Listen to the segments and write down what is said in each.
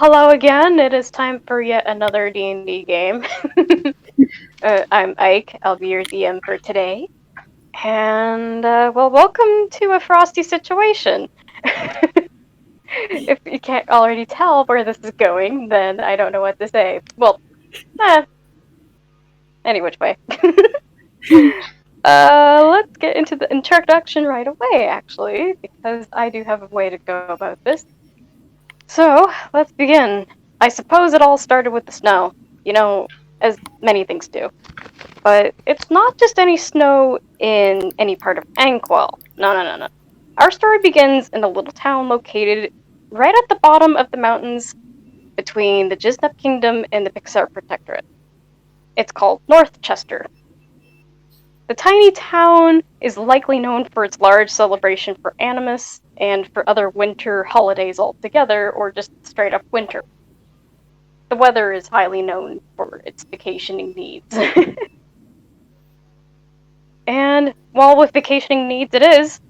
hello again. It is time for yet another D&D game. I'm Ike. I'll be your DM for today. And, welcome to a Frosty situation. If you can't already tell where this is going, then I don't know what to say. Well, any which way. Let's get into the introduction right away, actually, because I do have a way to go about this. So, let's begin. I suppose it all started with the snow. As many things do. But it's not just any snow in any part of Anquil. No. Our story begins in a little town located right at the bottom of the mountains between the Gisnep Kingdom and the Pixar Protectorate. It's called Northchester. The tiny town is likely known for its large celebration for Animus and for other winter holidays altogether, or just straight up winter. The weather is highly known for its vacationing needs. And, well, with vacationing needs it is,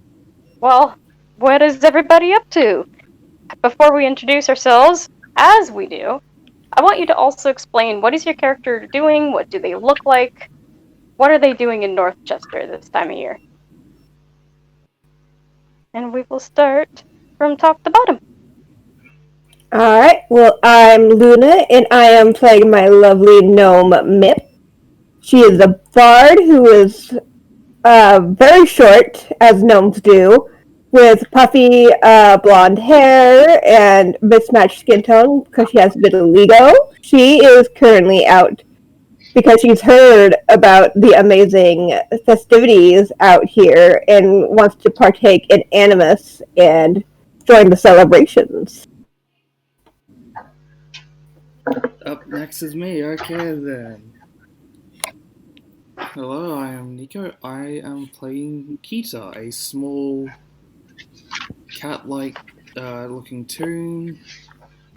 well, what is everybody up to? Before we introduce ourselves, as we do, I want you to also explain what is your character doing, what do they look like, what are they doing in Northchester this time of year? And we will start from top to bottom. Alright, well, I'm Luna, and I am playing my lovely gnome, Mip. She is a bard who is very short, as gnomes do, with puffy blonde hair and mismatched skin tone because she has vitiligo. She is currently out because she's heard about the amazing festivities out here and wants to partake in Animus and join the celebrations. Up next is me. Okay then. Hello, I am Nico. I am playing Kita, a small cat-like looking toon.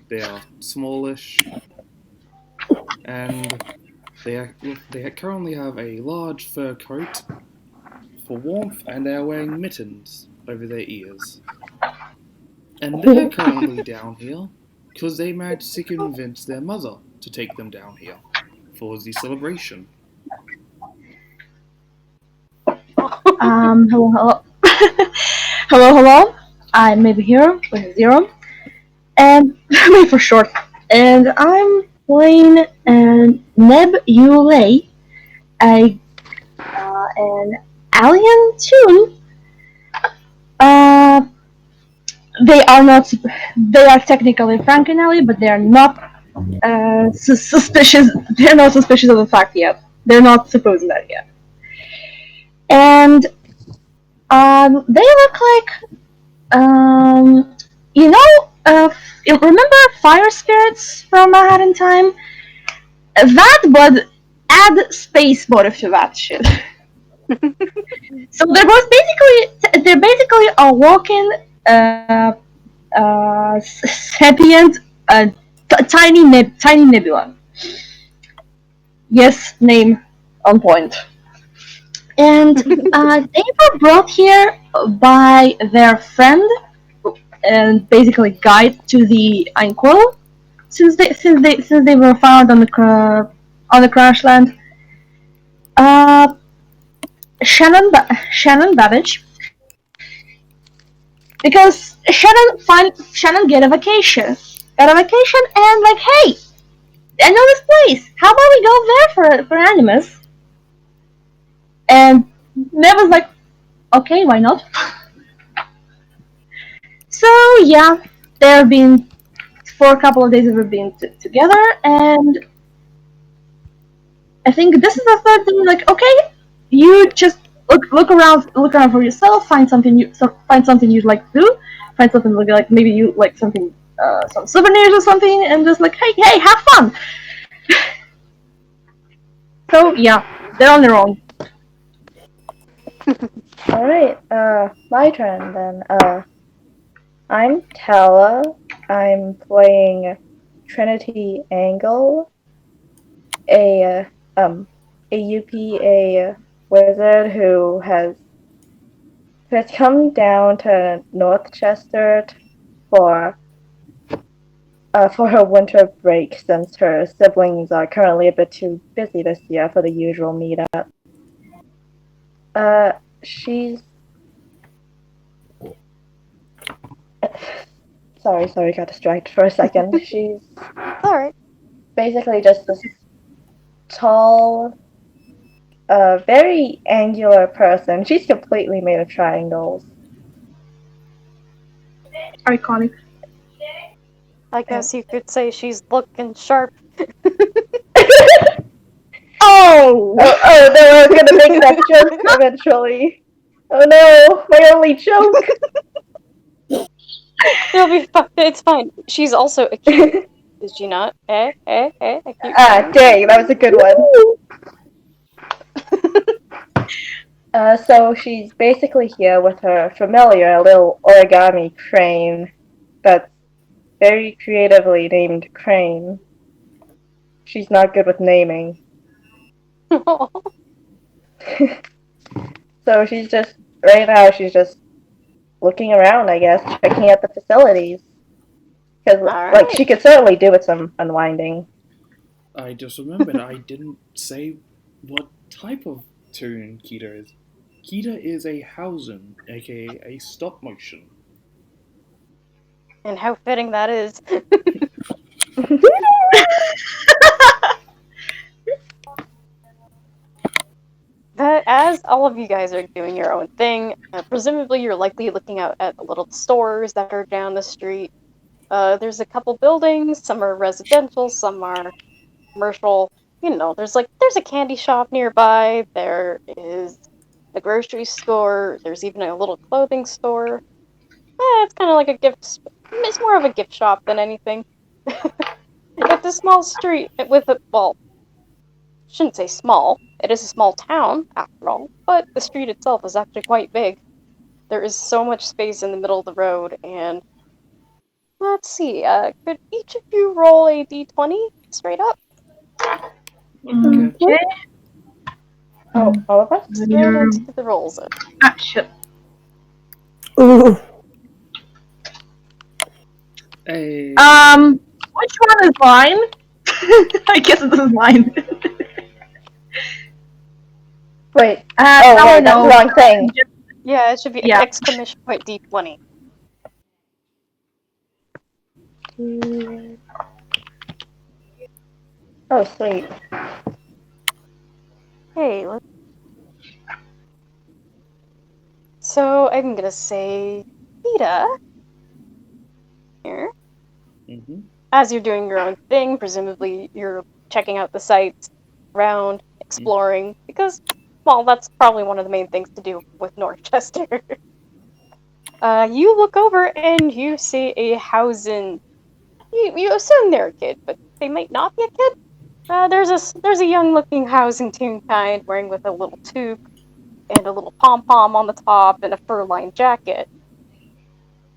They are smallish, and they currently have a large fur coat for warmth, and they are wearing mittens over their ears. And they're currently down here because they managed to convince their mother to take them down here for the celebration. Hello. hello. I'm maybe here with Zero, and maybe for short. And I'm playing Neb Yulei, an alien toon. Uh, they are not. They are technically Frankenelli, but they are not suspicious. They're not suspicious of the fact yet. They're not supposing that yet. And they look like you know, remember fire spirits from Manhattan Time? That, but add space motive to that shit. So they're basically a walking, sapient, tiny nebula. Yes, name on point. And they were brought here by their friend and basically guide to the Anquil since they were found on the crash land. Shannon Babbage, because Shannon get a vacation, and like, hey, I know this place. How about we go there for Animus? And Nev was like, okay, why not? So yeah, they've been for a couple of days. We've been together, and I think this is the third thing. Like, okay, you just look around for yourself. Find something you'd like to do. Find something like maybe you like something, some souvenirs or something, and just like, hey, have fun. So yeah, they're on their own. Alright, my turn then. I'm Tala. I'm playing Trinity Angle, a UPA wizard who has come down to Northchester for for her winter break since her siblings are currently a bit too busy this year for the usual meetup. She's sorry, got distracted for a second. She's Alright. basically just this tall, very angular person. She's completely made of triangles. Iconic. I guess you could say she's looking sharp. Oh! Oh no, I was gonna make that joke eventually. Oh no, my only joke. It'll be fine. It's fine. She's also acute, is she not? Acute. Dang, that was a good one. So she's basically here with her familiar little origami crane that's very creatively named Crane. She's not good with naming. So she's just, right now, she's just looking around, I guess, checking out the facilities. Because, like, she could certainly do with some unwinding. I just remembered I didn't say what type of tune Kita is. Kita is a Hausen, aka a stop motion. And how fitting that is. But as all of you guys are doing your own thing, presumably you're likely looking out at the little stores that are down the street. There's a couple buildings, some are residential, some are commercial. You know, there's a candy shop nearby, there is a grocery store, there's even a little clothing store. It's kind of like a gift. It's more of a gift shop than anything. It's a small street with a, well, shouldn't say small. It is a small town, after all, but the street itself is actually quite big. There is so much space in the middle of the road, and let's see, could each of you roll a d20 straight up? Okay. Oh, all of us? Straight into the rolls. Ah, shit. Ooh. Hey. Which one is mine? I guess this is mine. Wait, Oh, wait, that's the wrong thing. Yeah, it should be Yeah. exclamation point d20. Oh, sweet. Hey, so I'm gonna say Vita. Here. Mm-hmm. As you're doing your own thing, presumably you're checking out the sites around, exploring, because, well, that's probably one of the main things to do with Norchester. You look over and you see a Hausen. You assume they're a kid, but they might not be a kid. There's a young-looking Hausen tune kind wearing with a little toque and a little pom-pom on the top and a fur-lined jacket.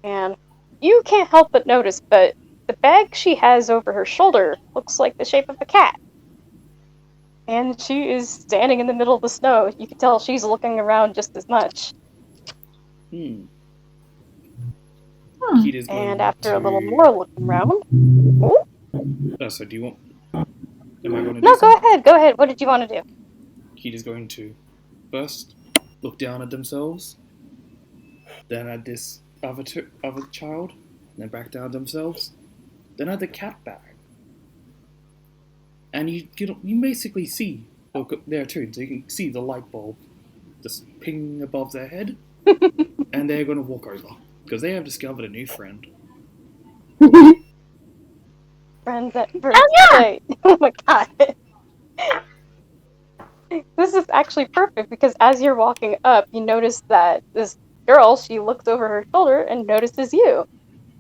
And you can't help but notice, but the bag she has over her shoulder looks like the shape of a cat. And she is standing in the middle of the snow. You can tell she's looking around just as much. Kita's going And after a little to- more looking around... Ooh, Oh, so do you want... Am I going to do no, something? go ahead. What did you want to do? Kita's going to first look down at themselves, then at this other child, then back down at themselves, then at the cat bag. And you basically see there too, so you can see the light bulb just ping above their head, and they're going to walk over because they have discovered a new friend. Friends at first sight. Oh my god. This is actually perfect because as you're walking up, you notice that this girl, she looks over her shoulder and notices you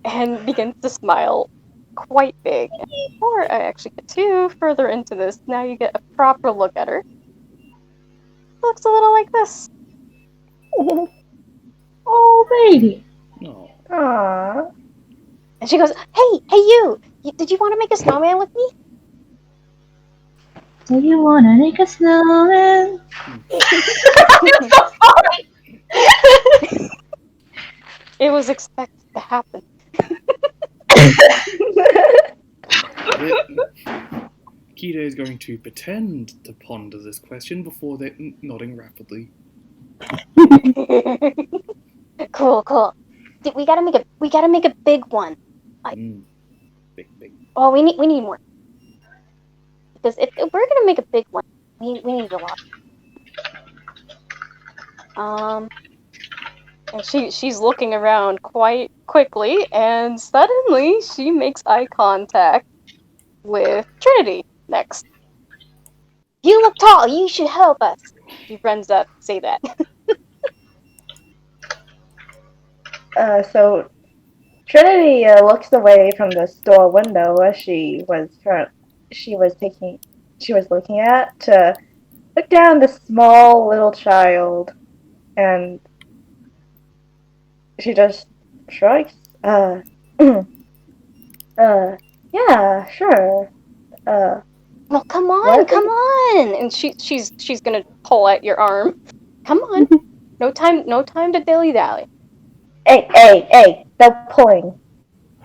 and begins to smile quite big. And before I actually get too further into this, now you get a proper look at her. Looks a little like this. Oh, baby. No. Aww. And she goes, hey, you! Did you want to make a snowman with me? Do you wanna make a snowman? I'm so sorry. It was expected to happen. Kita is going to pretend to ponder this question before they're nodding rapidly. Cool. We gotta make a big one. Big. Oh, we need more. Because if we're gonna make a big one, we need a lot. And she's looking around quite quickly, and suddenly she makes eye contact with Trinity next. You look tall. You should help us. She runs up to say that. So Trinity looks away from the store window as she was looking at to look down the small little child, and she just shrugs. Yeah, sure. Well, come What? on. And she's gonna pull at your arm. Come on. No time to dilly dally. Hey, no pulling.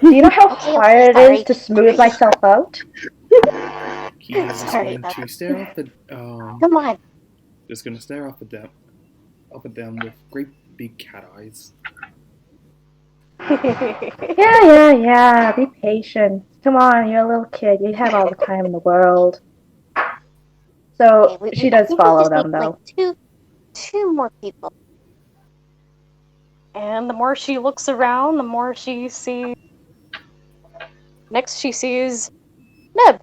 Do you know how Okay, hard it sorry. is to smooth myself out? Kita is just Sorry going about to stare up at Come on. just going to stare up and down with great big cat eyes. Yeah. Be patient. Come on, you're a little kid. You have all the time in the world. So Okay, she I does think we follow just them, need, though. like two more people. And the more she looks around, the more she sees. Next, she sees Neb.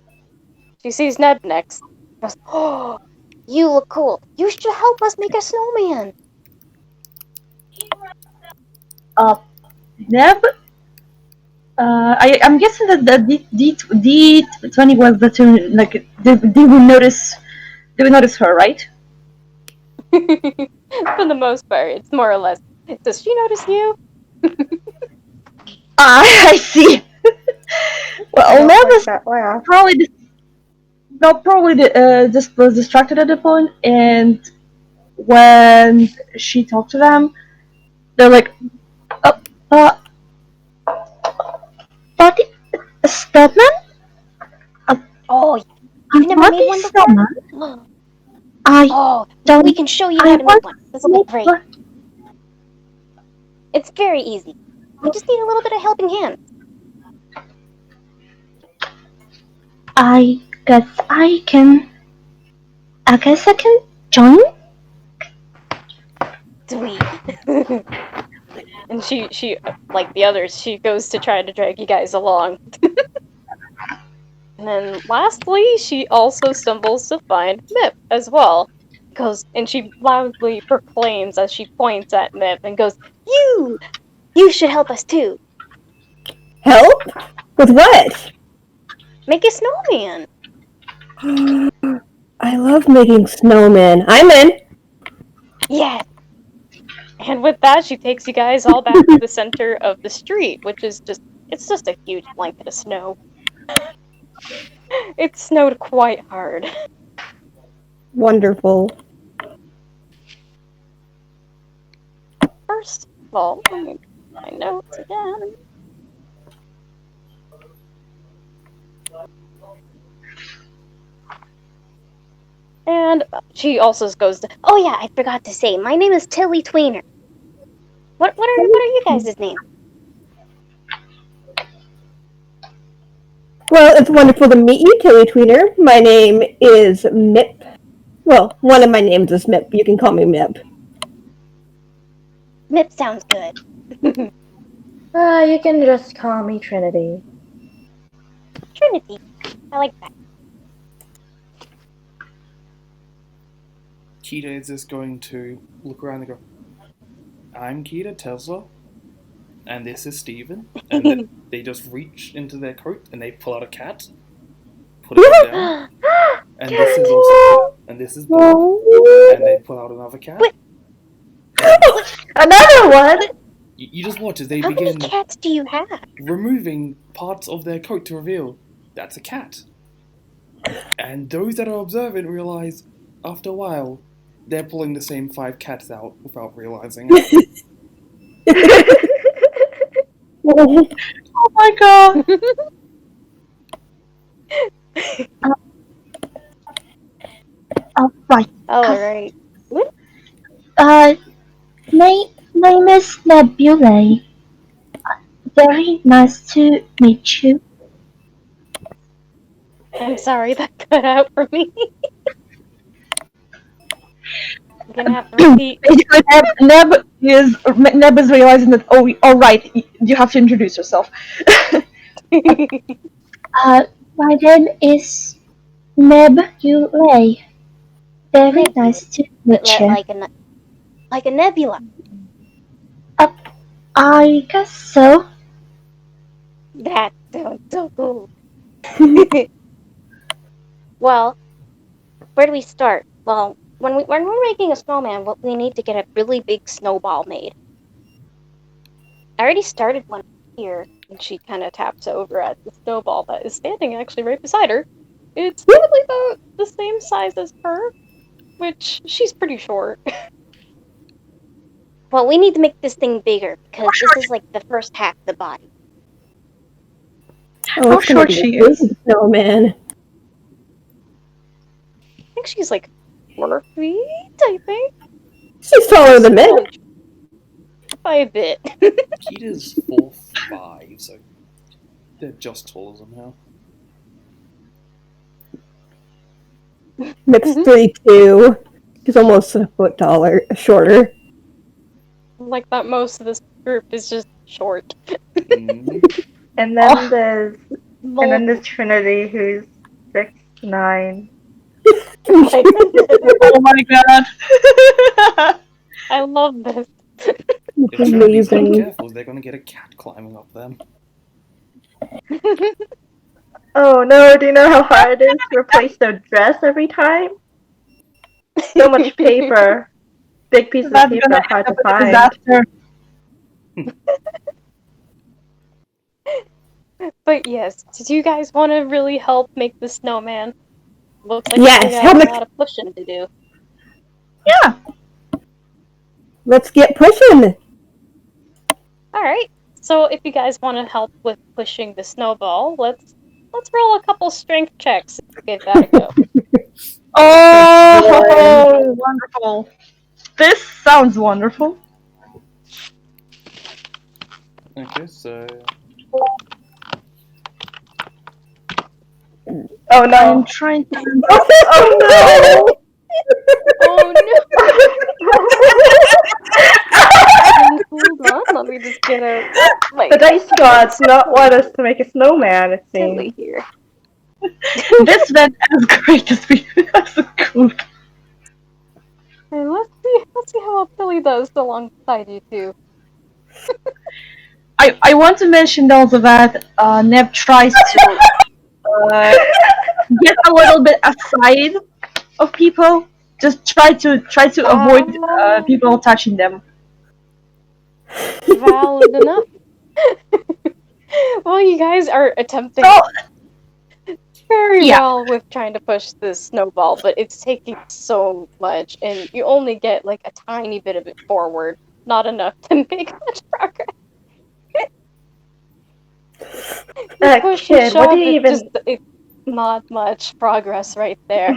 She sees Neb next. She goes, oh, you look cool. You should help us make a snowman. Neb. I'm guessing that the D20 was the turn. Like, did we notice? Did we notice her, right? For the most part, it's more or less. Does she notice you? I see. Well, Neb is probably just was distracted at the point, and when she talked to them, they're like, uh, uh, Party Snowman? Oh, you've never made one before? Snowman? I Oh, don't. we can show you I how to make want one. This will be make great. one. It's very easy. We just need a little bit of helping hand. I guess I can. I guess I can join. Sweet. And she, like the others, she goes to try to drag you guys along. And then lastly, she also stumbles to find Mip as well. And she loudly proclaims as she points at Mip and goes, You should help us too. Help? With what? Make a snowman. I love making snowmen. I'm in. Yes. And with that, she takes you guys all back to the center of the street, which is it's just a huge blanket of snow. It snowed quite hard. Wonderful. First of all, let me my notes again. And she also goes to, oh yeah, I forgot to say, my name is Tilly Tweener. What are you guys' names? Well, it's wonderful to meet you, Tilly Tweener. My name is Mip. Well, one of my names is Mip. You can call me Mip. Mip sounds good. You can just call me Trinity. Trinity. I like that. Kita is just going to look around and go, I'm Kita Tesla, and this is Steven. And they just reach into their coat and they pull out a cat, put it down, and this is Bob, and they pull out another cat. Another one? You just watch as they How begin many cats do you have? removing parts of their coat to reveal that's a cat. And those that are observant realize after a while they're pulling the same 5 cats out without realizing it. Oh my god. Right. Alright. Uh, name is Nebulae. Very nice to meet you. I'm sorry that cut out for me. I'm gonna have to repeat. Basically, Neb is realizing that right, you have to introduce yourself. My name is Nebulae. Very Nebula. nice to meet you. Like a nebula. I guess so. That sounds so cool. Well, where do we start? Well, when we're making a snowman, we need to get a really big snowball made. I already started one here, and she kind of taps over at the snowball that is standing actually right beside her. It's probably about the same size as her, which she's pretty short. Well, we need to make this thing bigger because this is like the first half of the body. Oh, How it's gonna short be she a is? big snowman. I think she's like 4 feet, I think. She's taller than me. By a bit. Kita's 4'5", so they're just taller somehow. Nick's 3'2". She's almost a foot shorter. Like that most of this group is just short. Mm. And then there's Trinity, who's 6'9". My goodness. Oh my god. I love this. If Trinity's not careful, they're gonna get a cat climbing up them. Oh no, do you know how hard it is to replace their dress every time? So much paper. Big pieces of That's paper gonna are hard end to up in a find. disaster. But yes, did you guys want to really help make the snowman? Looks like Yes, we got help a me. lot of pushing to do. Yeah. Let's get pushing. Alright, so if you guys want to help with pushing the snowball, let's roll a couple strength checks to give that a go. Oh, wonderful. This sounds wonderful. Okay, so Oh no. I'm trying to. Oh no! Oh no! Hold on, let me just get out my The dice gods do not want us to make a snowman, it silly seems. here. This went as great as we as a group. And let's see how Billy does alongside you two. I want to mention also that Neb tries to get a little bit aside of people. Just try to avoid people touching them. Valid enough. Well, you guys are attempting So very yeah. well with trying to push this snowball, but it's taking so much, and you only get like a tiny bit of it forward, not enough to make much progress. Push and Kid, what shove, do you even... it's not much progress right there.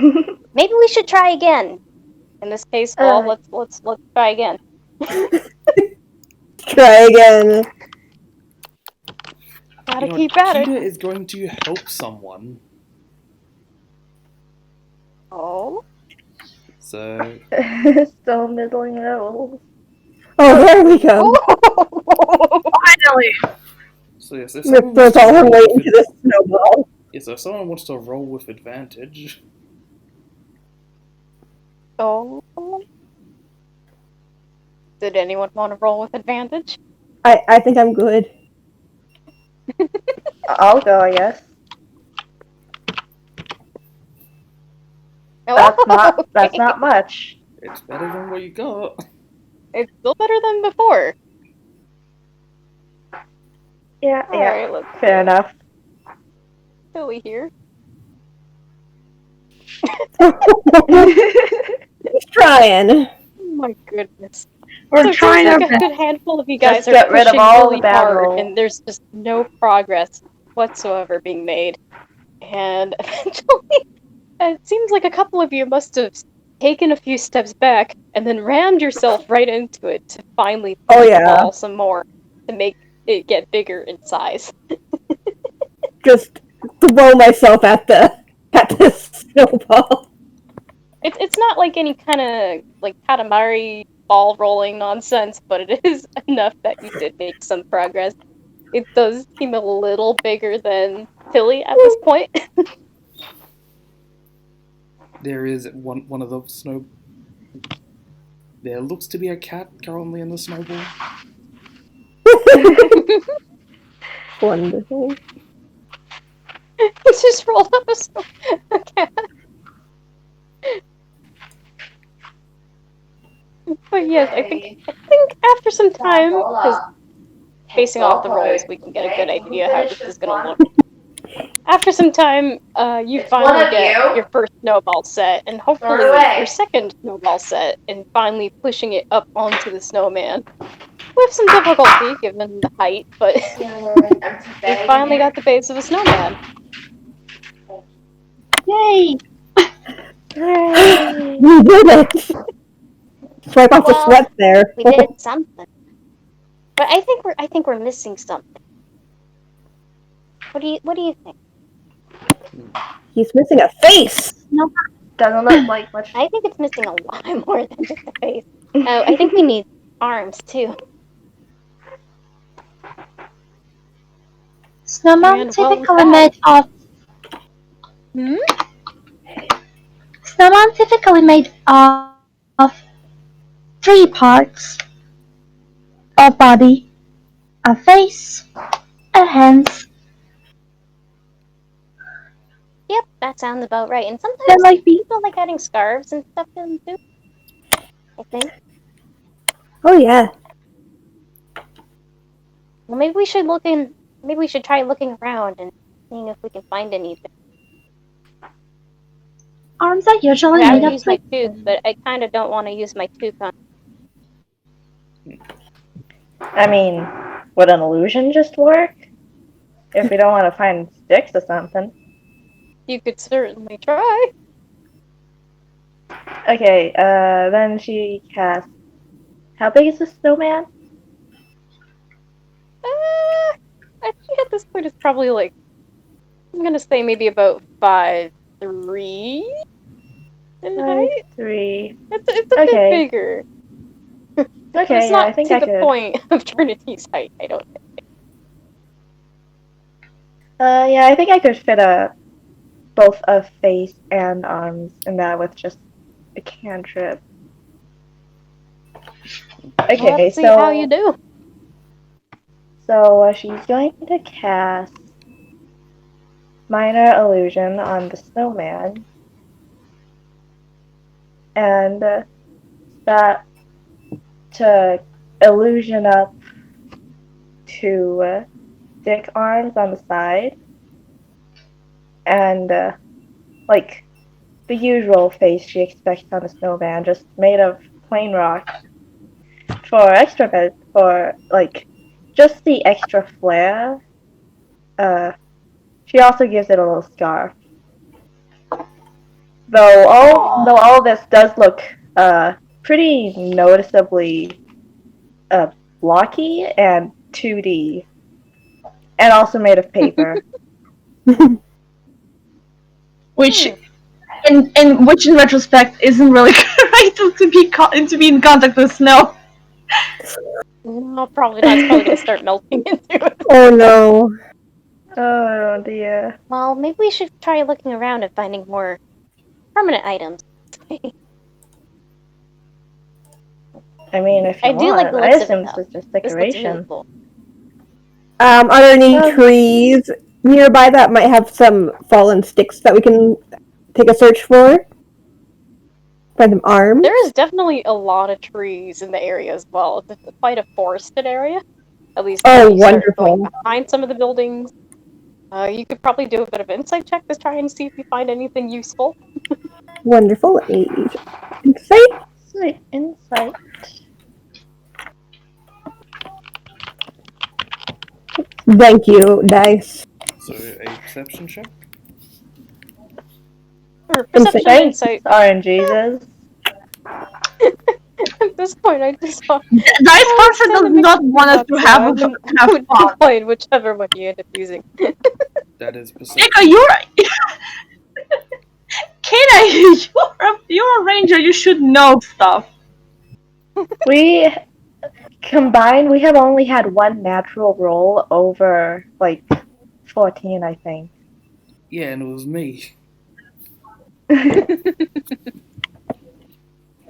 Maybe we should try again. In this case, well, let's try again. Try again. Gotta keep at it. Kita is going to help someone. Oh. So Still middling rolls. Oh, there we go. Finally. so yes, if Nick someone wants throws all to her roll weight with into the snowball. yes, if someone wants to roll with advantage, Oh. Did anyone want to roll with advantage? I think I'm good. I'll go, I guess. Oh, That's not much. it's better than what you got. It's still better than before. Yeah, Alright, let's fair enough. Billy here. He's trying. Oh my goodness. We're So it seems trying our like a best. good handful of you Just guys are get rid of pushing all really the bad hard, rolls. and there's just no progress whatsoever being made. And eventually, it seems like a couple of you must have taken a few steps back and then rammed yourself right into it to finally Oh, push the yeah. ball some more to make it get bigger in size. Just throw myself at this snowball. It's not like any kind of like Katamari ball rolling nonsense, but it is enough that you did make some progress. It does seem a little bigger than Tilly at this point. There is one of the snow. There looks to be a cat currently in the snowball. Wonderful. He's just rolled up a snow. Okay. But yes, I think after some time, because basing off the rolls, we can get a good idea how this is gonna look. After some time, you finally get your first snowball set, and hopefully your second snowball set, and finally pushing it up onto the snowman. With some difficulty, given the height, but you finally got the base of a snowman. Yay! We did it! Swipe off the Well, sweat there. we did something. But I think we're missing something. What do you think? He's missing a face! No, Doesn't look like much. I think it's missing a lot more than just a face. Oh, I think we need arms too. snowman And well, with typically that- made of Hmm? snowman typically made of 3 parts: a body, a face, and hands. Yep, that sounds about right. And There sometimes might be people like adding scarves and stuff to them too. I think. Oh, yeah. Well, maybe we should look in. Maybe we should try looking around and seeing if we can find anything. arms are usually I made would of use my three. tooth, but I kind of don't want to use my tooth on. I mean, would an illusion just work? If we don't want to find sticks or something. You could certainly try. Okay, then she casts. How big is the snowman? I think at this point it's probably like, I'm gonna say maybe about 5'3" in height. 3. It's a Okay. bit bigger. But Okay, it's yeah, not I think to I the could. point of Trinity's height, I don't think. Yeah, I think I could fit both a face and arms in that with just a cantrip. Okay, Well, let's see so how you do. So she's going to cast Minor Illusion on the snowman, and that to illusion up to stick arms on the side, and like the usual face she expects on a snowman, just made of plain rock. For extra bit, for like just the extra flair, she also gives it a little scarf. Though all of this does look pretty noticeably blocky and 2D, and also made of paper. Which, in retrospect, isn't really right to be in contact with snow. No, probably not. It's probably gonna start melting into it. Oh, no. Oh dear. Well, maybe we should try looking around and finding more permanent items. I mean, if you I do like the want, I looks of assume it, this though. is just This looks really decoration. cool. Are there any Um, trees nearby that might have some fallen sticks that we can take a search for? Find some arms? There is definitely a lot of trees in the area as well. It's quite a forested area. At least Oh, when you start going wonderful. behind some of the buildings. You could probably do a bit of insight check to try and see if you find anything useful. Wonderful. Let me insight. Insight. Thank you, dice. So a perception check. Or Insight. perception, Thanks, insight. RNGesus. At this point, I just want. Dice person does not want us to have I would fun. complain whichever one you end up using. That is perception. Nika, you're Kina, you're a ranger. You should know stuff. We combined, we have only had one natural roll over like 14, I think. Yeah, and it was me.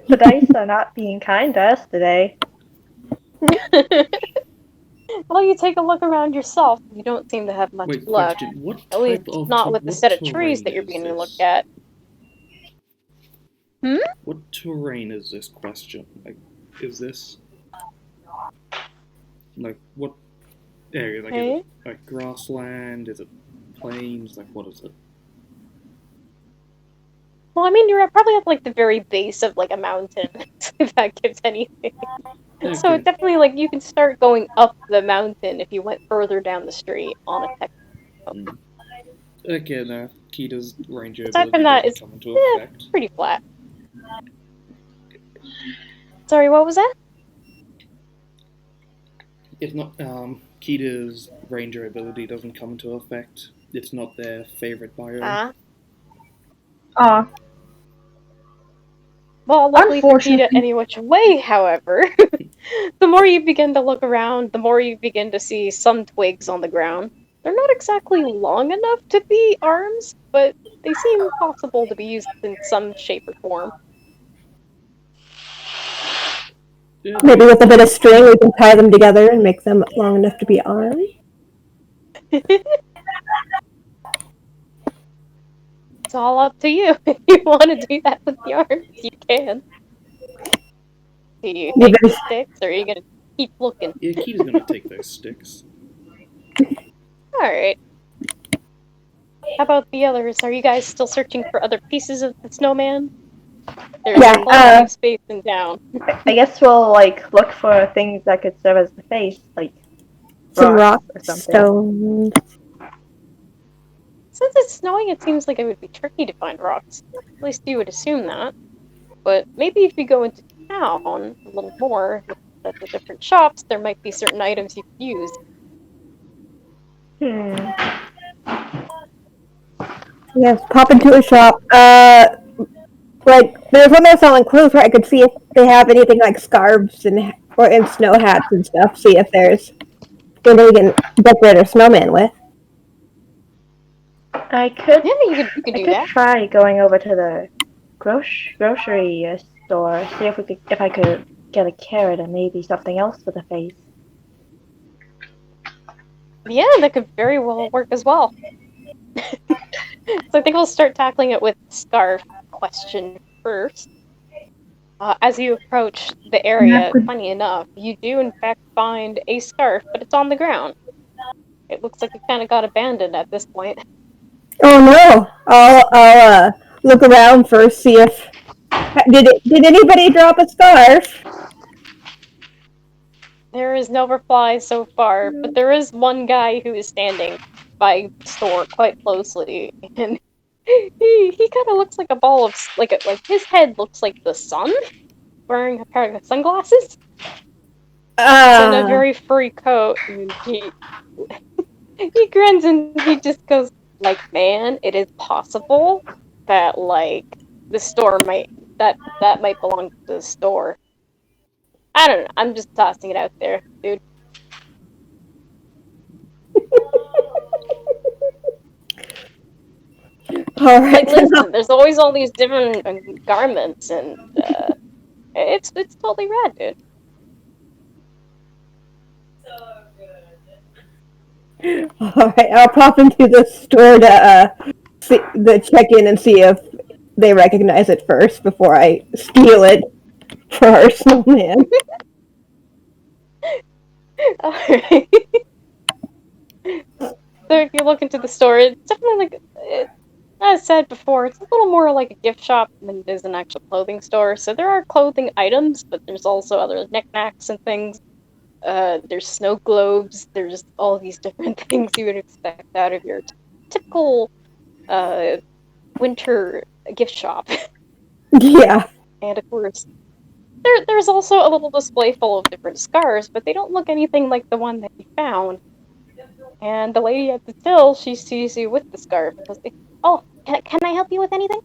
The dice are not being kind to us today. Well, you take a look around yourself. You don't seem to have much Wait, luck. question. What At least type of not with the what set of trees terrain that you're is being looked this? at. What terrain is this question? Like, is this like what area? Like, is Okay. it like grassland? Is it plains? Like, what is it? Well, I mean, you're probably at like the very base of like a mountain, if that gives anything. So Okay. it's definitely like you can start going up the mountain if you went further down the street on a tech. Again, Kita's ranger Aside from ability that, doesn't it's come into effect. pretty flat. Sorry, what was that? It's not. Kita's ranger ability doesn't come into effect. It's not their favorite biome. Well, luckily for Kita, Unfortunately. any which way, however, the more you begin to look around, the more you begin to see some twigs on the ground. They're not exactly long enough to be arms, but they seem possible to be used in some shape or form. Yeah, Maybe with a bit of string, we can tie them together and make them long enough to be arms. It's all up to you. If you want to do that with the arms, you can. Do you take the sticks, or are you gonna keep looking? Yeah, Kita's gonna take those sticks. Alright. How about the others? Are you guys still searching for other pieces of the snowman? There's Yeah, plenty of space and down. I guess we'll like look for things that could serve as the face, like some rocks rock or something. stones. Since it's snowing, it seems like it would be tricky to find rocks. At least you would assume that. But maybe if you go into town a little more, at the different shops, there might be certain items you could use. Yes, pop into a shop. Like there's one that's selling clothes where I could see if they have anything like scarves and snow hats and stuff. See if there's anything we can decorate our snowman with. I could, Yeah, you could I do could that. try going over to the grocery store, see if I could get a carrot and maybe something else for the face. Yeah, that could very well work as well. So I think we'll start tackling it with the scarf question first. As you approach the area, funny enough, you do in fact find a scarf, but it's on the ground. It looks like it kind of got abandoned at this point. Oh no! I'll look around first, see if did anybody drop a scarf? There is no reply so far, but there is one guy who is standing by the store quite closely, and he kind of looks like a ball of like his head looks like the sun, wearing a pair of sunglasses. And a very furry coat, and he grins and he just goes like, "Man, it is possible that like the store might that might belong to the store." I don't know. I'm just tossing it out there, dude. All right. Like, listen, there's always all these different garments, and it's totally rad, dude. All right, I'll pop into the store to check in and see if they recognize it first before I steal it for our snowman. Alright. So if you look into the store, it's definitely like, as I said before, it's a little more like a gift shop than it is an actual clothing store. So there are clothing items, but there's also other knickknacks and things. There's snow globes. There's all these different things you would expect out of your typical winter gift shop. Yeah. And of course, there's also a little display full of different scarves, but they don't look anything like the one that you found. And the lady at the till, she sees you with the scarf. And goes, "Oh, can I help you with anything?"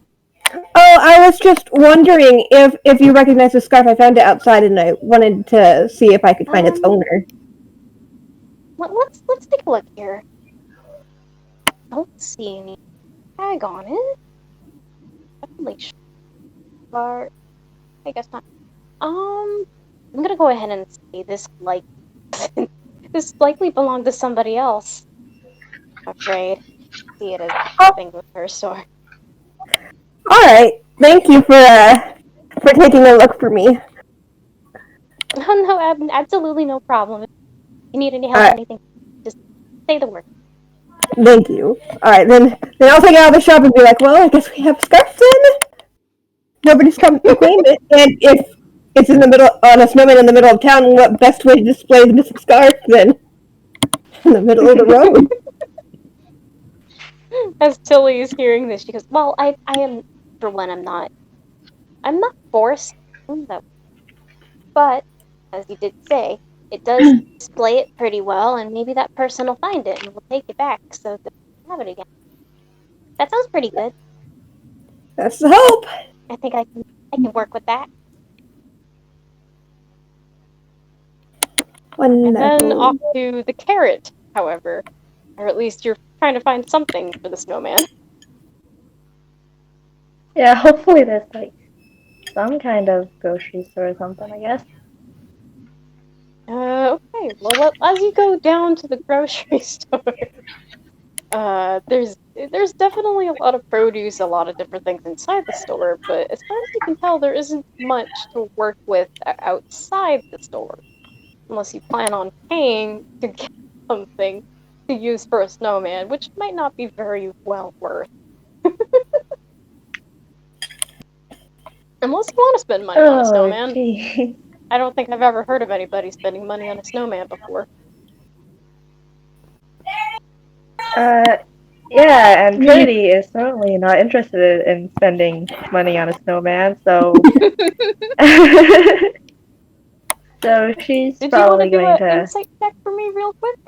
Oh, I was just wondering if you recognize the scarf. I found it outside, and I wanted to see if I could find its owner. Let's take a look here. Don't see any tag on it. Definitely sharp. I guess not. I'm gonna go ahead and say this this likely belonged to somebody else. I'm afraid. See it as Oh, nothing with her store. all right. Thank you for taking a look for me. Oh no, absolutely no problem. If you need any All help or right. anything, just say the word. Thank you. All right, then I'll take it out of the shop and be like, well, I guess we have scarves then. Nobody's come to claim it, and if it's in the middle on a snowman in the middle of town, what best way to display the missing scarf than in the middle of the road? As Tilly is hearing this, she goes, "Well, I am for one. I'm not forced that, but as you did say, it does display it pretty well, and maybe that person will find it and will take it back so that we have it again. That sounds pretty good. That's the hope. I think I can work with that." And then Wonderful. off to the carrot, however, or at least you're trying to find something for the snowman. Yeah, hopefully there's like some kind of grocery store or something, I guess. Okay. Well, as you go down to the grocery store, there's definitely a lot of produce, a lot of different things inside the store, but as far as you can tell, there isn't much to work with outside the store, unless you plan on paying to get something to use for a snowman, which might not be very well worth. Unless you want to spend money on a Oh, snowman. gee. I don't think I've ever heard of anybody spending money on a snowman before. Yeah, and Trinity is certainly not interested in spending money on a snowman, so so she's Did you want to probably do going an to insight check for me real quick?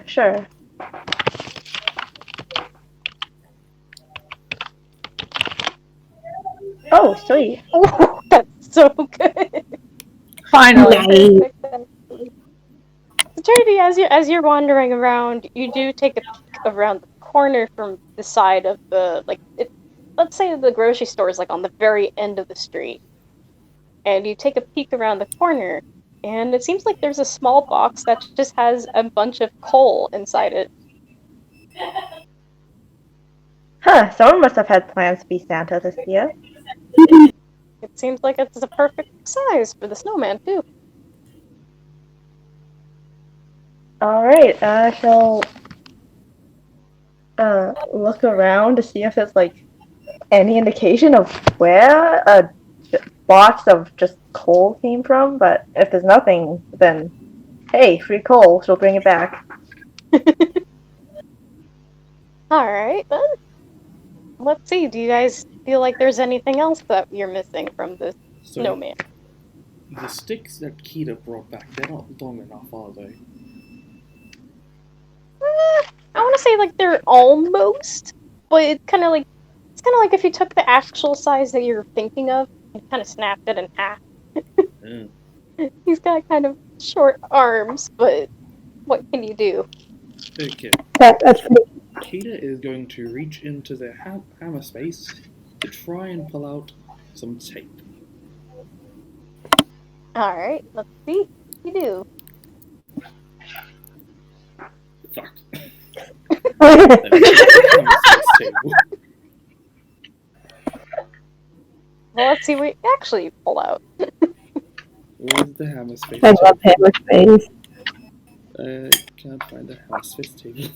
sure. Oh, sweet. Oh, that's so good. Finally. Nice. Perfect, actually. So Trinity, as you're wandering around, you do take a peek around the corner from the side of the let's say the grocery store is like on the very end of the street, and you take a peek around the corner, and it seems like there's a small box that just has a bunch of coal inside it. Huh, someone must have had plans to be Santa this year. It seems like it's the perfect size for the snowman too. Alright, I shall look around to see if there's like any indication of where a box of just coal came from, but if there's nothing, then hey, free coal, she'll bring it back. Alright, then. Let's see, do you guys feel like there's anything else that you're missing from this So, snowman? the sticks that Kita brought back, they're not long enough, are they? I want to say like they're almost, but it's kind of like if you took the actual size that you're thinking of and kind of snapped it in half. Mm. He's got kind of short arms, but what can you do? Okay, That's pretty. Kita is going to reach into their hammer space to try and pull out some tape. All right, let's see what you do. Fuck. Let me check the hammer space table. Well, let's see what you actually pull out. Where's the hammer space I table? love hammer space. Can't find the hammer space table.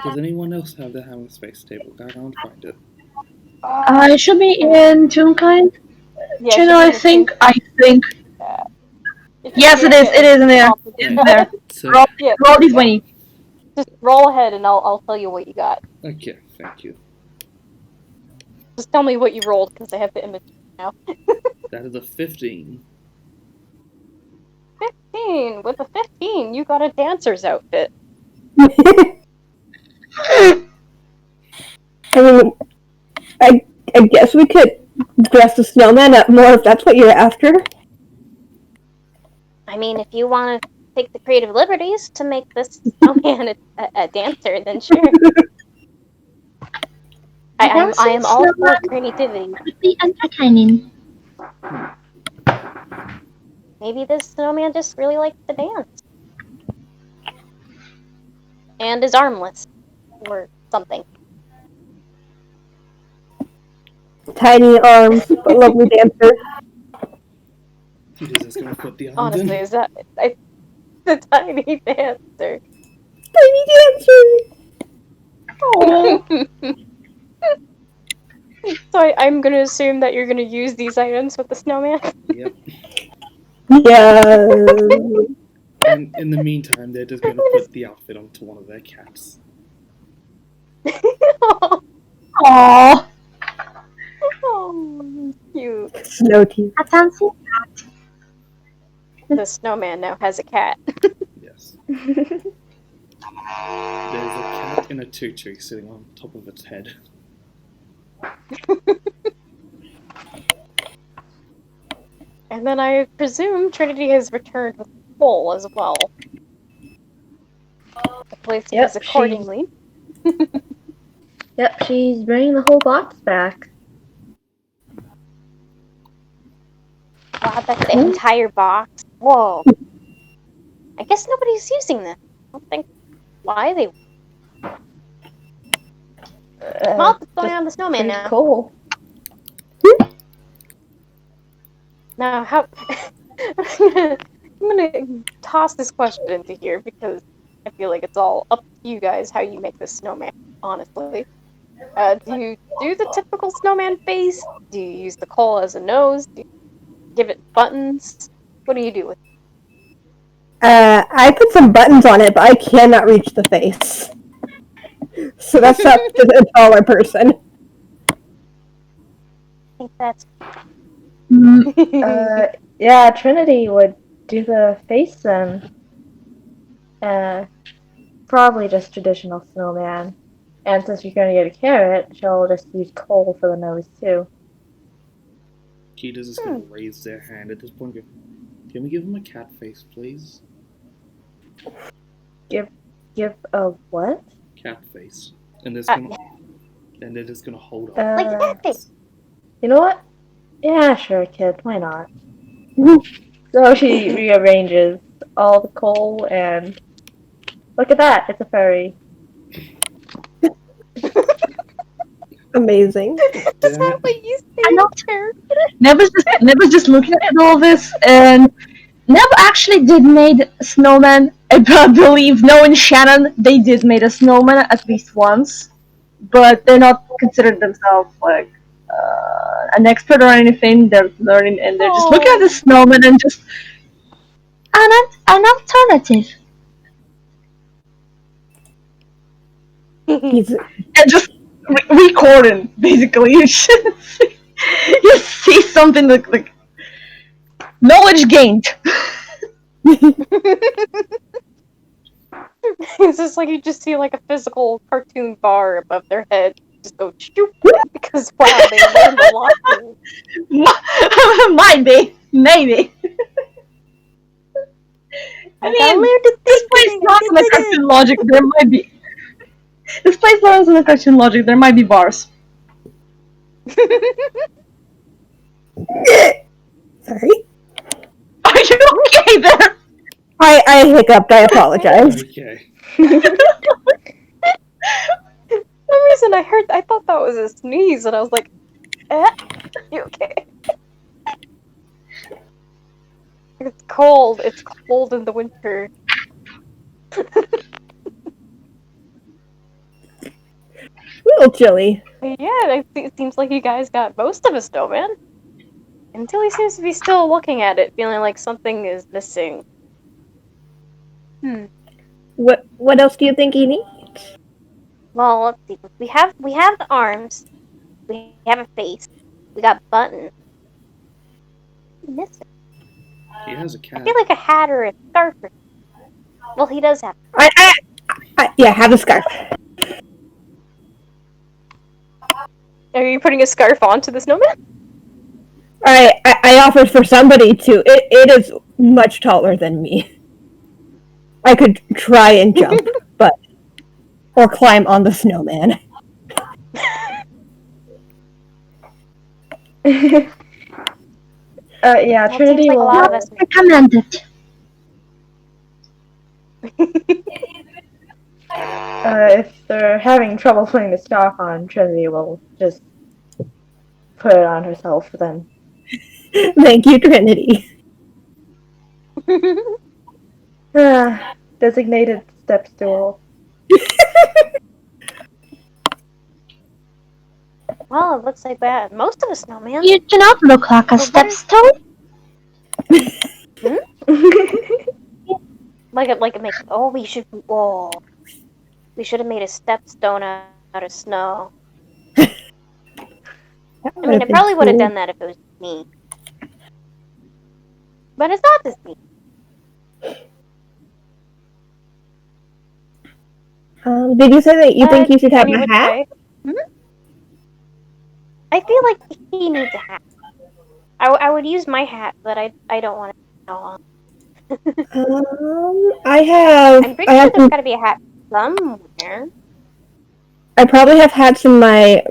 Does anyone else have the hammer space table? I can't find it. It should be in Toonkind Yeah, it should channel, be I in the think. team. I think. It should Yes, be it like is. It is in there. top of It's it. in there. So, Roll, Yeah. roll d20. Just roll ahead and I'll tell you what you got. okay, thank you. Just tell me what you rolled because I have the image now. That is a 15. 15! With a 15, you got a dancer's outfit. I mean, I guess we could dress the snowman up more if that's what you're after. I mean, if you want to take the creative liberties to make this snowman a dancer, then sure. I am all for creativity. Would be entertaining. Maybe this snowman just really likes to dance. And is armless. Or something. Tiny arms, but lovely dancer. He is just gonna put the arms Honestly, in. is that the tiny dancer? Tiny dancer! Oh. So I'm gonna assume that you're gonna use these items with the snowman. Yep. Yeah. And in the meantime, they're just gonna put the outfit onto one of their cats. Aww. Oh, cute. Snow teeth. A fancy. The snowman now has a cat. Yes. There's a cat in a tutu sitting on top of its head. And then I presume Trinity has returned with full as well. The place Yep, is accordingly. Yep, she's bringing the whole box back. Wow, that's the entire box. Whoa. I guess nobody's using this. I don't think why they. Well, what's going on with the snowman Pretty now? cool. Now, how... I'm gonna toss this question into here because I feel like it's all up to you guys how you make this snowman, honestly. Do you do the typical snowman face? Do you use the coal as a nose? Do you give it buttons? What do you do with it? I put some buttons on it, but I cannot reach the face. So that's up to the taller person. I think that's Yeah, Trinity would do the face then. Probably just traditional snowman. And since you're gonna get a carrot, she'll just use coal for the nose too. Kita's just gonna raise their hand at this point. Can we give him a cat face, please? Give a what? Cat face. And they're just gonna hold up. like the cat face. You know what? Yeah, sure, kid. Why not? So she rearranges all the coal and look at that. It's a furry. Amazing. Is that what you I know. say? Never's just looking at all this, and Neb actually did made a snowman. I believe, knowing Shannon, they did made a snowman at least once, but they're not considered themselves like an expert or anything. They're learning, and they're just looking at the snowman and just an alternative, He's and just recording basically. You see something like knowledge gained. It's just like you just see like a physical cartoon bar above their head just go shoop because wow, they learned a lot. Might be, maybe. I mean, this place not in the cartoon logic. There might be. This place not in the cartoon logic. There might be bars. sorry. Are you okay there? I hiccuped. I apologize. Okay. For some reason I thought that was a sneeze and I was like, you okay? It's cold in the winter. little chilly. Yeah, it seems like you guys got most of a snowman. Until he seems to be still looking at it, feeling like something is missing. What else do you think he needs? Well, let's see. We have the arms. We have a face. We got buttons. Missing. He has a I cat. feel like a hat or a scarf. Well, he does have. Yeah, have a scarf. Are you putting a scarf onto the snowman? I offered for somebody to. It is much taller than me. I could try and jump, or climb on the snowman. Yeah, Well, it Trinity seems like a will. lot of us. Recommended. If they're having trouble putting the stock on, Trinity will just put it on herself then. Thank you, Trinity. Designated step stool. Well, it looks like that. Most of the snowman. You do not look like a Well, what is- stepstone. Like a make. Oh, we should. Oh, we should have made a stepstone out of snow. I mean, I probably would have done that if it was me. But it's not just me. Did you say that you think he should have Any a which hat? way. I feel like he needs a hat. I would use my hat, but I don't want to know on. I have. I'm pretty I sure have. there's got to be a hat somewhere. I probably have hats in my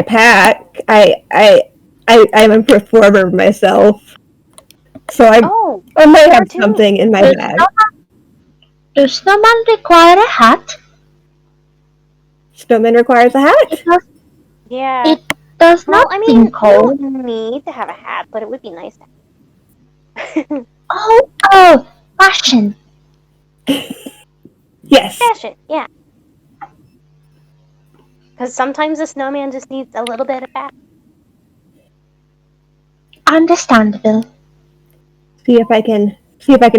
pack. I'm a performer myself, so Oh, I might have cartoon. something in my bag. Does snowman require a hat? Snowman requires a hat. Yeah. It does Well, not I seem mean, you cold. don't need to have a hat, but it would be nice. Oh, fashion. Yes. Fashion, yeah. Because sometimes a snowman just needs a little bit of fashion. Understandable. See if I can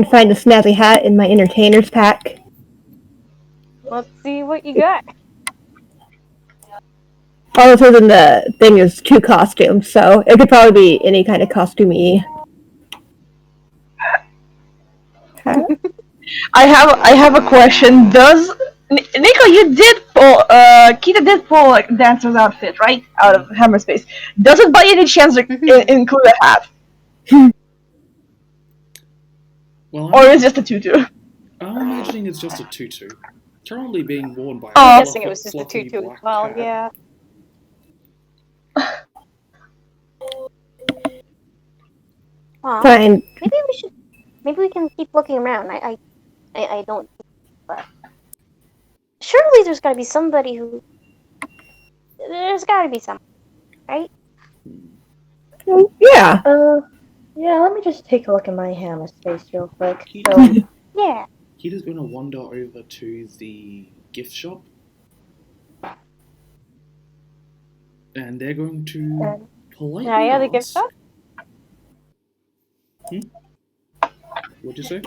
find a snazzy hat in my entertainer's pack. Let's see what you got. All it says in the thing is 2 costumes, so it could probably be any kind of costumey. I have a question. Does Nico, you did pull Kita did pull like dancer's outfit, right? Out of Hammer Space. Does it by any chance include a hat? Well, Or is it just a tutu? I'm imagining it's just a tutu, currently being worn by. I'm a guessing it was just a fluffy tutu as black well, cat. yeah. Aw, Fine. maybe we can keep looking around. I don't. But surely there's got to be somebody who. There's got to be some, right? Yeah. Yeah, let me just take a look at my hammer space real quick. Kita, So, Yeah. Kita's gonna wander over to the gift shop, and they're going to politely Yeah, the gift ask- shop? What'd you say?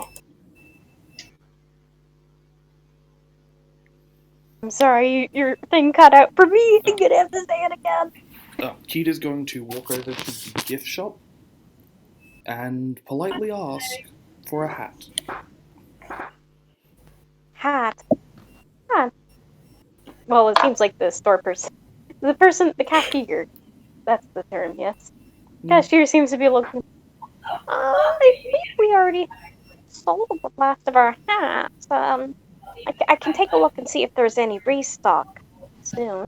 I'm sorry, your thing cut out for me. You're gonna have to say it again. Kita's going to walk over to the gift shop and politely ask for a hat. Hat. Well, it seems like the store person. The cashier. That's the term, yes. Cashier seems to be looking. I think we already sold the last of our hats. I can take a look and see if there's any restock soon.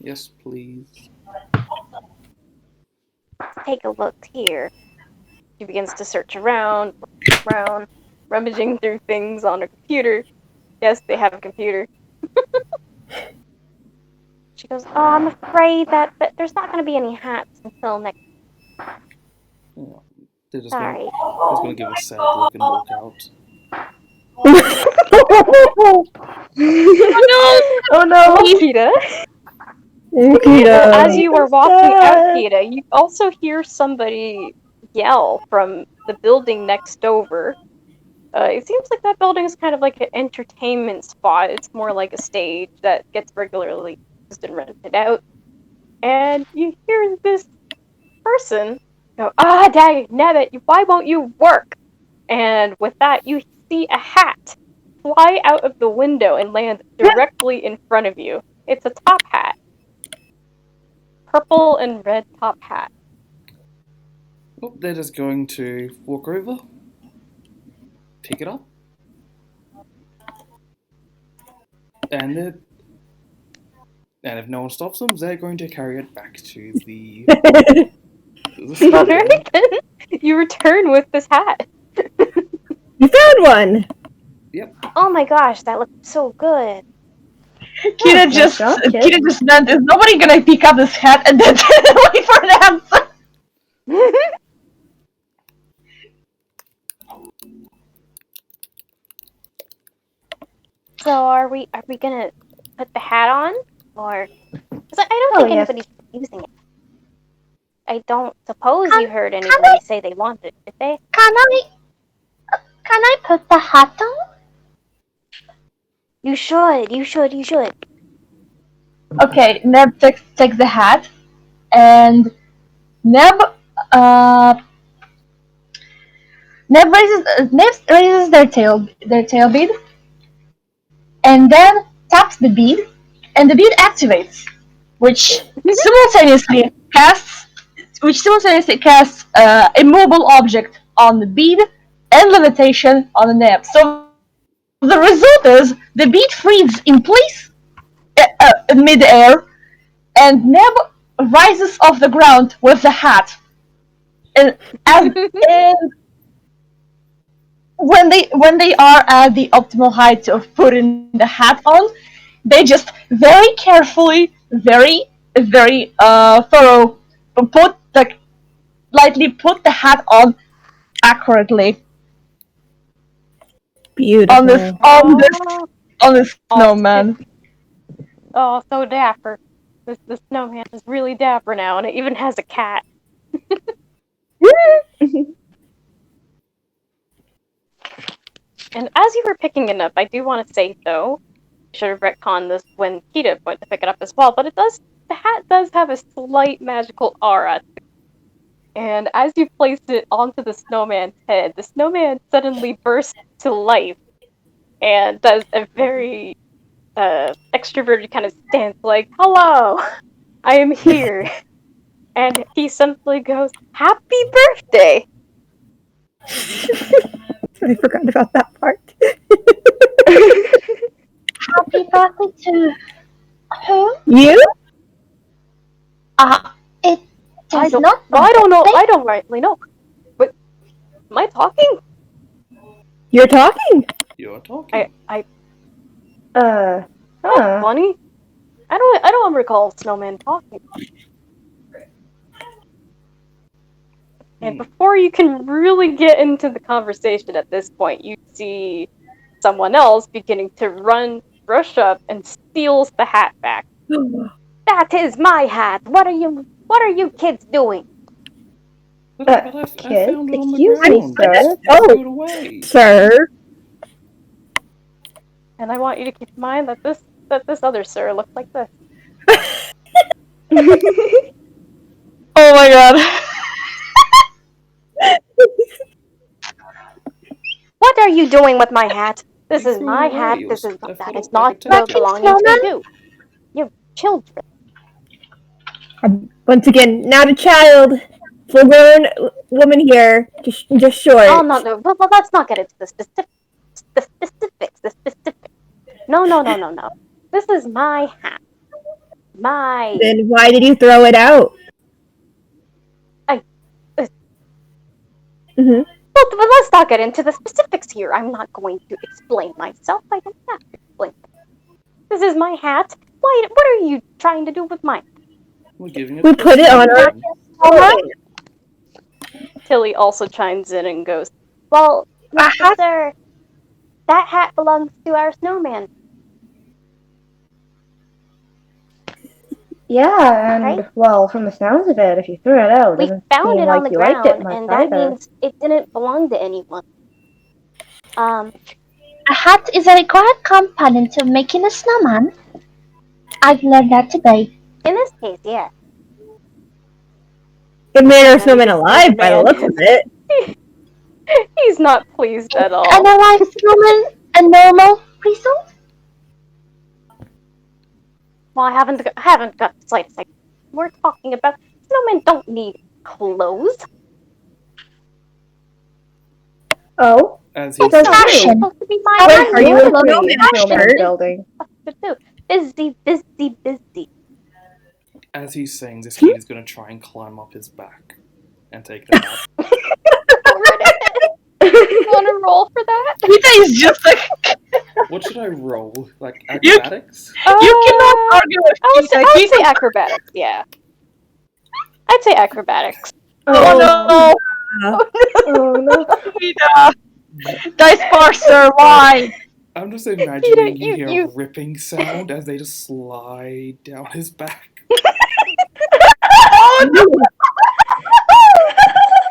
Yes, please. Take a look here. She begins to search around, rummaging through things on a computer. Yes, they have a computer. She goes, "Oh, I'm afraid that there's not going to be any hats until next." Oh, they're just Sorry. gonna give a sad look and walk out. oh no! Kita. As you were walking out, Kita, you also hear somebody yell from the building next over. It seems like that building is kind of like an entertainment spot. It's more like a stage that gets regularly used and rented out. And you hear this person go, dang, nabbit, why won't you work? And with that, you see a hat fly out of the window and land directly in front of you. It's a top hat. Purple and red top hat. Well, they're just going to walk over, pick it up, and if no one stops them, they're going to carry it back to the. Alright then. You return with this hat. You found one! Yep. Oh my gosh, that looks so good. Kita just meant, is nobody gonna pick up this hat and then wait for the answer? So are we gonna put the hat on? Or... Because I don't think yes. anybody's using it. I don't suppose you heard anybody say they want it, did they? Can I put the hat on? You should. Okay, Neb takes the hat, and Neb raises their tail bead, and then taps the bead, and the bead activates, which simultaneously casts a movable object on the bead and levitation on the Neb. So the result is the bead freezes in place mid-air, and Neb rises off the ground with the hat. And when they are at the optimal height of putting the hat on, they just very carefully, very thorough, lightly put the hat on accurately. Beautiful. On this snowman. Oh, so dapper. This snowman is really dapper now, and it even has a cat. And as you were picking it up, I do want to say, though, I should have retconned this when Kita went to pick it up as well, but the hat does have a slight magical aura. And as you place it onto the snowman's head, the snowman suddenly bursts to life and does a very extroverted kind of stance, like, hello, I am here. And he simply goes, happy birthday! I forgot about that part. Happy birthday to who? You? It I does don't, not. I don't know. I don't rightly know. But am I talking? You're talking. You're talking. Funny. I don't recall Snowman talking. And before you can really get into the conversation at this point, you see someone else beginning to rush up and steals the hat back. That is my hat. What are you kids doing? But I found it on the excuse me, ground. sir. Threw it away. Sir. And I want you to keep in mind that this other sir looks like this. Oh my god. What are you doing with my hat? This is threw my it away. hat. It This was- is I that thought is it was like not a teddy belonging bear. to you. You children. Once again, not a child. Full-grown woman here. Just short. Oh no. Well, let's not get into the specifics. The specifics. No. This is my hat. My. Then why did you throw it out? Mm-hmm. Well, let's not get into the specifics here. I'm not going to explain myself. I don't have to explain. This is my hat. Why? What are you trying to do with mine? We're giving it. We to put it on our. Tilly also chimes in and goes, Well, sir, that hat belongs to our snowman. Yeah, and Right? well, from the sounds of it, if you threw it out, We doesn't found seem it like on the you liked it ground, much and that either. means it didn't belong to anyone. A hat is a required component of making a snowman. I've learned that today. In this case, yeah. It made her Now you snowman can see the alive by the man. looks of it. He's not pleased at all. An alive snowman, a normal result? Well, I haven't got the slightest idea. We're talking about snowmen don't need clothes. Oh, As he It's so says, true. It's supposed to be my Wait, life. are you a beautifully in snowman snowman shirt? building. To do. Busy, busy, busy. as he's saying this, Keena's going to try and climb up his back and take the hat. Go right ahead. You want to roll for that? Kita is just like What should I roll? Like acrobatics? you cannot argue with I would say Kita. acrobatics. Yeah, I'd say acrobatics. Oh no, Oh no. Kita! Dice parser, why? I'm just imagining You- you hear you- a ripping sound as they just slide down his back. Oh no!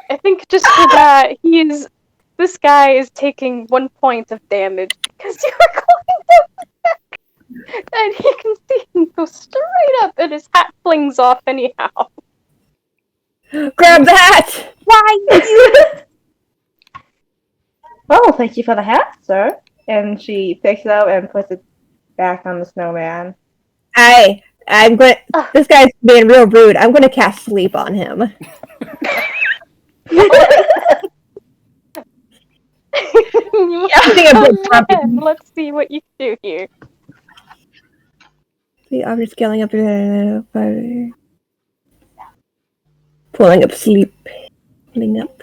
I think just for that, this guy is taking 1 point of damage because you are going down the back. And you can see him go straight up and his hat flings off anyhow. Grab the hat! Why? Oh, thank you for the hat, sir. And she picks it up and puts it back on the snowman. I'm going. This guy's being real rude. I'm going to cast sleep on him. I think I'm Go good. ahead, let's see what you can do here. See, I'm just scaling up to pulling up sleep. Pulling up.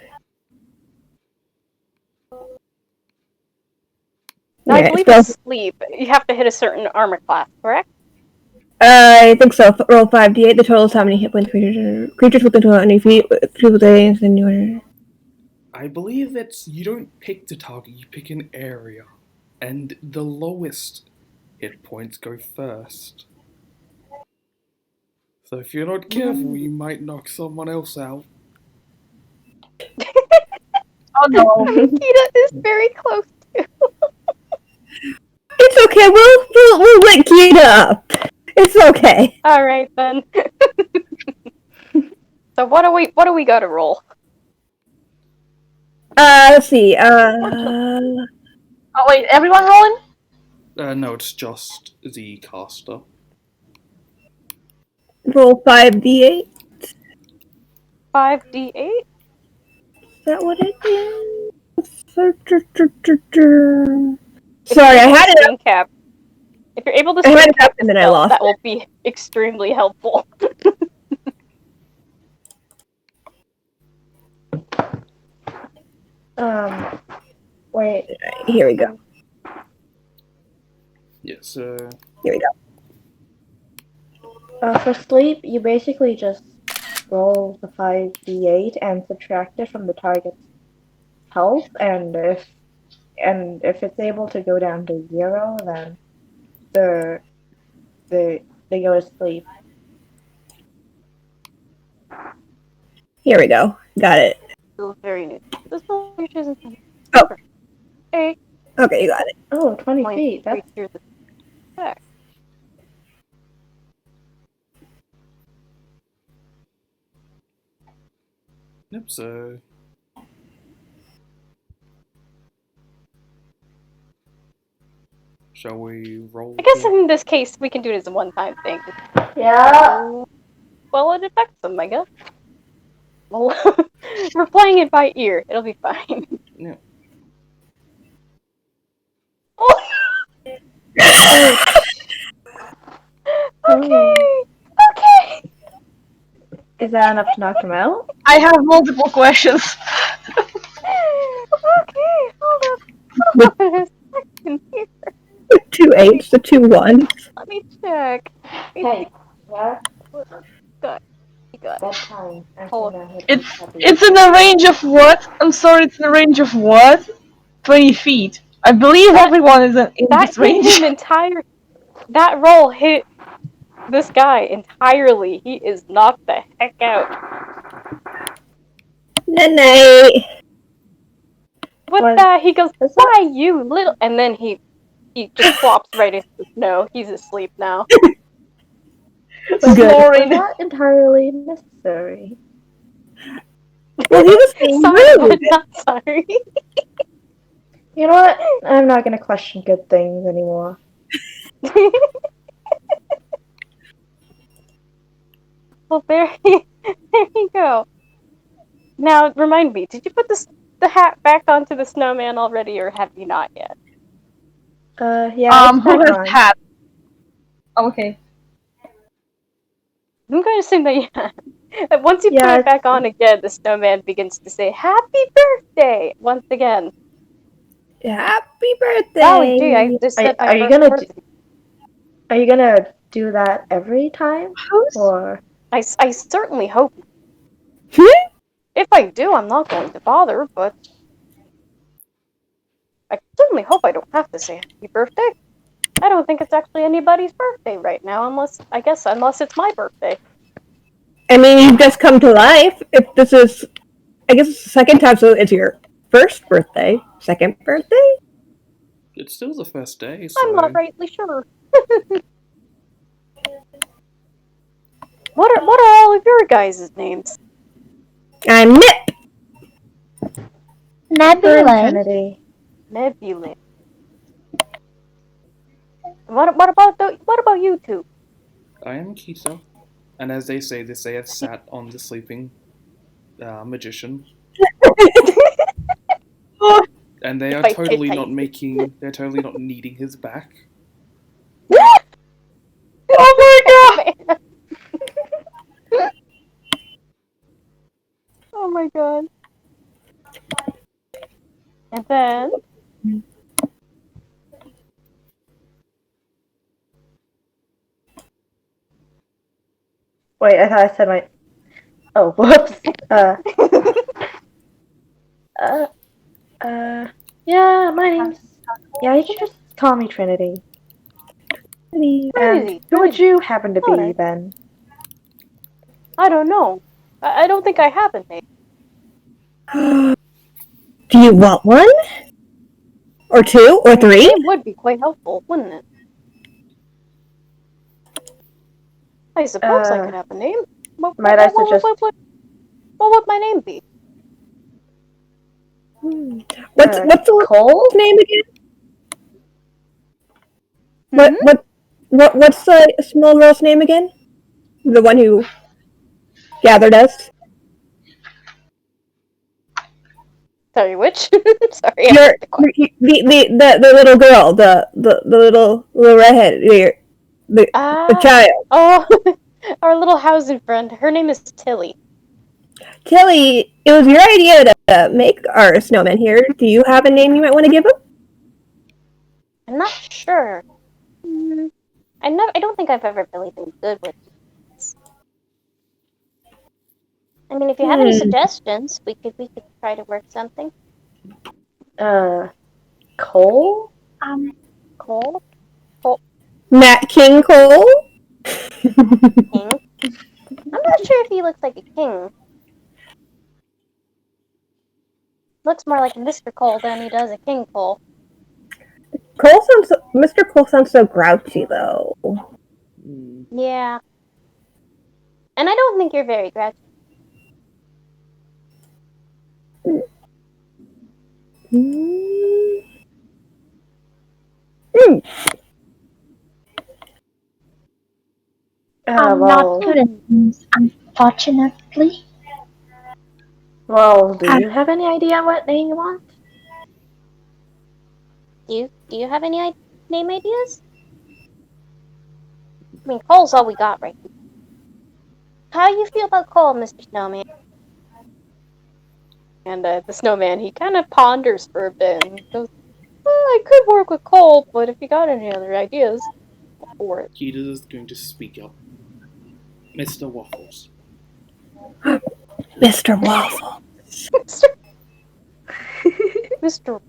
Now, I Yeah, believe spell- it's sleep. You have to hit a certain armor class, correct? I think so. Roll 5d8. The total is how many hit points creatures within 20 feet. People days and your. I believe it's you don't pick the target, you pick an area. And the lowest hit points go first. So if you're not careful, you might knock someone else out. Oh no! Kita is very close. It's okay. We'll let Kita up. It's okay. All right then. So what do we got to roll? Let's see. Oh wait, everyone rolling? No, it's just the caster. Roll 5d8. 5d8. Is that what it is? Sorry, I had it up. Cap. If you're able to I had screen it cap up and then I spell, lost that will be extremely helpful. Wait. Here we go. Yes, Here we go. For sleep, you basically just roll the 5d8 and subtract it from the target's health, and if it's able to go down to 0, then they go to sleep. Here we go. Got it. Feels very new. This one isn't. Oh. Hey, Okay, you got it. Oh, 20 point feet. That's creatures attack. Yep, so shall we roll? I guess in this case we can do it as a one-time thing. yeah. Well, it affects them, I guess. Well, we're playing it by ear. It'll be fine. Yeah. Okay. Okay. Is that enough to knock him out? I have multiple questions. Okay. Hold up a second here. 2 8s, the 2 1s. Let me check. Hey, yeah. You got it. Bedtime. Hold It's in the range of what? I'm sorry, it's in the range of what? 20 feet. I believe everyone is in That this hit range. him entire. That roll hit this guy entirely. He is knocked the heck out. Night night. With What that, he goes, is that? "Why, you little?" And then he just plops right into the snow. He's asleep now. Was Snoring. that entirely necessary? Well, he was being Sorry, rude. but not sorry. You know what? I'm not gonna question good things anymore. Well, there you go. Now, remind me, did you put the hat back onto the snowman already, or have you not yet? Yeah, it's Who back has on. hat? Okay. I'm going to assume that that once you put Yeah, it back on again, the snowman begins to say, "Happy birthday!" once again. Happy birthday. Golly gee, I just said Are you first gonna birthday. are you gonna do that every time, Who's? or I certainly hope. Hmm? If I do, I'm not going to bother, but I certainly hope I don't have to say happy birthday. I don't think it's actually anybody's birthday right now, unless it's my birthday. I mean, you've just come to life. If this is, I guess it's the second time, so it's your first birthday, second birthday? It's still the first day, I'm so not rightly sure. What are all of your guys' names? I'm Nip. Nebula Trinity? Nebula. What about you two? I am Kita. And as they say this, they have sat on the sleeping magician, and they If are I did, totally I not making. They're totally not needing his back. Oh my god! man. Oh my god. And then Wait, I thought I said my. Oh, whoops. Yeah, my name's. Yeah, you can just call me Trinity. And Trinity. who would you happen to be Alright. then? I don't know. I don't think I have a name. Do you want one? Or two? Or A three? name would be quite helpful, wouldn't it? I suppose I could have a name. Might I suggest? What would my name be? What's the Cole? name again? Hmm? What's the small girl's name again? The one who gathered us? Sorry, which? Sorry, I Your, missed the question. the little girl, the little redhead, the child. Oh, our little housing friend. Her name is Tilly. Tilly, it was your idea to make our snowman here. Do you have a name you might want to give him? I'm not sure. I don't think I've ever really been good with this. I mean, if you have any suggestions, we could try to work something. Cole? Cole? Nat King Cole? King? I'm not sure if he looks like a king. Looks more like Mr. Cole than he does a King Cole. Mr. Cole sounds so grouchy though. Yeah. And I don't think you're very grouchy. Well, Not good at things, unfortunately. well, do you have any idea what name you want? Do you have any name ideas? I mean, Cole's all we got right now. How do you feel about Cole, Mr. Snowman? And the snowman, he kind of ponders for a bit and goes, "Well, I could work with Cole, but if you got any other ideas, go for it." Kita is going to speak up. Mr. Waffles. Mr. Waffle. Mr.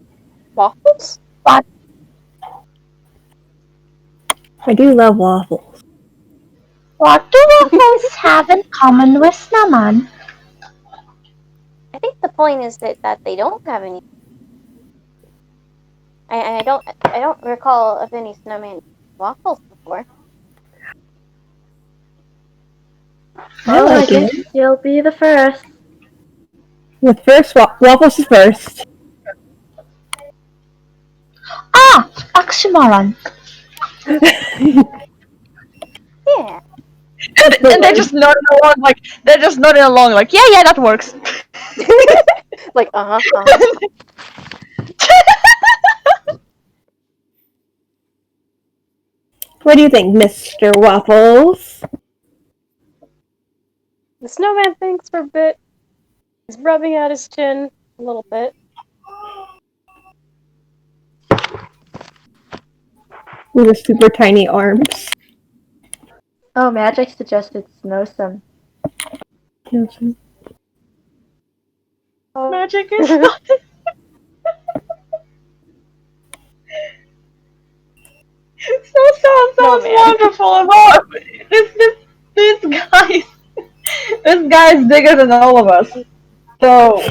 Waffles? I do love waffles. What do waffles have in common with snowman? I think the point is that they don't have any. I don't recall of any snowman waffles before. I Well, I like guess it. you'll be the first. The first waffles is first. Ah, oxymoron. Yeah. And they're just nodding along, like yeah, that works. Like uh-huh. What do you think, Mr. Waffles? The snowman thinks for a bit. He's rubbing at his chin a little bit. With his super tiny arms. Oh, magic suggested snowsome. Oh. Magic is not. Sounds No, man. wonderful. Wow. This guy, this guy's bigger than all of us. So,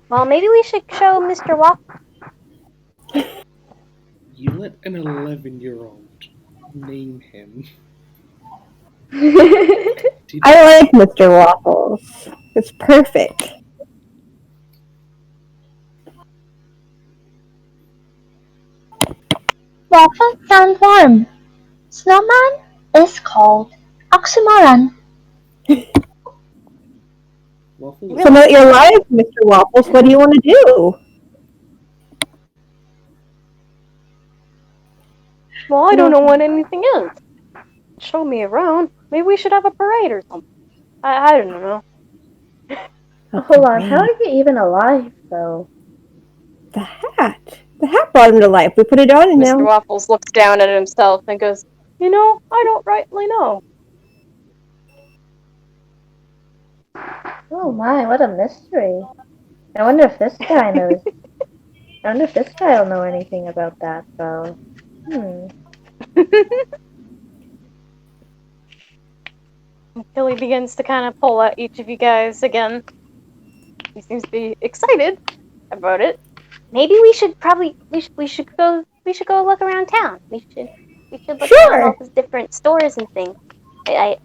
Well, maybe we should show Mr. Waffle. You let an 11-year-old name him. I like Mr. Waffles. It's perfect. Waffles sound warm. Snowman is called oxymoron. Waffles. So now that you're live, Mr. Waffles, what do you want to do? Well, I don't know what anything is. Show me around. Maybe we should have a parade or something. I don't know. Hold on, how are you even alive, though? The hat. The hat brought him to life. We put it on and Mr. now... Waffles looks down at himself and goes, I don't rightly know. Oh my, what a mystery. I wonder if this guy knows. I wonder if this guy will know anything about that, though. Billy begins to kind of pull at each of you guys again. He seems to be excited about it. Maybe we should go look around town. We should look Sure. around all the different stores and things. I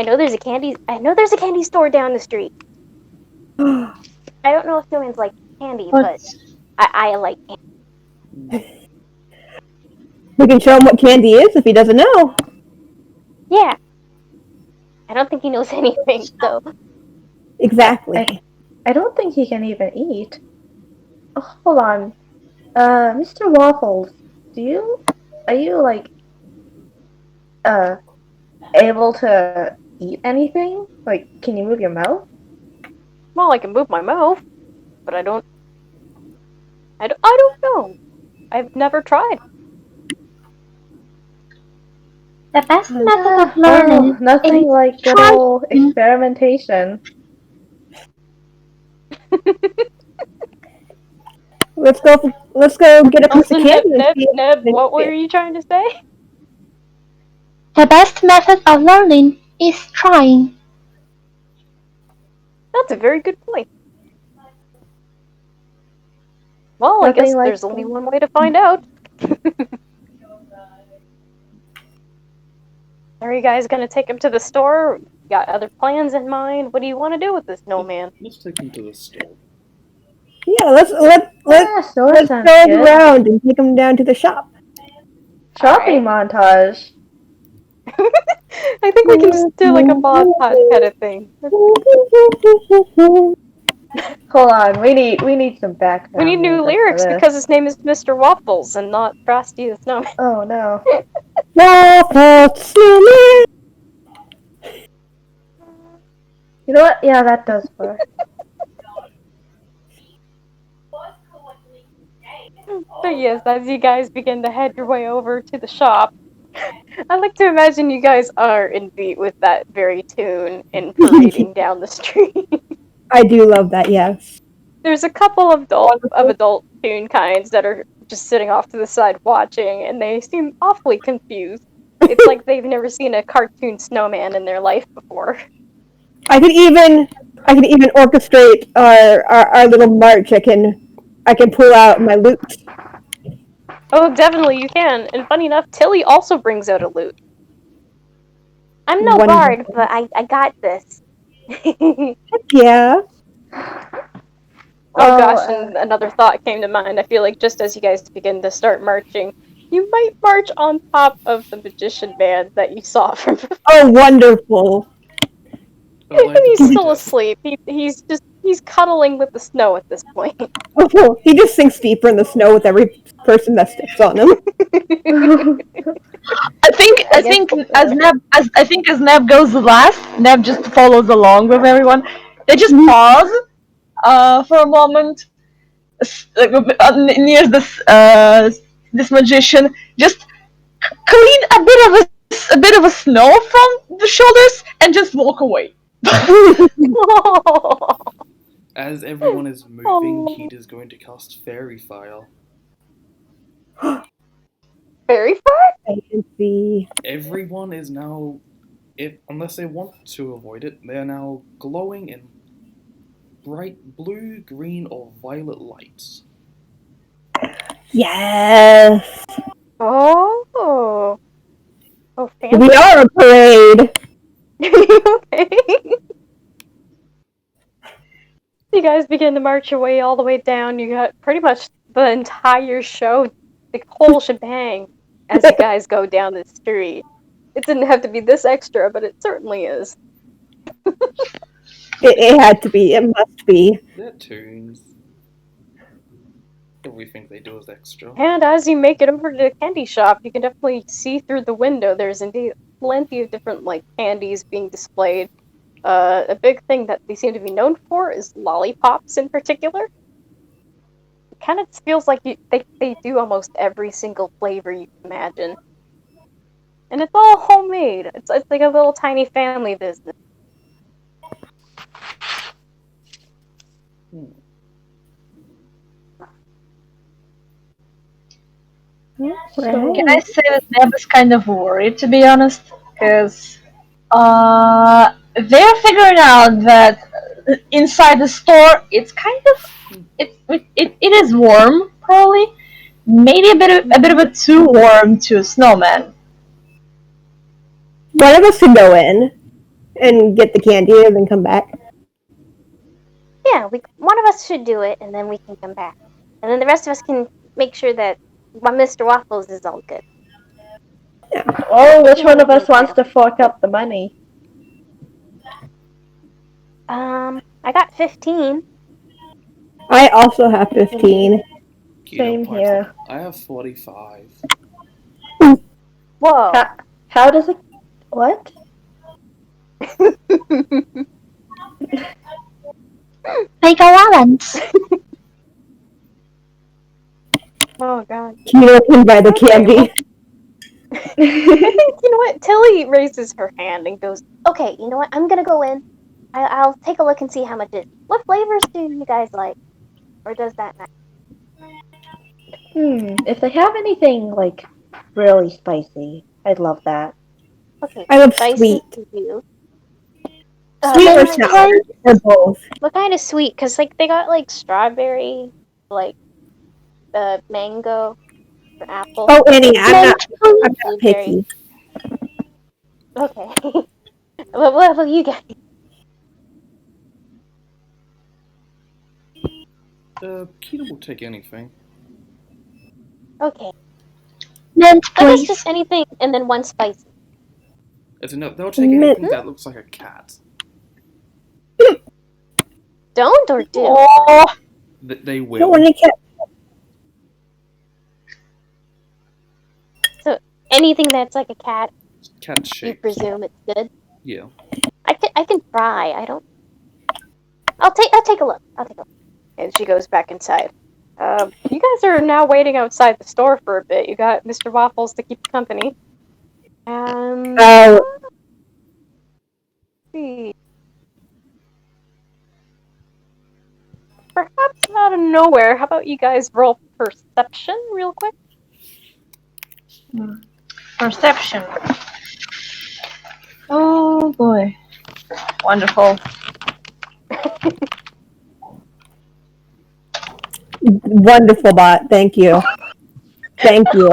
know there's a candy store down the street. I don't know if humans like candy, but I like candy. We can show him what candy is if he doesn't know. Yeah. I don't think he knows anything, so Exactly. I don't think he can even eat. Oh, hold on. Mr. Waffles, are you, like, able to eat anything? Like, can you move your mouth? Well, I can move my mouth, but I don't know. I've never tried. The best method of learning Oh, nothing is like good try- old experimentation. Let's go get a piece of Neb, candy and see if Neb, they what like were it. you trying to say? The best method of learning is trying. That's a very good point. Well, I Nothing guess like there's only one way to find out. Are you guys gonna take him to the store? You got other plans in mind? What do you want to do with this snowman? Let's take him to the store. Yeah, let's Store go sounds good. around and take him down to the shop. Shopping montage. I think we can just do like a montage kind of thing. Hold on, we need some background. We need new music for lyrics this. because his name is Mr. Waffles and not Frosty the Snowman. Oh no. Waffle snowman. You know what? Yeah, that does work. So yes, as you guys begin to head your way over to the shop, I like to imagine you guys are in beat with that very tune and parading down the street. I do love that, yes. There's a couple of adult tune kinds that are just sitting off to the side watching, and they seem awfully confused. It's like they've never seen a cartoon snowman in their life before. I can even orchestrate our little march. I can pull out my lute. Oh, definitely you can. And funny enough, Tilly also brings out a lute. I'm no Wonderful. bard, but I got this. Yeah. Oh gosh, and another thought came to mind. I feel like just as you guys begin to start marching, you might march on top of the magician man that you saw from before. Oh, wonderful. I'd like And to he's point still out, asleep. He's cuddling with the snow at this point. Oh, he just sinks deeper in the snow with every person that steps on him. I think as Neb goes last, Neb just follows along with everyone. They just pause for a moment near this magician, just clean a bit of a snow from the shoulders, and just walk away. as everyone is moving, Keat is going to cast Fairy Fire. Very far? Fancy. Everyone is now, unless they want to avoid it, they are now glowing in bright blue, green, or violet lights. Yes. Oh. Oh, fancy. We are a parade. Okay. You guys begin to march your way all the way down. You got pretty much the entire show, the whole shebang, as you guys go down the street. It didn't have to be this extra, but it certainly is. It had to be. It must be. Their tunes. Everything they do is extra. And as you make it over to the candy shop, you can definitely see through the window. There's indeed plenty of different candies being displayed. A big thing that they seem to be known for is lollipops in particular. It kind of feels like they do almost every single flavor you can imagine. And it's all homemade. It's like a little tiny family business. Can I say that Neb is kind of worried, to be honest? Because they're figuring out that inside the store, it's kind of it is warm, probably. Maybe a bit of a too warm to a snowman. One of us can go in and get the candy and then come back. Yeah, one of us should do it, and then we can come back, and then the rest of us can make sure that Mr. Waffles is all good. Oh, which one of us wants to fork up the money? I got 15. I also have 15. Same here. I have 45. Whoa. How does it... What? Take allowance. Oh god. Kino can buy the candy. I think, you know what? Tilly raises her hand and goes, Okay, you know what? I'm gonna go in. I'll take a look and see how much it is. What flavors do you guys like? Or does that matter? If they have anything, like, really spicy, I'd love that. Okay, I love spicy sweet. to you. Sweet or What sour, or both. kind of sweet? Because, like, they got, like, strawberry, like, mango, or apple. Oh, Annie, I'm not Blueberry. picky. Okay. What about you guys? Keita will take anything. Okay. Mint, I guess please. just anything, and then one spicy. As in, no, they'll take anything that looks like a cat. Don't or do? Oh, They will. Don't want any cat. So anything that's like a cat, Cat you shape. presume it's good. Yeah. I can try. I don't. I'll take a look. and she goes back inside. You guys are now waiting outside the store for a bit. You got Mr. Waffles to keep you company. And let's see. Perhaps out of nowhere, how about you guys roll perception real quick? Perception. Oh boy. Wonderful. Wonderful bot. Thank you. Thank you.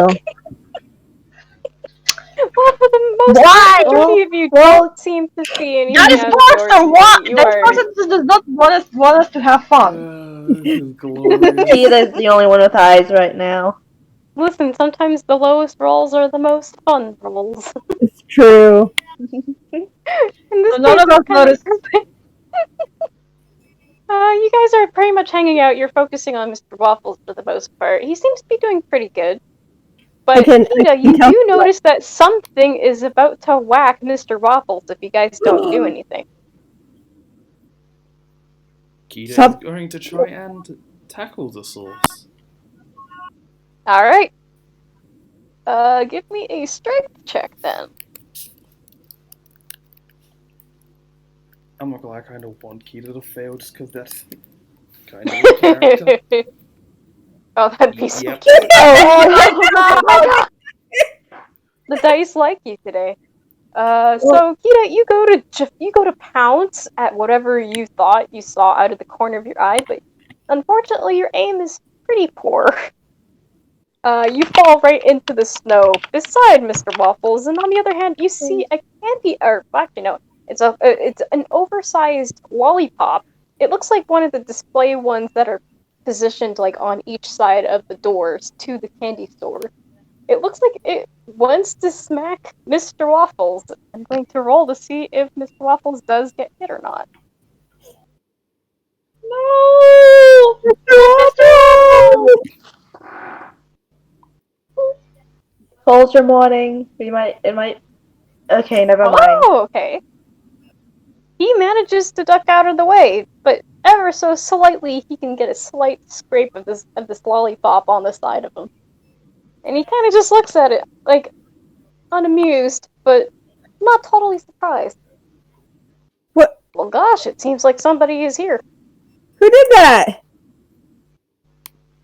Well, for the most Why? part, majority of you Well, don't seem to see anything That is out of the monster. What? ordinary. You That are. person does not want us to have fun. This is glorious. Kita's the only one with eyes right now. Listen, sometimes the lowest rolls are the most fun rolls. It's true. In this None case, of us it's kind of noticed. perfect. You guys are pretty much hanging out. You're focusing on Mr. Waffles for the most part. He seems to be doing pretty good. But Kita, you tell do you notice that something is about to whack Mr. Waffles if you guys don't do anything. Kita is going to try and tackle the source. Alright. Give me a strength check then. I'm not gonna lie, I kind of want Kita to fail just because that's kind of a character. Oh, that'd be so Yep. cute. Oh my god! The dice like you today. So Kita, you go to pounce at whatever you thought you saw out of the corner of your eye, but unfortunately your aim is pretty poor. You fall right into the snow beside Mr. Waffles, and on the other hand, you see a candy, or actually no, it's an oversized lollipop. It looks like one of the display ones that are positioned like on each side of the doors to the candy store. It looks like it wants to smack Mr. Waffles. I'm going to roll to see if Mr. Waffles does get hit or not. No! Culture morning. It might. Okay, never mind. Oh, okay. He manages to duck out of the way, but ever so slightly, he can get a slight scrape of this lollipop on the side of him. And he kind of just looks at it, like, unamused, but not totally surprised. What? Well, gosh, it seems like somebody is here. Who did that?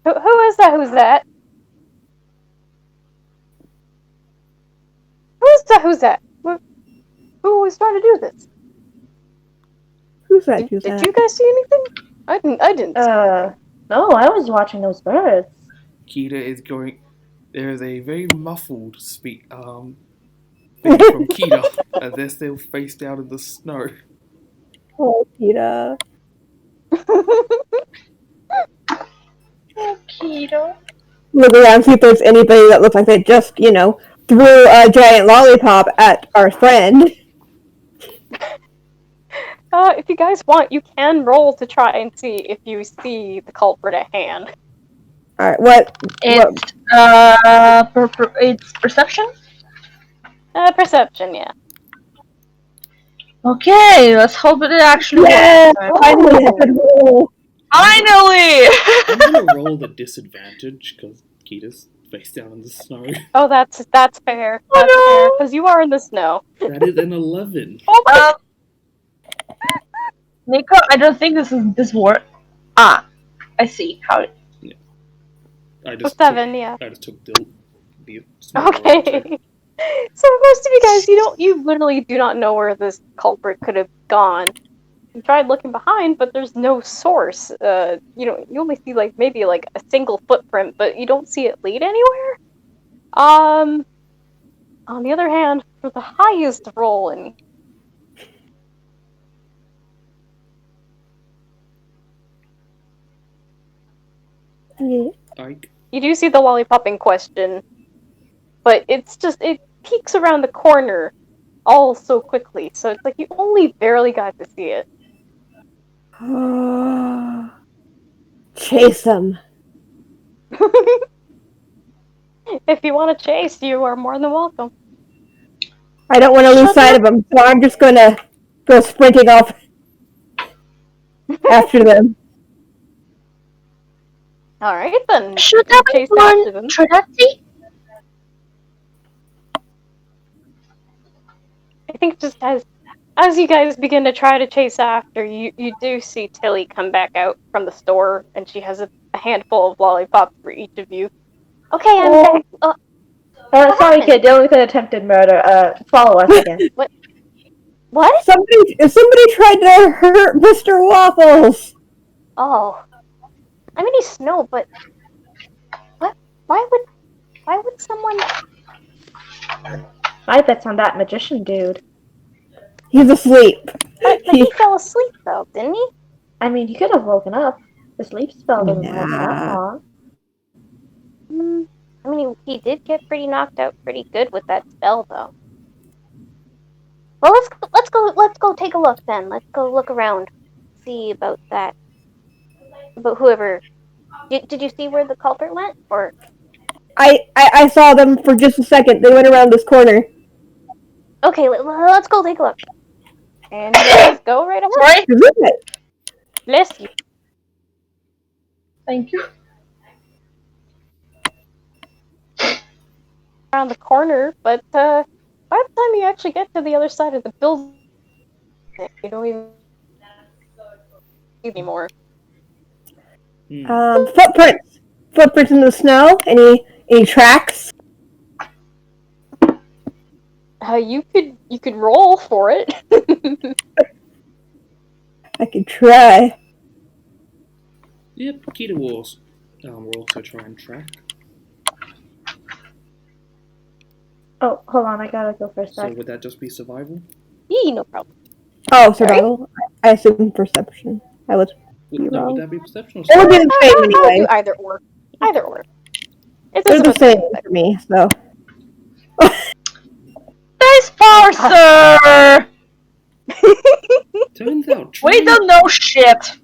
Who is that? Who's that? Who's that? Who was trying to do this? Who's that? Did you guys see anything? I didn't. No, I was watching those birds. Kita is going. There is a very muffled thing from Kita as they're still face down in the snow. Oh, Kita. Keto. Look around, see if there's anybody that looks like they just, threw a giant lollipop at our friend. If you guys want, you can roll to try and see if you see the culprit at hand. Alright, what? It's it's perception. Perception, yeah. Okay, let's hope it actually Yeah! works. Finally, I could roll. Finally! I'm gonna roll the disadvantage because Kita's face down in the snow. Oh, that's fair. That's fair, because you are in the snow. That is an 11. Oh my! Nico, I don't think this work. Ah, I see how it. I just 7, yeah. I just took the small Okay. roll, too. So most of you guys, you literally do not know where this culprit could have gone. You tried looking behind, but there's no source. You only see maybe a single footprint, but you don't see it lead anywhere. On the other hand, for the highest roll in you do see the lollipop in question, but it peeks around the corner all so quickly, so it's like you only barely got to see it. Chase them. If you want to chase, you are more than welcome. I don't want to lose sight of them, so I'm just gonna go sprinting off after them. Alright then. Should You chase after them. everyone Trinity? I think just as you guys begin to try to chase after, you do see Tilly come back out from the store, and she has a handful of lollipops for each of you. Okay, I'm back. Sorry, kid. Dealing with an attempted murder. Follow us again. What? Somebody tried to hurt Mr. Waffles. Oh. I mean, he's Snow, but what? Why would someone? My bet's on that magician dude. He's asleep. But he fell asleep though, didn't he? I mean, he could have woken up. The sleep spell doesn't last that Nah. long. I mean, he did get pretty knocked out pretty good with that spell though. Well, let's go take a look then. Let's go look around, see about that. About whoever. Did you see where the culprit went, or? I saw them for just a second. They went around this corner. Okay, let's go take a look. And you guys go right ahead. Sorry? Who is it? Bless you. Thank you. Around the corner, but by the time you actually get to the other side of the building, you don't even anymore. Footprints. Footprints in the snow. Any tracks? You could roll for it. I could try. Yep, Kita Wars. We'll also try and track. Oh, hold on. I gotta go for a So sec. would that just be survival? Yee, no problem. Oh, survival. I assume perception. I was. Would wrong. that be perception or It would be survival? the same I'll anyway. do either or. Either or. It They're doesn't the same matter. for me. So. Nice power, sir! Turns out We don't know shit.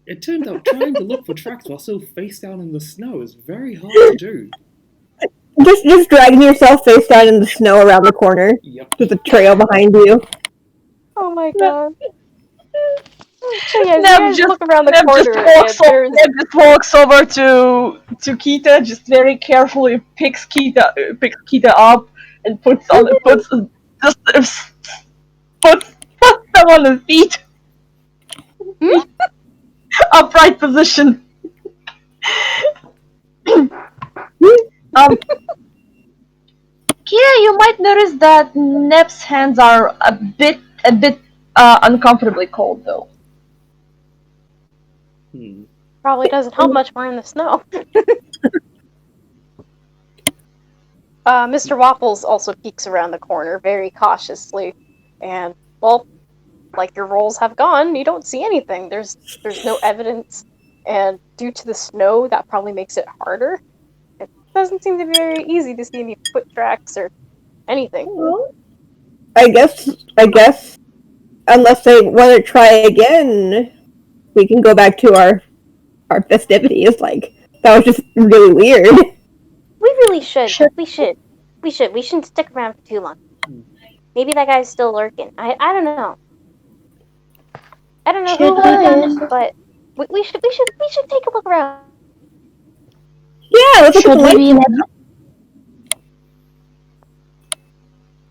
It turns out trying to look for tracks while still face down in the snow is very hard to do. Just dragging yourself face down in the snow around the corner. Yep. With a trail behind you. Oh my god. So yeah, you Nev guys just- look around the Nev corner and there's just walks over to Kita, just very carefully picks Kita up and puts them on his feet. Upright position. Kia, you might notice that Nev's hands are a bit uncomfortably cold, though. probably doesn't help much more in the snow. Mr. Waffles also peeks around the corner very cautiously, and well, like your rolls have gone, you don't see anything. There's no evidence, and due to the snow, that probably makes it harder. It doesn't seem to be very easy to see any foot tracks or anything. Well, I guess, unless they want to try again, we can go back to our festivities. Like, that was just really weird. We really should. We shouldn't stick around for too long. Maybe that guy's still lurking. I don't know. I don't know who would have done it, but we should take a look around. Yeah, let's look at the lights.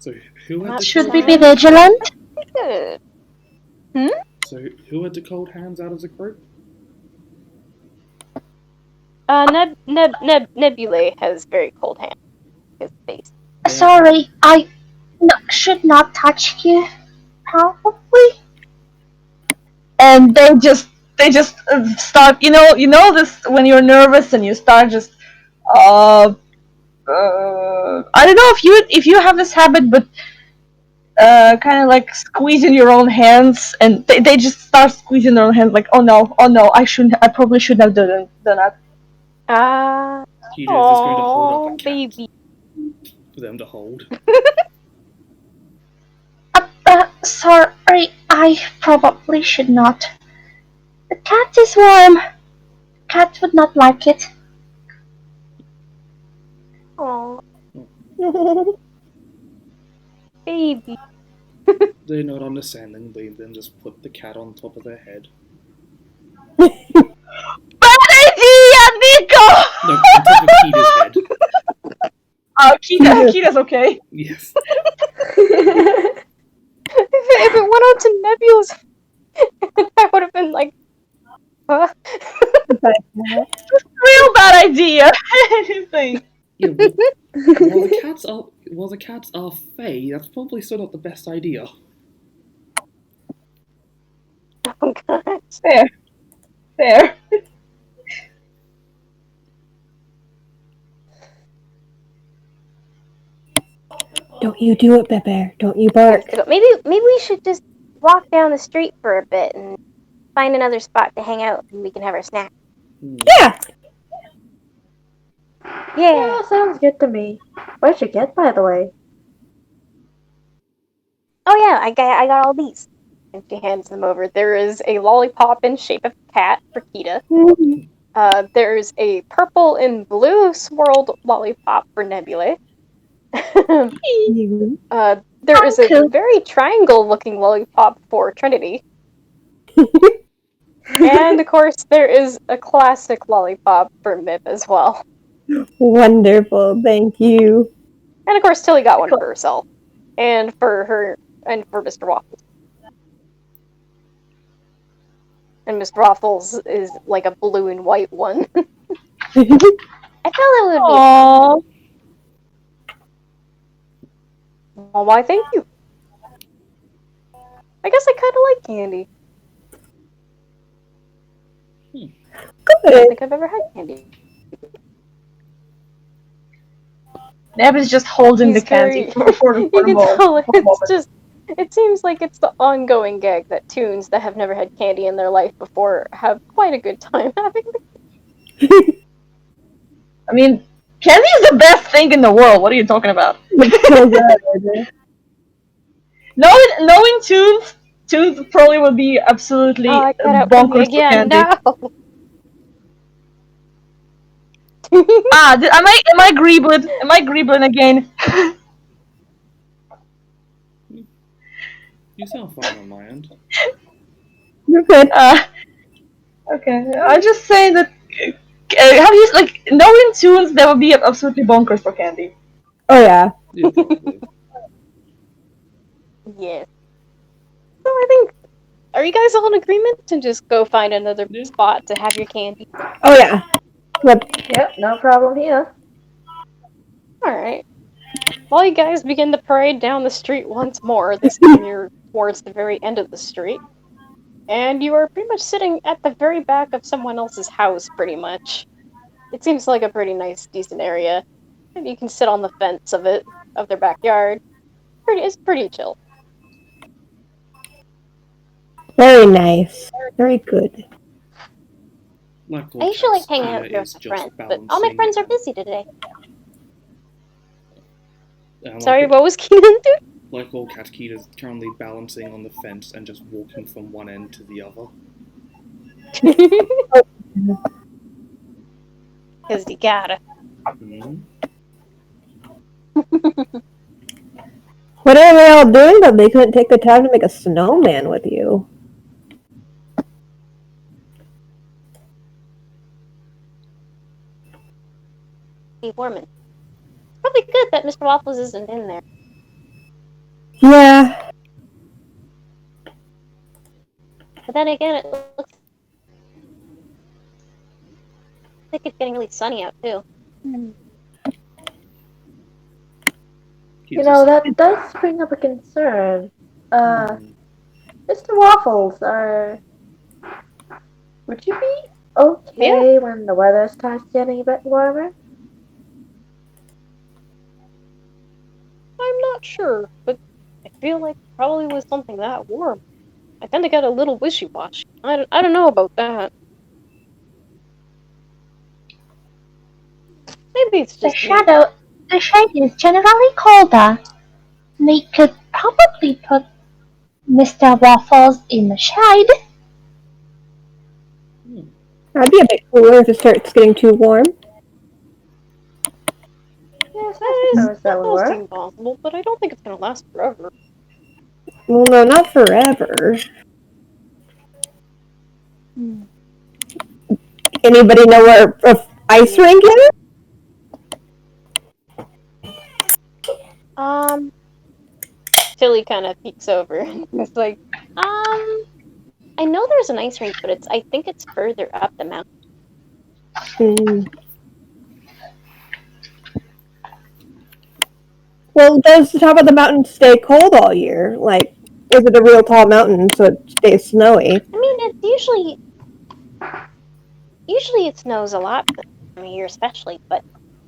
So who had the Should cold we be hands? vigilant? Good. So who had the cold hands out of the group? Nebulae has very cold hands. His face. Sorry, I should not touch you. Probably. And they just start, you know this when you're nervous and you start just I don't know if you have this habit, but kind of like squeezing your own hands, and they just start squeezing their own hands like, oh no, I probably shouldn't have done that. Kita is just going to hold up a cat baby. for them to hold. Sorry, I probably should not. The cat is warm. Cat would not like it. Oh, baby. They're not understanding, they then just put the cat on top of their head. Bad idea, Nico! No, on top of Kita's head. Kita's okay. Yes. If it went on to Nebula's, I would have been like, huh? Real bad idea. Anything. Yeah, while the cats are fey, that's probably still not the best idea. Oh god. Fair. Fair. Don't you do it, Bear. Don't you bark. Maybe we should just walk down the street for a bit and find another spot to hang out, and we can have our snack. Yeah. Yeah. Sounds good to me. Where'd you get, by the way? Oh yeah, I got all these. And she hands them over. There is a lollipop in shape of a cat for Kita. There's a purple and blue swirled lollipop for Nebula. There is a very triangle-looking lollipop for Trinity. And of course, there is a classic lollipop for Mip as well. Wonderful, thank you. And of course, Tilly got one for herself, and for Mr. Waffles. And Mr. Waffles is like a blue and white one. I felt it would be. Aww. Oh, why? Thank you. I guess I kind of like candy. I don't Good. think I've ever had candy. Neb is just holding the candy for the You can ball. tell it's just. It seems like it's the ongoing gag that toons that have never had candy in their life before have quite a good time having it. I mean, candy is the best thing in the world. What are you talking about? Knowing Toons probably would be absolutely I cut out bonkers for again. candy. No. Am I greeblin? Am I greeblin again? You sound fine on my end. You're good. Okay. I'm just saying that. How do you like knowing Toons? That would be absolutely bonkers for candy. Oh yeah. Yeah, probably. Yes. So I think. Are you guys all in agreement to just go find another spot to have your candy? Oh yeah. Yep. Yep, no problem here. Alright. While you guys begin to parade down the street once more, this time you're towards the very end of the street. And you are pretty much sitting at the very back of someone else's house, pretty much. It seems like a pretty nice, decent area. And you can sit on the fence of their backyard. It's pretty chill. Very nice. Very good. Like all I usually like cats, hanging out Peter here is with just friends, but all my balancing, friends are busy today. Sorry, what was Keenan doing? Like all cat, Kita's currently balancing on the fence and just walking from one end to the other. Because you gotta. Mm-hmm. What are they all doing that they couldn't take the time to make a snowman with you? Be warming. It's probably good that Mr. Waffles isn't in there. Yeah. But then again, it looks like it's getting really sunny out, too. You know, that does bring up a concern. Mr. Waffles, would you be okay when the weather starts getting a bit warmer? I'm not sure, but I feel like it probably was something that warm. I tend to get a little wishy-washy. I don't know about that. Maybe it's just The shade is generally colder. We could probably put Mr. Waffles in the shade. That'd be a bit cooler if it starts getting too warm. Yes, I suppose that would does work. seem possible, but I don't think it's gonna last forever. Well, no, not forever. Anybody know where a ice rink is? Tilly kind of peeks over and it's like, I know there's an ice rink, but I think it's further up the mountain. Well, does the top of the mountain stay cold all year? Like, is it a real tall mountain so it stays snowy? I mean, it's usually it snows a lot this time of year, especially. But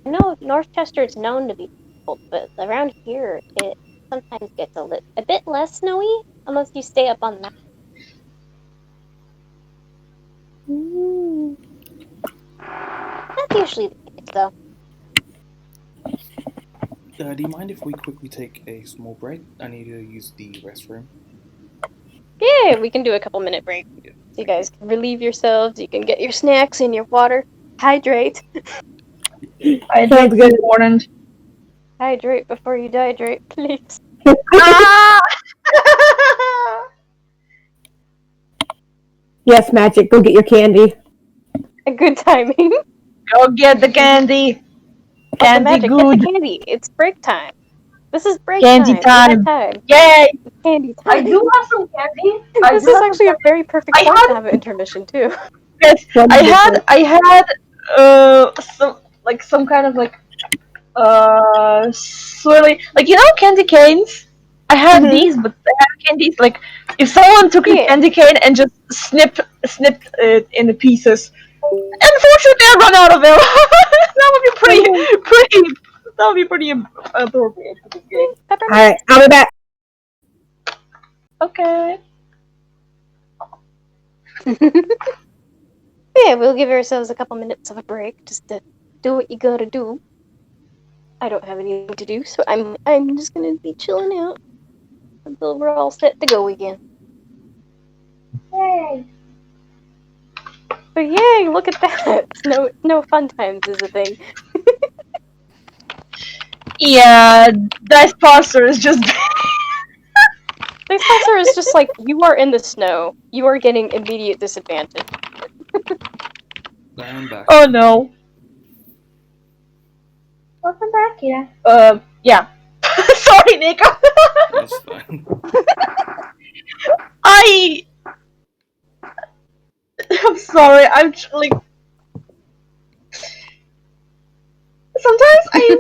I know Northchester is known to be cold, but around here it sometimes gets a bit less snowy unless you stay up on the mountain. That's usually the case, though. Do you mind if we quickly take a small break? I need to use the restroom. Yeah, we can do a couple-minute break. Yeah, So you guys can relieve yourselves. You can get your snacks and your water. Hydrate. Hydrate is important. Hydrate before you dehydrate, please. Ah! Yes, Magic, go get your candy. A good timing. Go get the candy. Also, Candy Magic, get good. the candy. It's break time. This is break Candy time. We time. got time. Yay! It's candy I time. do have some candy. I This do is have actually some a very perfect I point had- to have an intermission too. Yes, Wonderful. I had some kind of swirly, like, you know, candy canes. I had Mhm. these, but I had candies like if someone took a Yeah. candy cane and just snipped it into pieces. Unfortunately, I run out of them. That would be pretty. That would be pretty appropriate for this game. Peppermint. Alright, I'll be back. Okay. Yeah, we'll give ourselves a couple minutes of a break just to do what you gotta do. I don't have anything to do, so I'm just gonna be chilling out until we're all set to go again. Yay. But yay, look at that! No fun times is a thing. Yeah, Dice Parser is just. This monster is just like, you are in the snow. You are getting immediate disadvantage. I'm back. Oh no. Welcome back, Kira. Yeah. Sorry, Nico. That's fine. I'm sorry. Like. Sometimes I'm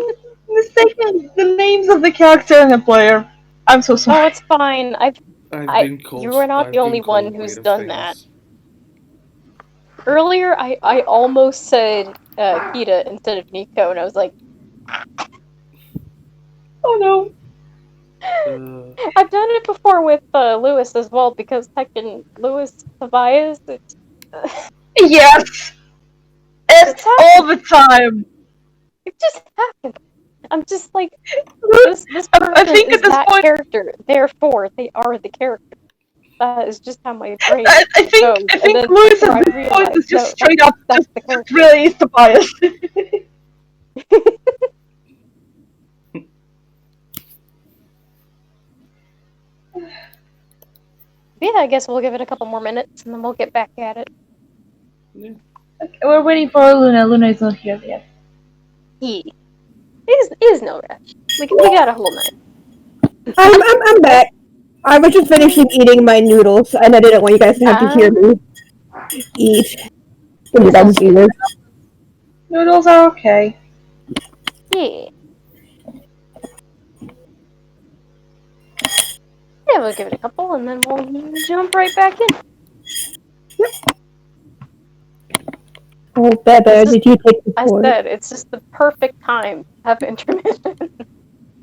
mistaken the names of the character and the player. I'm so Oh, sorry. it's fine. I've been called. You are not I've the only been called one who's weird done things. that. Earlier, I almost said Kita instead of Nico, and I was like, Oh no. I've done it before with Lewis as well, because Tekken Lewis Tobias, Yes. It's all the time. it just happens. I'm just like, this I person think is at this that point, character, therefore they are the character. That is just how my brain I goes. think And then Louis I at this point realized, is just no, straight up that's just the character. really is Tobias. Yeah, I guess we'll give it a couple more minutes and then we'll get back at it. Yeah. Okay, we're waiting for Luna. Luna is not here yet. Yeah. Is no rush. We got a whole night. I'm back. I was just finishing eating my noodles, and I didn't want you guys to have to hear me eat. In your guys' ears. Noodles are okay. Yeah. Yeah, we'll give it a couple and then we'll jump right back in. Oh, Beba, did you take the I port? said, it's just the perfect time to have intermission.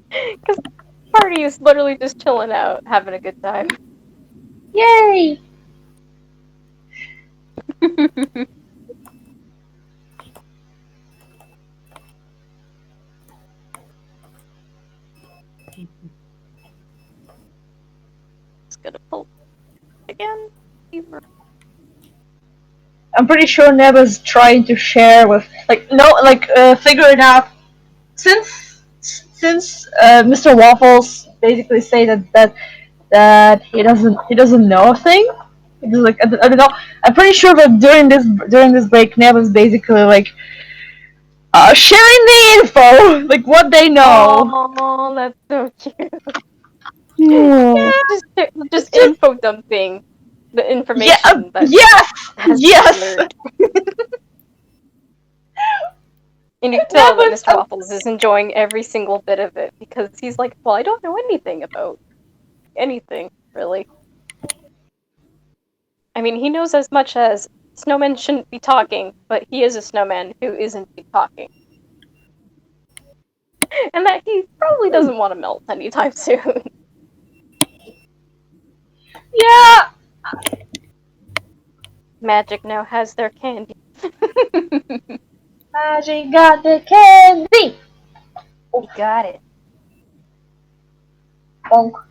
Because the party is literally just chilling out, having a good time. Yay! Just gonna pull again. I'm pretty sure Neba's trying to share with figure it out. Since Mr. Waffles basically say that he doesn't know a thing. It's like I don't know. I'm pretty sure that during this break, Neba's basically like sharing the info, like what they know. Oh, that's so cute. Yeah. Just info dumping the information that Yes, has yes. been learned. And you can tell that Mr. Waffles is enjoying every single bit of it because he's like, well, I don't know anything about anything, really. I mean, he knows as much as snowmen shouldn't be talking, but he is a snowman who isn't talking. And that he probably doesn't want to melt anytime soon. Yeah. Magic now has their candy. Magic got the candy. You got it. Bonk.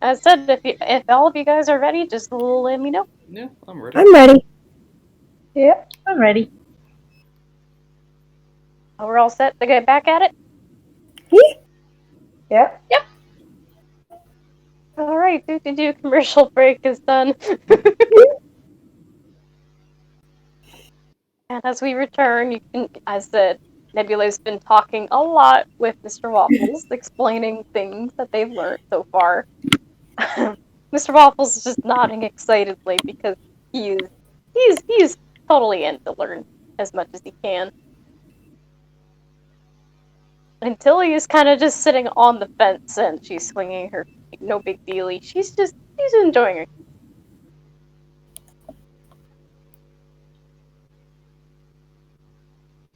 As said, if all of you guys are ready, just let me know. Yeah, I'm ready. I'm ready. Yep. I'm ready. We're all set to get back at it? Yep. Alright, do commercial break is done. And as we return, you can, as said, Nebula's been talking a lot with Mr. Waffles, explaining things that they've learned so far. Mr. Waffles is just nodding excitedly because he's totally in to learn as much as he can. Until he is kind of just sitting on the fence and she's swinging her feet, no big dealie. She's enjoying her.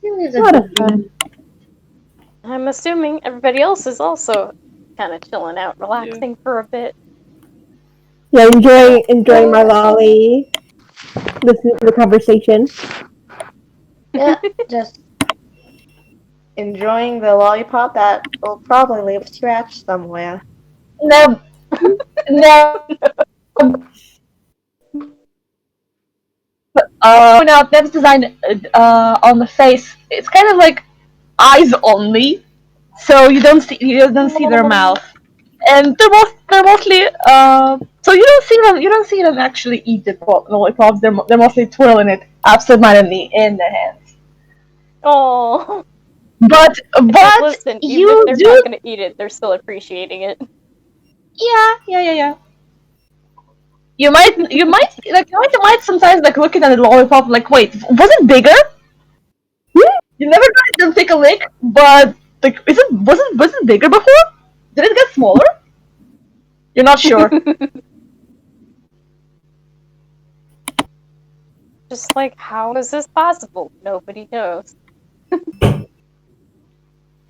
What a fun. I'm assuming everybody else is also kind of chilling out, relaxing for a bit. Yeah, enjoying my lolly. Listening to the conversation. Yeah, just enjoying the lollipop that will probably leave a scratch somewhere. No. Now Deb's design on the face, it's kind of like eyes only, so you don't see their mouth, and they're mostly so you don't see them actually eat the lollipops. They're mostly twirling it absentmindedly in their hands. Oh, but listen, even you if they're not gonna eat it, they're still appreciating it. Yeah. You might sometimes like looking at a lollipop like, wait, was it bigger? You never tried to take a lick, but like, was it bigger before? Did it get smaller? You're not sure. Just like, how is this possible? Nobody knows.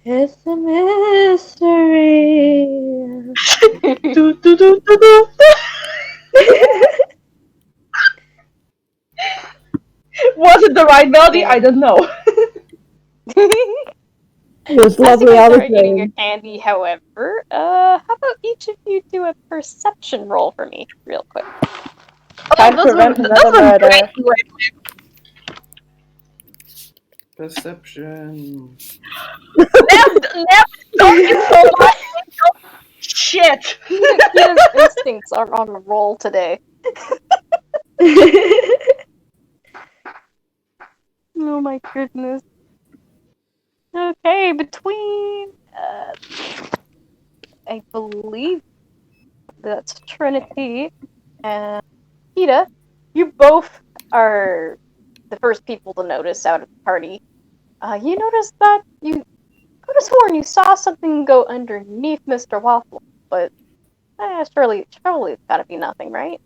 It's a mystery. Do, do, do, do, do. Was it the right melody? I don't know. It was lovely all the As you guys are eating your same. candy, however, how about each of you do a perception roll for me, real quick? Time to prevent another murder. Perception. Don't get so much. Shit. Kita's instincts are on a roll today. Oh my goodness. Okay, between I believe that's Trinity and Kita, you both are the first people to notice out of the party. You noticed that you could have sworn you saw something go underneath Mr. Waffle, but surely it's gotta be nothing, right?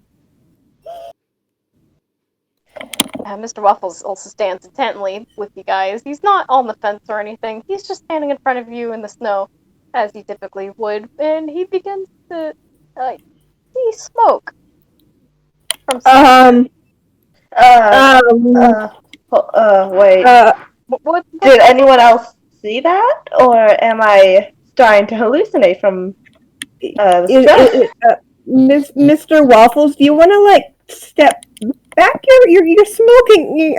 Mr. Waffles also stands intently with you guys. He's not on the fence or anything. He's just standing in front of you in the snow, as he typically would, and he begins to see smoke from wait. What? Did anyone else see that? Or am I starting to hallucinate from the stress? Mr. Waffles, do you want to like step back? You're smoking.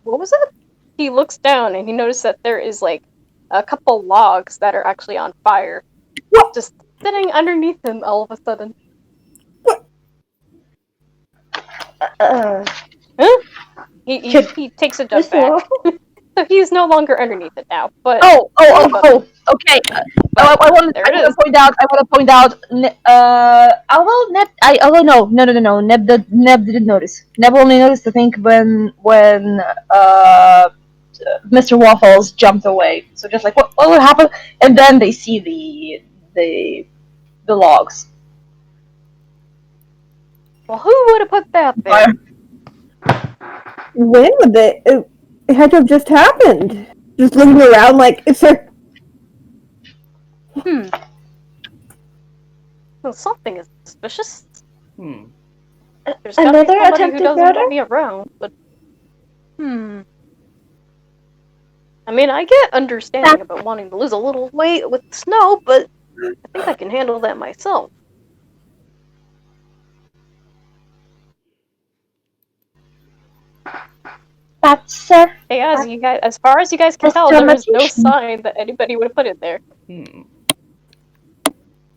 What was it? He looks down and he notices that there is like a couple logs that are actually on fire, just sitting underneath him all of a sudden. Huh? He takes a jump back. So he's no longer underneath it now. But Okay. But I want there it to is. point out. I want to point out. Although Neb, no. Neb didn't notice. Neb only noticed, I think, when Mr. Waffles jumped away. So just like what happened, and then they see the logs. Well, who would have put that there? When would it had to have just happened? Just looking around like, is there... Well, something is suspicious. Hmm. There's gotta Another be somebody who attempted doesn't murder? want me around, but I mean, I get understanding about wanting to lose a little weight with snow, but I think I can handle that myself. That's Hey, as far as you guys can tell, Mr. there is no Magician. sign that anybody would have put it there. Hmm.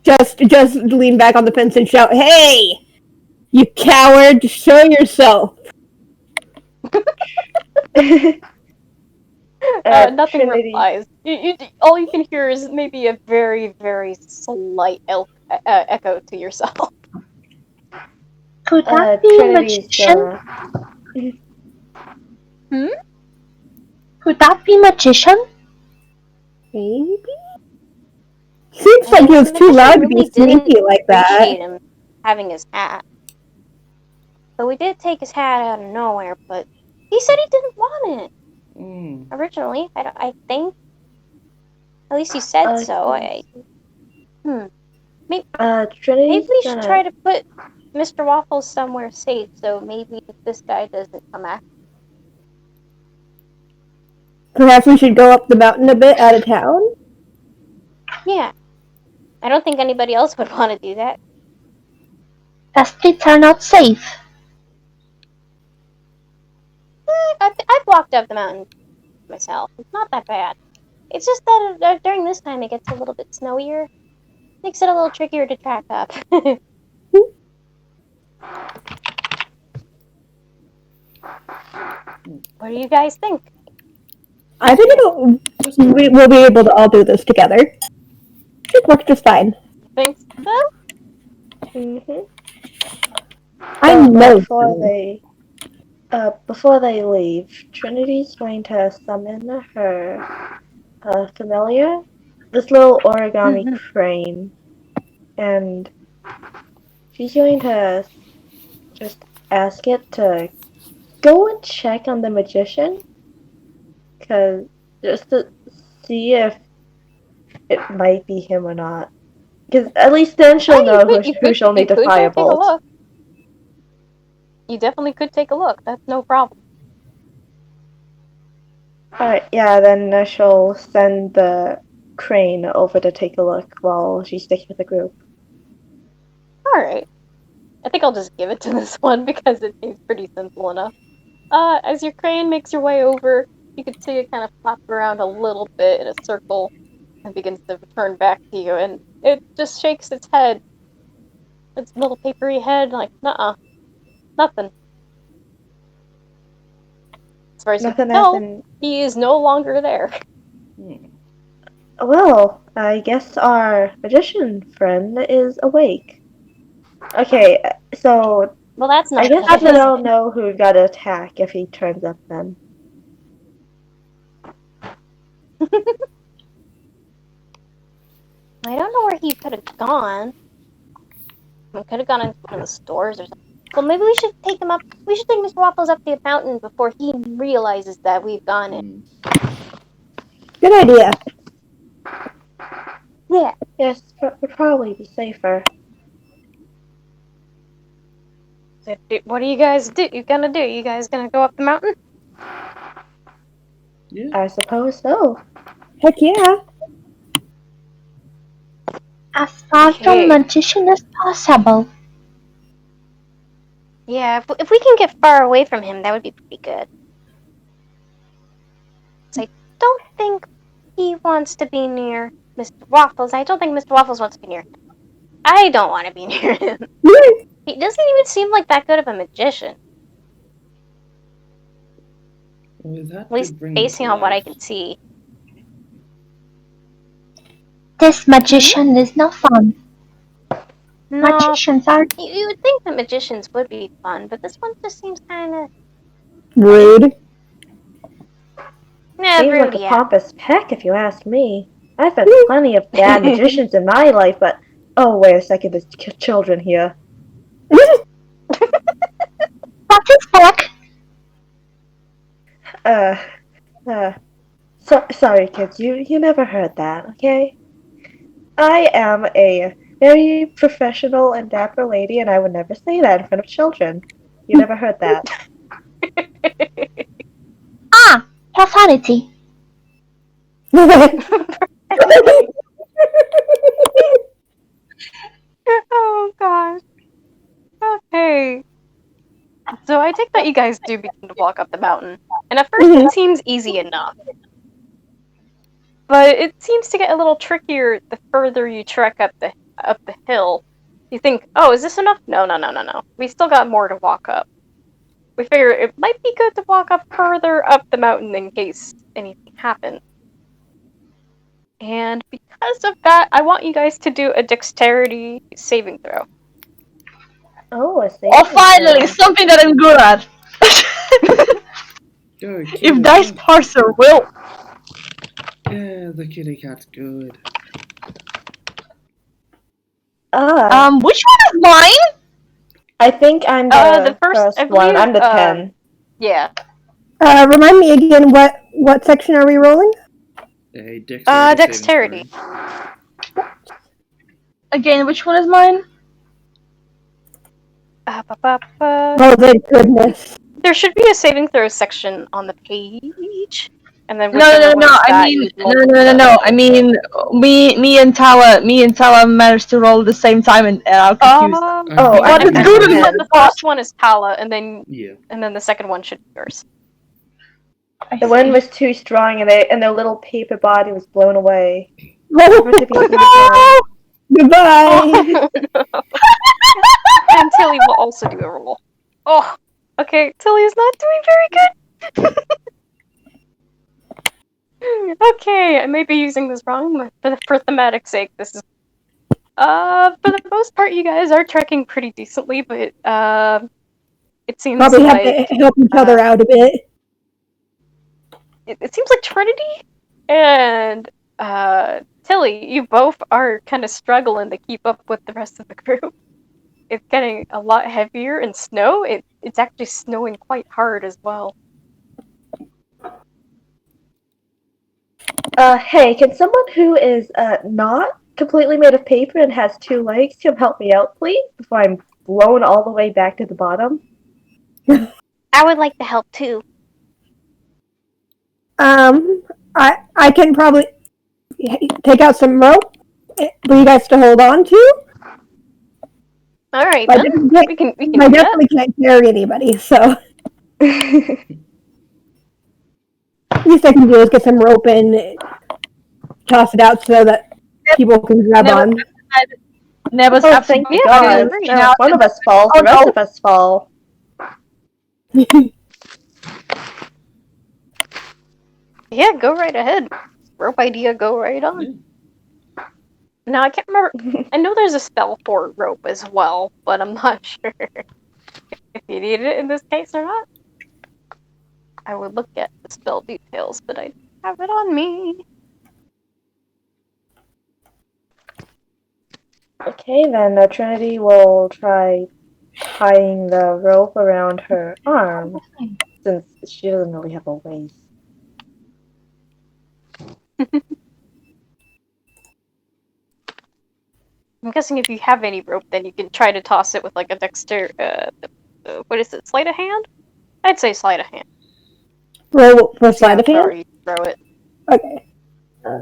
Just lean back on the fence and shout, "Hey! You coward! Show yourself!" Nothing Trinity. replies. All you can hear is maybe a very, very slight echo to yourself. Could that be a Trinity's magician? gonna... Could that be magician? Maybe? Seems I like mean, he the was too magician loud to really be sneaky didn't like appreciate that. him having his hat. So we did take his hat out of nowhere, but he said he didn't want it Hmm. originally. I think. At least he said so. Maybe Trinity's we should gonna... try to put Mr. Waffles somewhere safe, so maybe this guy doesn't come after. Perhaps we should go up the mountain a bit out of town? Yeah. I don't think anybody else would want to do that. The streets are not safe. I've walked up the mountain myself. It's not that bad. It's just that during this time it gets a little bit snowier. Makes it a little trickier to track up. What do you guys think? I think we'll be able to all do this together. Should work just fine. Think so? Mm-hmm. I know. Before they leave, Trinity's going to summon her familiar, this little origami crane, and she's going to just ask it to go and check on the magician, just to see if it might be him or not. Because at least then she'll know who she'll need to firebolt. Take a look. You definitely could take a look. That's no problem. Alright, yeah, then she'll send the crane over to take a look while she's sticking with the group. Alright. I think I'll just give it to this one because it seems pretty simple enough. As your crane makes your way over, you can see it kind of flop around a little bit in a circle and begins to return back to you, and it just shakes its head. Its little papery head, like, nuh-uh. Nothing. As far as you can tell, he is no longer there. Well, I guess our magician friend is awake. Okay, so Well, that's not I guess good. they'll know who we've got to attack if he turns up then. I don't know where he could have gone. He could have gone into one of the stores or something. Well, maybe we should take him up. We should take Mr. Waffles up the mountain before he realizes that we've gone in. Good idea. Yeah. Yes, would probably be safer. So, what are you guys gonna do? You guys gonna go up the mountain? Yeah. I suppose so. Heck yeah. As far from magician as possible. Yeah, if we can get far away from him, that would be pretty good. So I don't think he wants to be near Mr. Waffles. I don't think Mr. Waffles wants to be near him. I don't want to be near him. He doesn't even seem like that good of a magician. Well, that At least basing on what I can see. This magician is no fun. No, Magicians are you would think that magicians would be fun, but this one just seems kind of Rude. Seems rude, like a yeah. pompous peck, if you ask me. I've met plenty of bad magicians in my life, but oh, wait a second, there's children here. what is back? Sorry, kids, you never heard that, okay? I am a very professional and dapper lady, and I would never say that in front of children. You never heard that. Ah, profanity. Oh gosh. Okay. So I take that you guys do begin to walk up the mountain, and at first it seems easy enough. But it seems to get a little trickier the further you trek up the hill. You think, oh, is this enough? No. We still got more to walk up. We figure it might be good to walk up further up the mountain in case anything happens. And because of that, I want you guys to do a dexterity saving throw. Oh, I see. Oh, finally, something that I'm good at. Go, If kitty, Dice go. Parser will. Yeah, the kitty cat's good. Which one is mine? I think I'm the first, I one. believe, I'm the 10. Yeah. Remind me again, what section are we rolling? A dexterity. Dexterity. Again, which one is mine? Oh, thank goodness. There should be a saving throw section on the page, and then No. whichever one is I that, mean, you roll no. I mean, me and Tala managed to roll at the same time, and I'm confused. Oh, What I'm if the good you 10. said the first one is Tala, and then Yeah. the second one should be yours? The wind was too strong, and their little paper body was blown away. Goodbye. And Tilly will also do a roll. Oh, okay. Tilly is not doing very good. Okay, I may be using this wrong, but for thematic sake, this is. For the most part, you guys are trekking pretty decently, but it seems Probably like have to help each other out a bit. it seems like Trinity and Tilly, you both are kind of struggling to keep up with the rest of the group. It's getting a lot heavier, and snow. It's actually snowing quite hard as well. Hey, can someone who is not completely made of paper and has 2 legs come help me out, please, before I'm blown all the way back to the bottom? I would like to help too. I can probably take out some rope for you guys to hold on to. All right, I then. We can do definitely can't carry anybody, so least I can do is get some rope and toss it out so that people can grab on. Never's Oh, thank absolutely God. reaching Now, if out. one of us falls, the rest of us fall. Yeah, go right ahead. Rope idea, go right on. Now, I can't remember. I know there's a spell for rope as well, but I'm not sure if you need it in this case or not. I would look at the spell details, but I don't have it on me. Okay, then Trinity will try tying the rope around her arm, since she doesn't really have a waist. I'm guessing if you have any rope, then you can try to toss it with like a what is it, sleight of hand? I'd say sleight of hand. Roll for sleight of How far hand? you throw it. Okay. Yeah,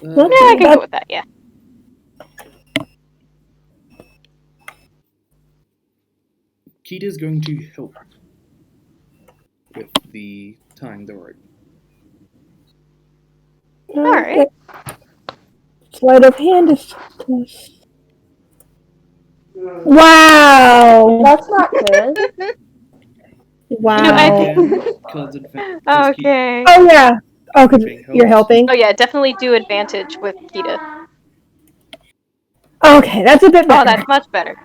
I can go with that, yeah. Kita's going to help with the tying the rope. Alright. Sleight of hand is. Wow! That's not good. Wow. You know, I think- Cards advance. Okay. Oh yeah. Oh, because Being you're helped. helping? Oh yeah, definitely do advantage with Kita. Okay, that's a bit Oh, better. that's much better.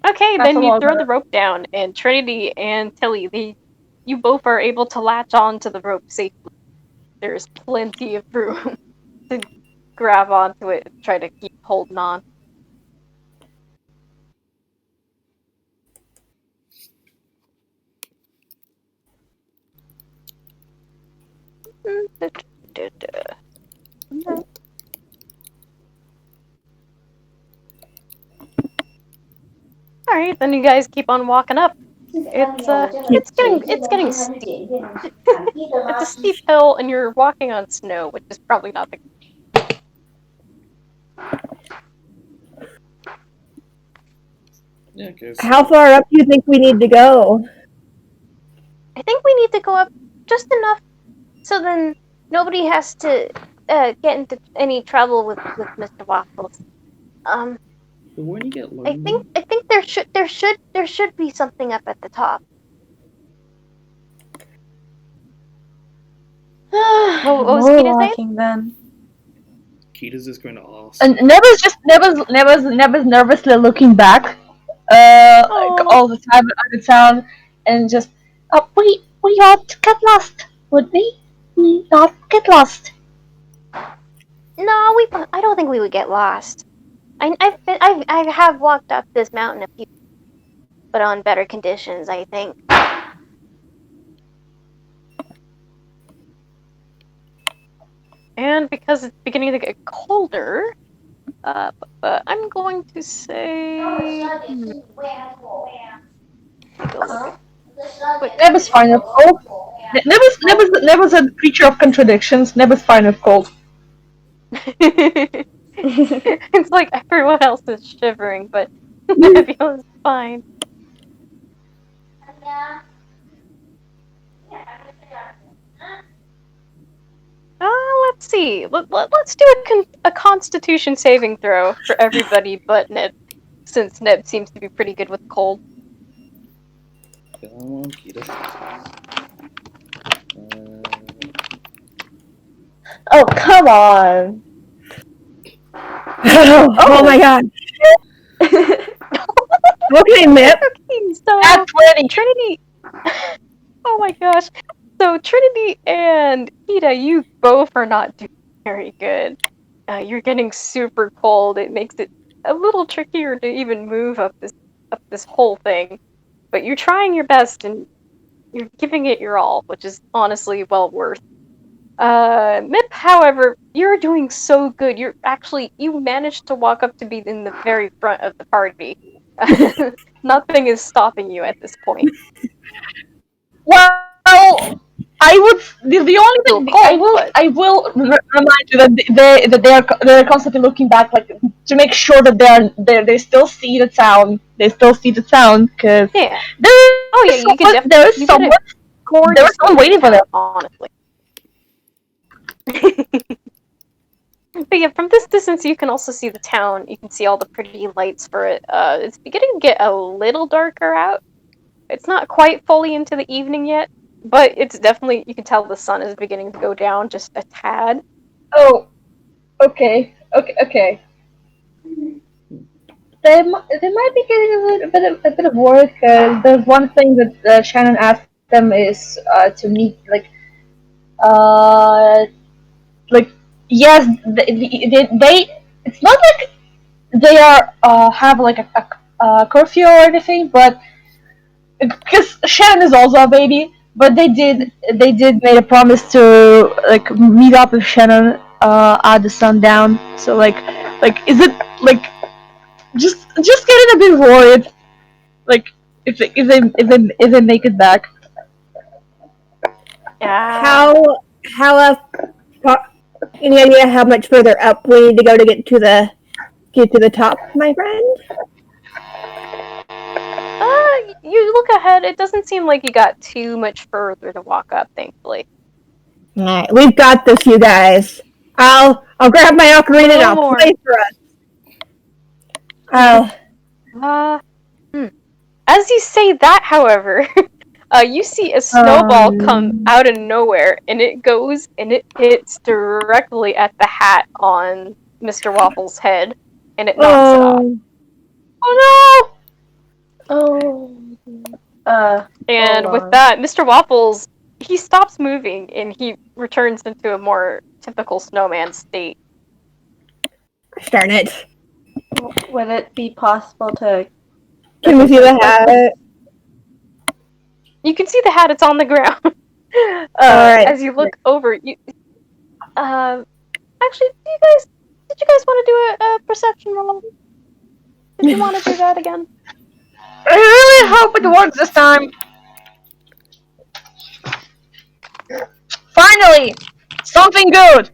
Okay, That's then a you lot throw better. the rope down, and Trinity and Tilly, you both are able to latch on to the rope safely. There's plenty of room to grab onto it and try to keep holding on. Alright, then you guys keep on walking up. It's getting steep. It's a steep hill, and you're walking on snow, which is probably not the. Yeah, because How far up do you think we need to go? I think we need to go up just enough so then nobody has to get into any trouble with Mr. Waffles. but when you get I lonely, think there should be something up at the top. What was More Kita saying? walking then. Kita's just going to ask. And Never's nervously looking back, like Aw. all the time at the town, and just, we ought to get lost, would we? We ought to get lost. No, I don't think we would get lost. I have walked up this mountain a few, but on better conditions, I think. And because it's beginning to get colder, but I'm going to say. Take a look at quick. Never's fine with cold. Never's a creature of contradictions. Never's fine with cold. It's like everyone else is shivering, but Nebula's fine. Let's see. Let's do a Constitution saving throw for everybody but Neb, since Neb seems to be pretty good with cold. Come on, Kita. Oh, come on. Oh my god. Okay, Mip. Okay, so At 20. Trinity. Oh my gosh. So Trinity and Kita, you both are not doing very good. You're getting super cold. It makes it a little trickier to even move up this whole thing. But you're trying your best and you're giving it your all, which is honestly well worth. Mip, however, you're doing so good. You managed to walk up to be in the very front of the party. Nothing is stopping you at this point. Well, I would. The only Still thing cold, but I will remind you that they're constantly looking back, like to make sure that they still see the town. They still see the town because yeah. there Oh yeah, is you can definitely. there is You get someone a gorgeous there is someone waiting for them. honestly. But yeah, from this distance, you can also see the town. You can see all the pretty lights for it. It's beginning to get a little darker out. It's not quite fully into the evening yet, but it's definitely, you can tell the sun is beginning to go down just a tad. Oh, okay. They might be getting a bit of work. There's one thing that Shannon asked them is to meet like yes they it's not like they are have like a curfew or anything, but because Shannon is also a baby, but they did make a promise to like meet up with Shannon at the sundown. So like is it like just getting a bit worried, like if they make it back. How any idea how much further up we need to go to get to the top, my friend? You look ahead, it doesn't seem like you got too much further to walk up, thankfully. Alright, we've got this, you guys. I'll grab my ocarina and I'll play for us. As you say that, however, You see a snowball come out of nowhere, and it goes and it hits directly at the hat on Mr. Waffle's head, and it knocks it off. Oh Oh. And Hold with on. that, Mr. Waffles, he stops moving, and he returns into a more typical snowman state. Darn it. Would it be possible to? Can we see the hat? You can see the hat; it's on the ground. Alright. As you look over, you. Actually, did you guys want to do a perception roll? Did you want to do that again? no! I really hope it works this time. Finally, something good.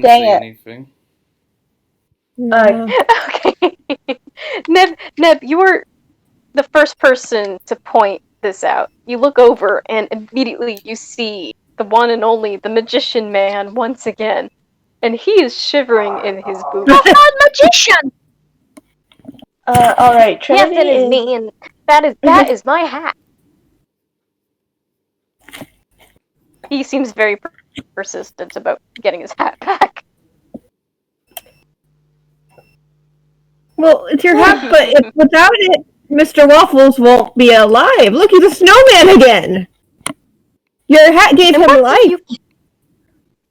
Dang it. Anything. Okay. Neb, you were the first person to point this out. You look over, and immediately you see the one and only, the magician man, once again. And he is shivering in his boots. I'm not magician. All right. Yes, Trinity it is me, and that is my hat. He seems very persistent about getting his hat back. Well, it's your hat, but without it, Mr. Waffles won't be alive. Look, he's a snowman again. Your hat gave him life.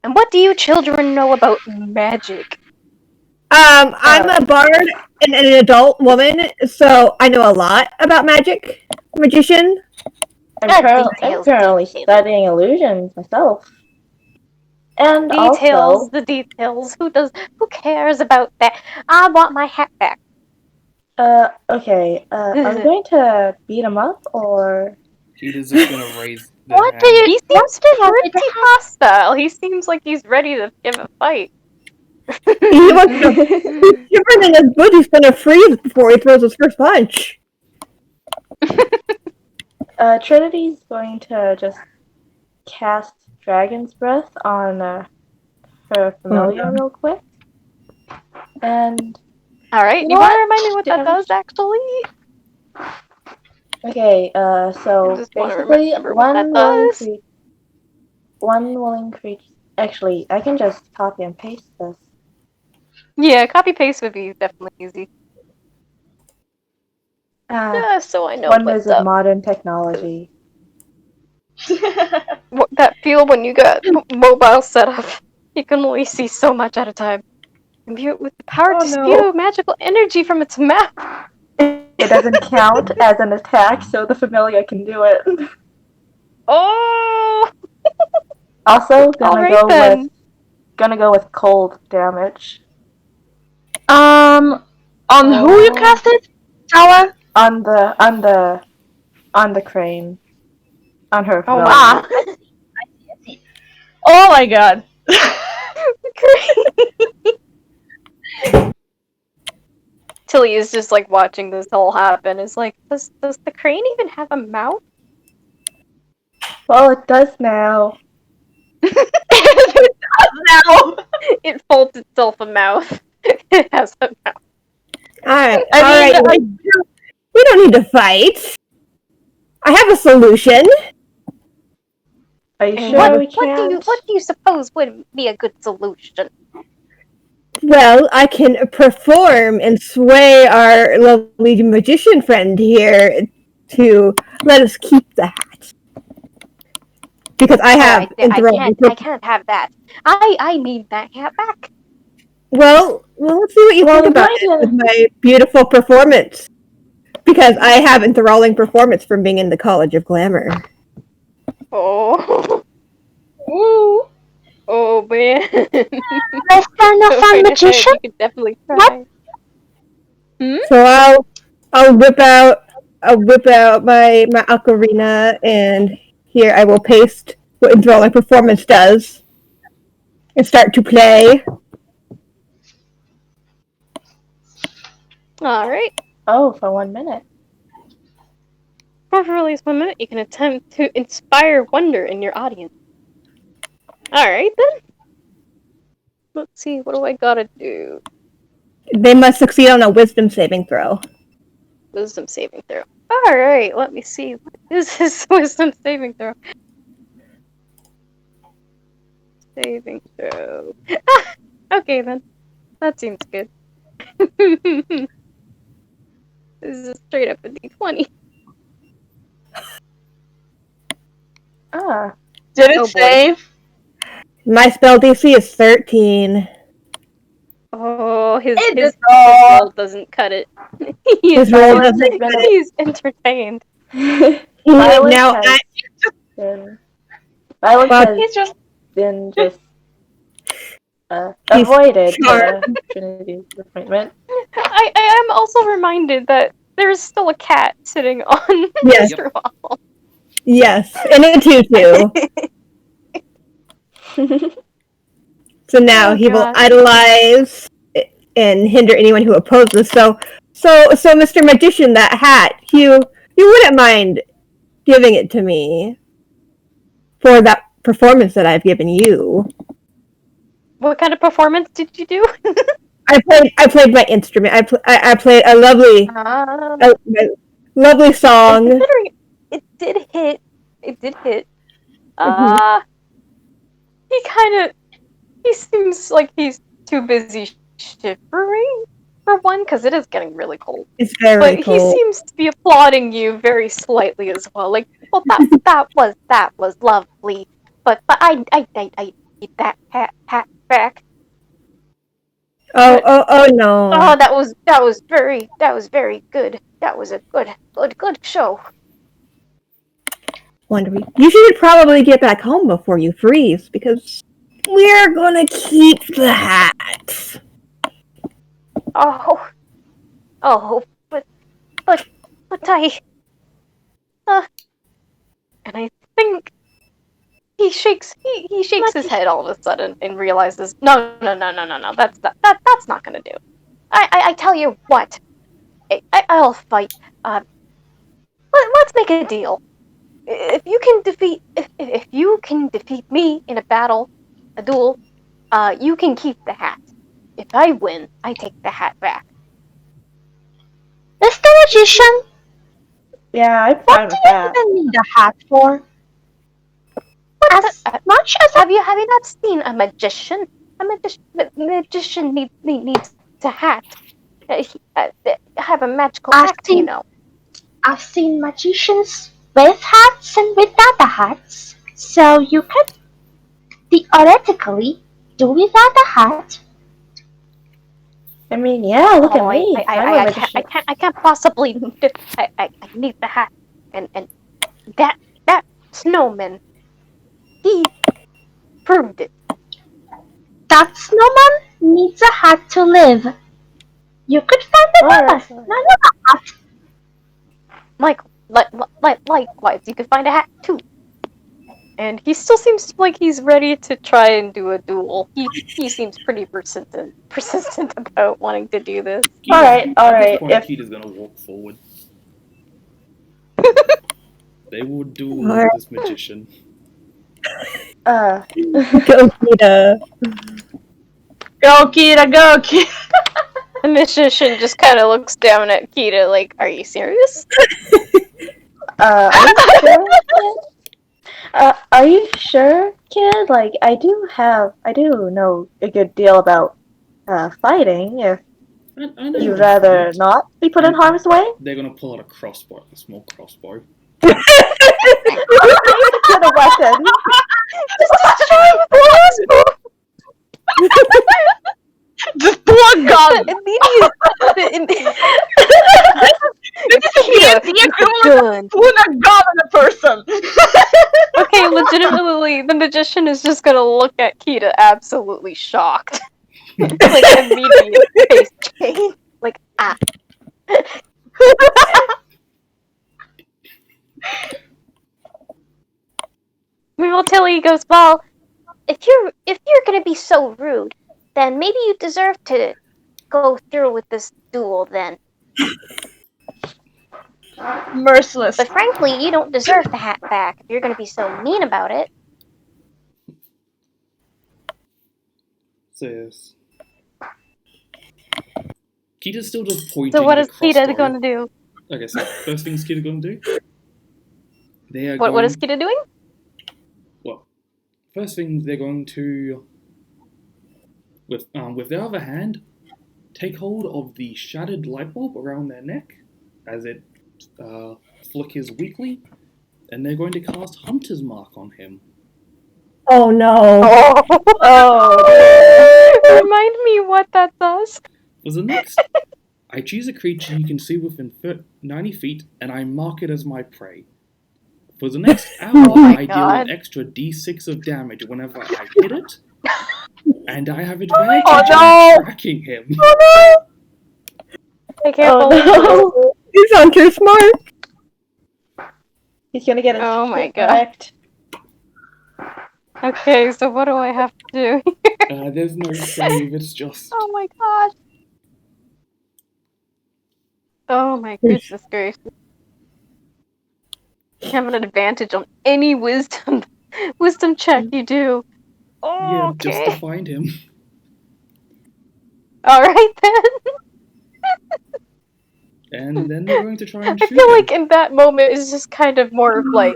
And what do you children know about magic? I'm a bard and an adult woman, so I know a lot about magic. Magician. I'm currently studying illusions myself. And Details, also, the details. Who cares about that? I want my hat back. okay. Are we going to beat him up or? Peter's just gonna raise their What hand. do you? He seems pretty hostile. He seems like he's ready to give a fight. He wants to. He's shivering in his boots. He's gonna freeze before he throws his first punch. Trinity's going to just cast Dragon's Breath on her familiar real quick. And Alright, you want to remind me what that does, actually? okay, so just wanna basically remember what that one willing creature. Actually, I can just copy and paste this. Yeah, copy paste would be definitely easy. So I know Wonders what's of up. modern technology. That feel when you got mobile set up. You can only see so much at a time. Imbue it with the power to spew magical energy from its mouth. It doesn't count as an attack, so the familiar can do it. Oh! Also, Alright, gonna go with cold damage. On who you cast it? Tower? On the crane. On her Oh familiar. wow. I see. Oh my god. Tilly is just like watching this all happen. It's like, does the crane even have a mouth? Well, it does now. It does now. It folds itself a mouth. It has a mouth. Alright, we don't need to fight. I have a solution. Are you sure we can't? What do you suppose would be a good solution? Well, I can perform and sway our lovely magician friend here to let us keep the hat. Because I have I can't have that. I need that hat back. Well, let's see what you think about it with my beautiful performance. Because I have enthralling performance from being in the College of Glamour. Oh. Ooh. Oh man. Is there no fun magician? You could definitely try. So I'll whip out my ocarina, and here I will paste what enthralling performance does and start to play. Alright. Oh, for 1 minute. For at least 1 minute, you can attempt to inspire wonder in your audience. Alright then. Let's see, what do I gotta do? They must succeed on a wisdom saving throw. Wisdom saving throw. Alright, let me see. What is his wisdom saving throw? Saving throw. Okay then. That seems good. This is straight up a d20. Ah. Did it Oh boy. save? My spell DC is 13. Oh, his Oh. roll doesn't cut it. He is His roll Violence doesn't has been he's entertained. Violence now has been Violence Well, has He's just been just He's avoided charmed. Trinity's appointment. I am also reminded that there is still a cat sitting on Yes. Mr. Waffle. Yes, and a tutu. So now Oh, he will God. idolize and hinder anyone who opposes. So, Mr. Magician, that hat, you wouldn't mind giving it to me for that performance that I've given you. What kind of performance did you do? I played my instrument. I played a lovely And song. considering it did hit. Uh, he seems like he's too busy shivering for one, because it is getting really cold. It's very But he cold. seems to be applauding you very slightly as well. Like, well, that was lovely. But I need that hat back. Oh no. Oh, that was very good. That was a good show. Wondering. You should probably get back home before you freeze, because we're gonna keep the hat. Oh, but I, and I think he shakes his head all of a sudden and realizes, no, that's not gonna do. I tell you what, I'll fight. Let's make a deal. If you can defeat me in a duel, you can keep the hat. If I win, I take the hat back. Mr. Magician, Yeah, I'm what fine do with you that. even need a hat for? As much as Have you not seen a magician? Magician needs a hat. Have a magical I've act, you seen, know. I've seen magicians with hats and without the hats, so you could theoretically do without a hat. I mean, yeah, look at me. I'm a magician. I can't possibly. I need the hat, and that snowman, he proved it. That snowman needs a hat to live. You could find Alright. another hat. Michael, likewise, you could find a hat too. And he still seems like he's ready to try and do a duel. He seems pretty persistent about wanting to do this. Alright. At this point, If Kita's gonna walk forward. They will duel Alright. this magician. uh Go, Kita. go, Kita, go, Kita. The magician just kind of looks down at Kita like, "Are you serious?" are you sure, kid? Are you sure, kid? Like, I do know a good deal about fighting. If I know you'd how to rather fight. not be put in harm's way, They're gonna pull out a crossbow, a small crossbow. get a weapon. Just pull a gun. This is the equivalent of pulling a gun on a person. Okay, legitimately, the magician is just gonna look at Kita absolutely shocked. Like, immediate face change. Like, ah. Well, Tilly goes, well, if you're gonna be so rude, then maybe you deserve to go through with this duel then. Merciless. But frankly, you don't deserve the hat back if you're gonna be so mean about it. So yes. Kita's still just pointing So what the is Kita crossbow. gonna do? Okay, so first thing Skid are going to do, they are What is going. Kita doing? Well, first thing they're going to, with their other hand, take hold of the shattered light bulb around their neck as it flickers weakly, and they're going to cast Hunter's Mark on him. Oh no. Oh, remind me what that does. For the next, I choose a creature you can see within 90 feet, and I mark it as my prey. For the next hour, I deal God. an extra d6 of damage whenever I hit it, and I have advantage no! on tracking him. Be careful. no. Is Hunter smart? He's gonna get his Oh my shit God. wrecked. Okay, so what do I have to do? There's no save, it's just... Oh my gosh. Oh my goodness gracious. You have an advantage on any wisdom check you do. Oh, Yeah, just to okay. find him. Alright then. And then they're going to try and I shoot feel him. like in that moment it's just kind of more of like,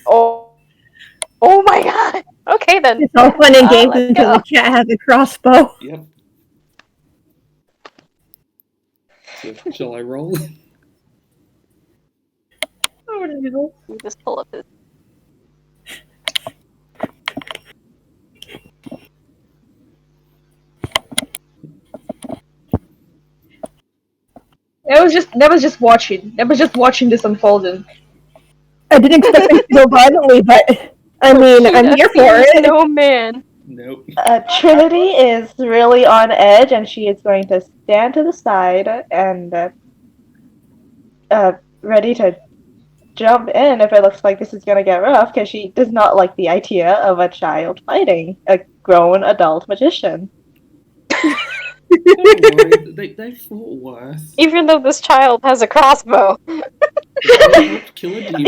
oh my god. Okay then. It's all fun and games let's until go. the cat has a crossbow. Yep. So, shall I roll? Let me just pull up this. I was just watching this unfolding. I didn't expect things to go violently, but I mean, Shoot I'm a here for fierce it. No man. Nope. Trinity is really on edge, and she is going to stand to the side and ready to jump in if it looks like this is gonna get rough, because she does not like the idea of a child fighting a grown adult magician. Don't worry, they fought worse. Even though this child has a crossbow. They helped kill a demon.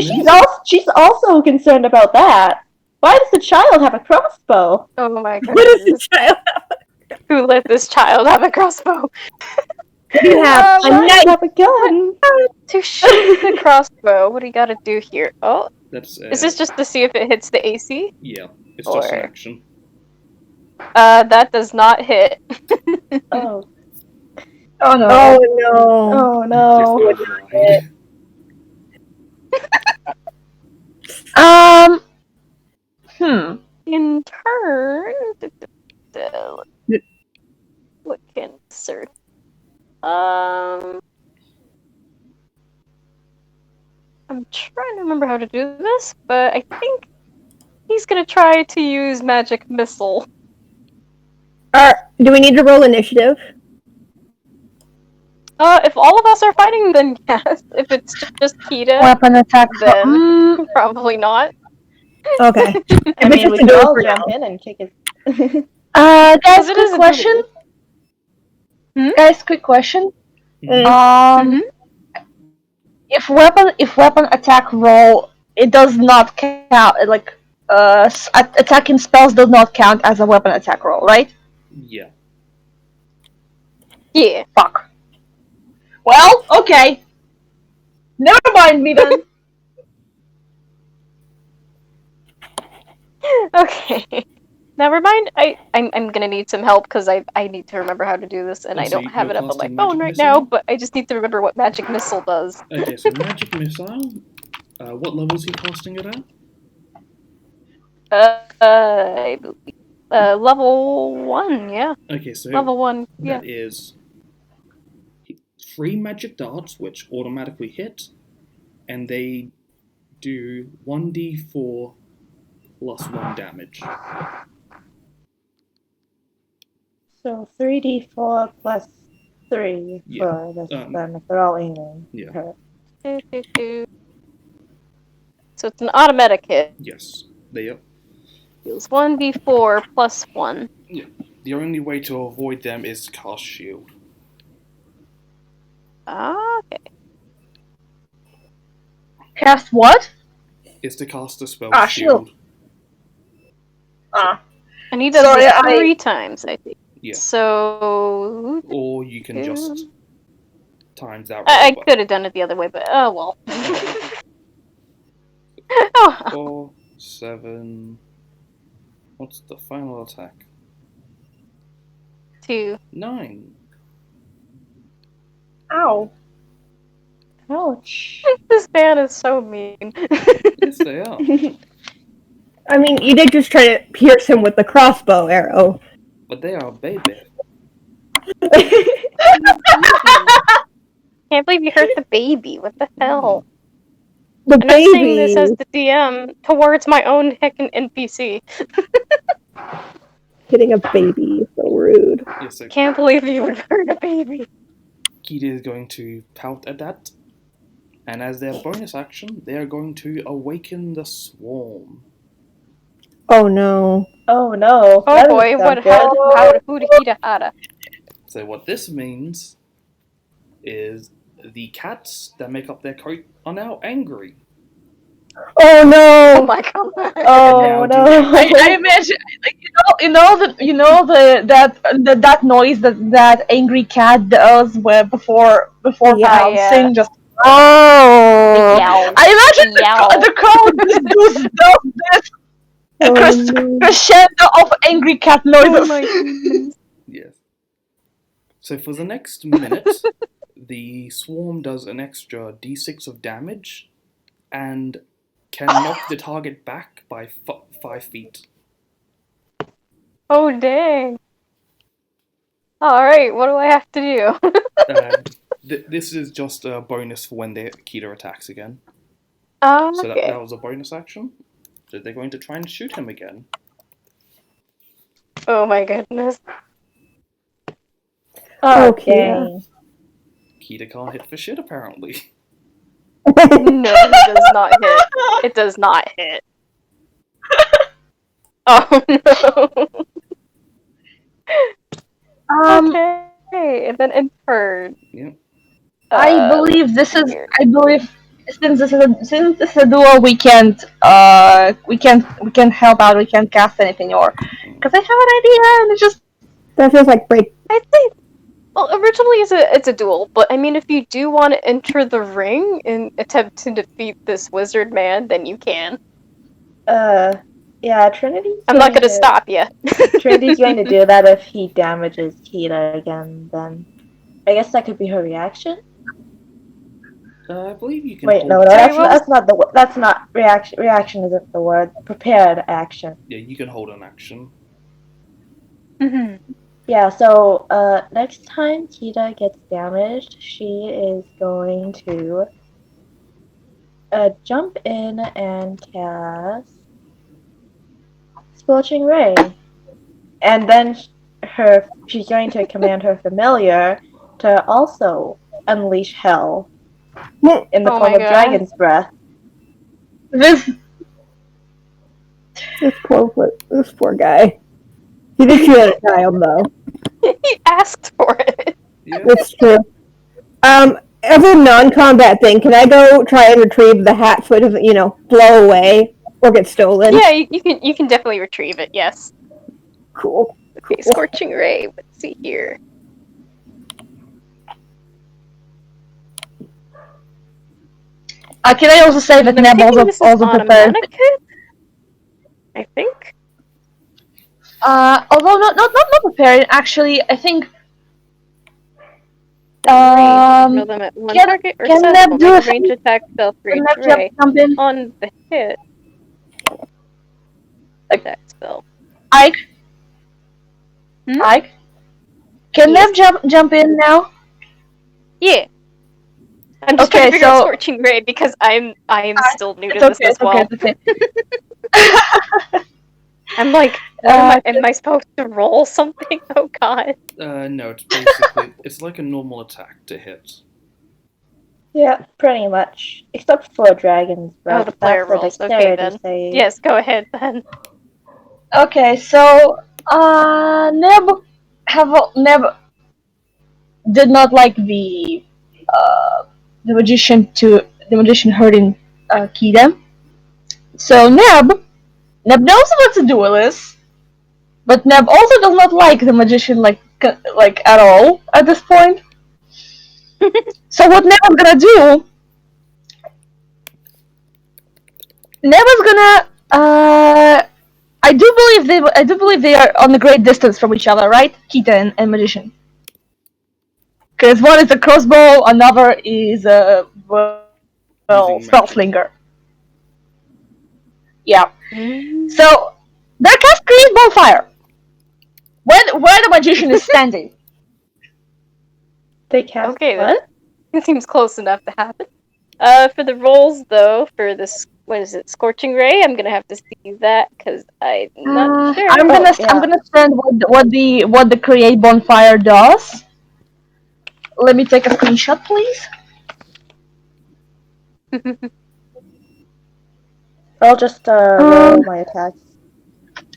She's also concerned about that. Why does the child have a crossbow? Oh my What is goodness. the child? Who let this child have a crossbow? You have a Child knife. have a gun. To shoot the crossbow, what do you gotta do here? Oh, That's is this just to see if it hits the AC? Yeah, it's just an Or- action. That does not hit. Oh. Oh no. Oh no. Oh no. Yes, I lied. In turn, what can insert? I'm trying to remember how to do this, but I think he's gonna try to use magic missile. Do we need to roll initiative? If all of us are fighting, then yes. If it's just Kita, Weapon attack. then probably not. Okay. I mean, we can can do it all for jump now. in and kick his. Guys, it quick is a question. Hmm? Guys, quick question. Mhm. If weapon attack roll, it does not count. Like, attacking spells does not count as a weapon attack roll, right? Yeah. Yeah. Fuck. Well, okay. Never mind me then. Okay. Never mind. I'm gonna need some help because I need to remember how to do this, and I So don't have you're it up on my casting phone magic right missile? now. But I just need to remember what magic missile does. Okay, so magic missile. What level is he casting it at? I believe level 1. Yeah, Okay, so level 1. Yeah. that is 3 magic darts, which automatically hit, and they do 1d4 plus 1 damage. So 3d4 plus 3 Yeah. for this then, if they're all aiming. Yeah. Her. So it's an automatic hit. Yes, they are. Deals 1d4 plus 1. The only way to avoid them is to cast shield. Okay. Cast what? Is to cast the spell Shield. And he does Sorry, this I- 3 times, I think. Yeah. So Or you can just times that I roll. could have done it the other way, but oh well. Oh, 4, 7. What's the final attack? 2. 9. Ow. Ouch. This man is so mean. Yes, they are. I mean, you did just try to pierce him with the crossbow arrow. But they are baby. Can't believe you hurt the baby. What the hell? The And I'm saying this as baby. the DM towards my own heckin' NPC. Hitting a baby is so rude. Yes, so Can't believe you would hurt a baby. Kita is going to pout at that. And as their bonus action, they are going to awaken the swarm. Oh no. Oh no. Oh that boy, doesn't what sound good. how hooda hida hada. So what this means is the cats that make up their coat are now angry. Oh no. Oh my god. Oh And now no. I imagine, like, that noise that angry cat does before Yeah, pouncing. Just Oh. Yow. I imagine Yow. the crowd just does this Oh, no. crescendo of angry cat Oh noises. my goodness. Yes. So for the next minute, the swarm does an extra d6 of damage and can knock the target back by 5 feet. Oh dang. Alright, what do I have to do? This is just a bonus for when the Kita attacks again. So Okay. that was a bonus action. So they're going to try and shoot him again. Oh my goodness. Oh, Okay. dang. Kita can't hit for shit, apparently. No, it does not hit. It does not hit. Oh no. Okay, and then intern. Yep. I believe this is. weird. I believe since this is a duel, we can't help out. We can't cast anything or because I have an idea and it just That feels like break. I think. Well, originally it's a duel, but I mean, if you do want to enter the ring and attempt to defeat this wizard man, then you can. Yeah, Trinity's I'm not going gonna stop you. Trinity's going to do that if he damages Kita again, then I guess that could be her reaction. I believe you can. Wait, hold no, Sorry, what that's not the that's not reaction. Reaction isn't the word. Prepared action. Yeah, you can hold an action. Mhm. Yeah. So, next time Kita gets damaged, she is going to jump in and cast Scorching Ray, and then she's going to command her familiar to also unleash hell in the Oh form my of God. Dragon's Breath. this. This poor guy. He did shoot at a child though. He asked for it. Yeah. It's true. As a non-combat thing, can I go try and retrieve the hat so it doesn't, blow away or get stolen? Yeah, you can definitely retrieve it. Yes. Cool. Okay, Scorching Ray. Let's see here. Can I also say that I'm Neb thinking this is also prepared? automatic hit. I think. Although not prepared. Actually, I think. Throw them at one target or can set Neb will do make a a range attack spell for Can each Neb ray jump in? on the hit. Attack spell. Ike. Hmm? Ike. Can Yes. Neb jump in now? Yeah. I'm just Okay, trying to figure out so- Scorching Ray because I am still new to It's this okay. as well. It's okay. I'm like, am I supposed to roll something? Oh god. No, it's basically it's like a normal attack to hit. Yeah, pretty much. Except for Dragon's Breath. The player That's a rolls. Okay, dexterity then. save. Yes, go ahead then. Okay, so Neb did not like the magician hurting Kita. So Neb knows what to do with this, but Neb also does not like the magician like at all at this point. So what Neva's gonna do? Neva's gonna. I do believe they are on a great distance from each other, right? Kita and Magician. Because one is a crossbow, another is a Using magic. spellslinger. Yeah. Mm. So they're casting bonfire. Where the magician is standing. They cast Okay, what? It seems close enough to happen. For the rolls, though, for this, what is it, Scorching Ray, I'm gonna have to see that because I'm not sure. I'm gonna send what the create bonfire does. Let me take a screenshot, please. I'll just roll my attacks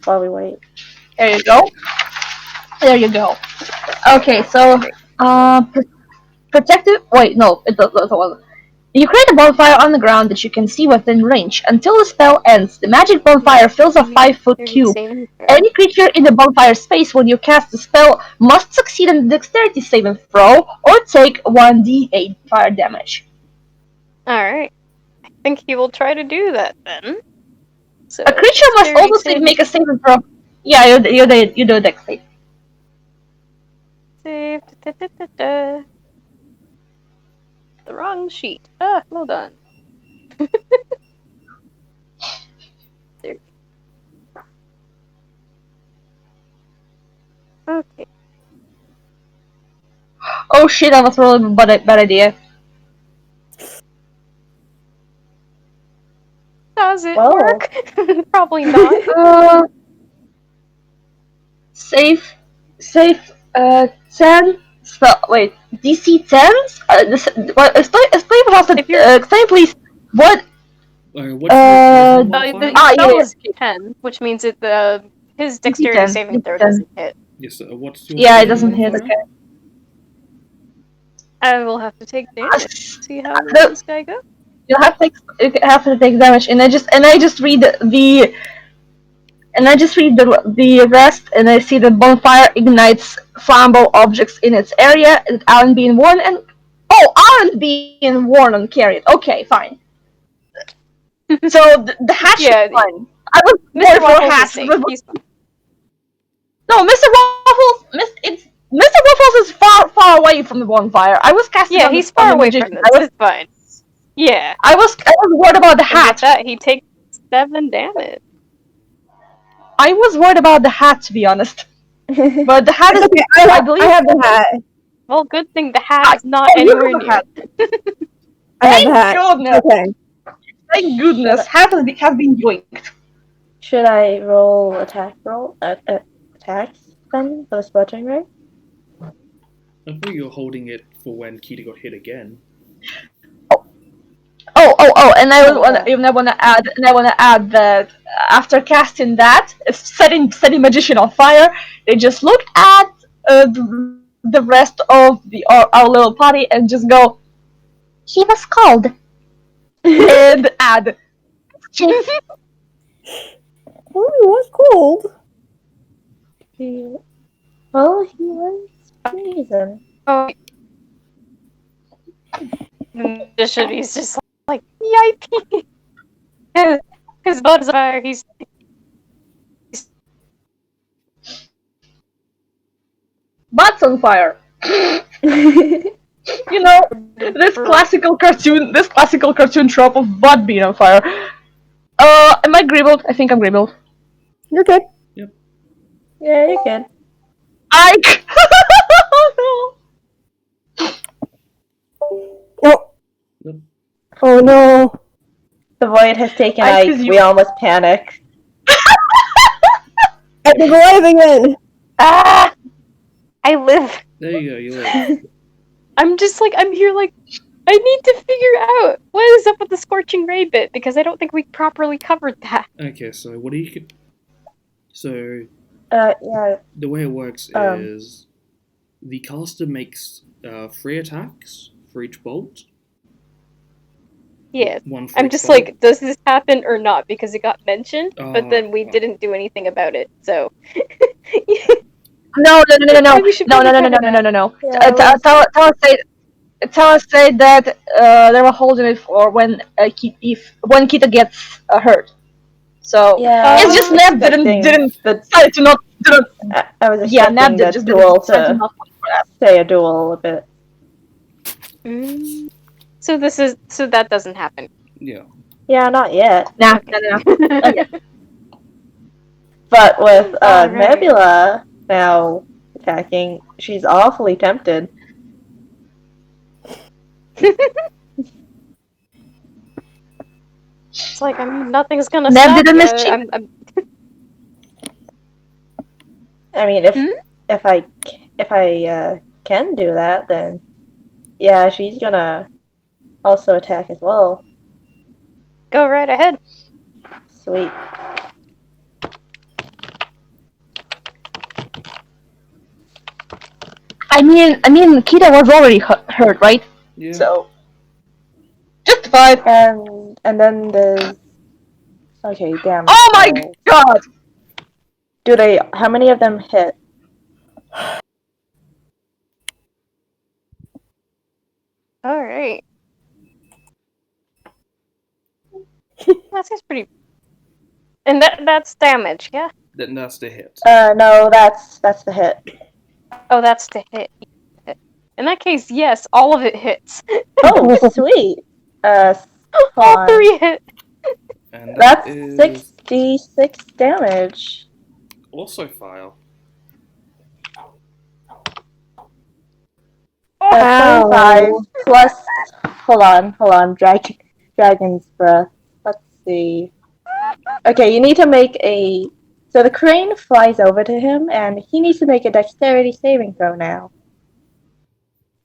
while we wait. There you go. There you go. Okay, so protective. Wait, no, it doesn't. You create a bonfire on the ground that you can see within range. Until the spell ends, the magic bonfire fills a 5-foot cube. Any creature in the bonfire space when you cast the spell must succeed in the dexterity saving throw or take 1d8 fire damage. Alright. I think he will try to do that then. So, A creature must also make a saving throw. Yeah, you do a dex save. Save. The wrong sheet. Ah, well done. There. Okay. Oh shit, that was really bad idea. Does it Whoa. work? Probably not. Save, 10 spell. Wait, DC 10s? Explain please. What? What's Uh, the The bonfire? spell yeah. is 10, which means it his dexterity 10, saving throw 10. doesn't hit. Yes, what's your Yeah, it saving doesn't hit. bonfire? Okay. I will have to take damage. See how No. this guy goes. You have to take damage, and I just read the rest, and I see the bonfire ignites flammable objects in its area that aren't being worn and carried. Okay, fine. So the hat should Yeah, be fine. I was Mr. worried for Waffles hat. is safe. He's fine. No, Mr. Waffles is far away from the bonfire. I was casting. Yeah, on he's the, on far the away magician. from this. It's fine. Yeah. I was worried about the And with hat. that, he takes 7 damage. I was worried about the hat, to be honest. But the hat is Okay, I have the hat. Well, good thing the hat is not Oh, you anywhere have the near. hat. I have the Thank hat. goodness. Okay. Thank goodness. Hat has been yoinked. Should I roll attacks then for the scorching ray? I thought you were holding it for when Kita got hit again. Oh, and I Oh, want to add that after casting that, setting magician on fire, they just look at the rest of our little party and just go, He was called. and add. Chief. Oh, it was cold. He was freezing. Oh. He's just like, yipey! His butt is on fire. He's Butt's on fire. You know, this classical cartoon trope of butt being on fire. Am I gribbled? I think I'm gribbled. You're good. Yeah, you're good. Oh. Yep. Oh no. The void has taken I Ike. We almost panic. Ike is alive again. ah! I live. There you go, you live. I'm just like, I'm here like, I need to figure out what is up with the Scorching Ray bit, because I don't think we properly covered that. Okay, so what do you... So, Yeah. the way it works is the caster makes 3 attacks for each bolt. Yeah. One for I'm each just bolt. like, does this happen or not? Because it got mentioned, but then we Oh. didn't do anything about it, so... No. Maybe we should probably cover that. Yeah, Tell us, Tara said that they were holding it for when when Kita gets hurt. So Yeah, it's just I was Neb expecting didn't the. decide to not didn't I was yeah Neb expecting did the just didn't duel decide to to not fight for that. stay a duel a bit. Mm. So that doesn't happen. Yeah. Yeah, not yet. Nah, Okay. nah, nah. Okay. But with All right. Nebula now attacking, she's awfully tempted. It's like, I mean, nothing's gonna Neb stop did a you. mischief. I mean, if I can do that, then yeah, she's gonna also attack as well. Go right ahead. Sweet. I mean, Kita was already hurt, right? Yeah. So justified. And then there's okay, damage. Oh my god! Do they? How many of them hit? All right. That seems pretty. And that's damage, yeah. Then that's the hit. No, that's the hit. Oh, that's to hit. In that case, yes, all of it hits. Oh, sweet. All Fine. 3 hit. And That's is 66 damage. also fire. Oh, 25 plus. Hold on. Dragon's breath. Let's see. Okay, you need to make a. So the crane flies over to him, and he needs to make a dexterity saving throw now.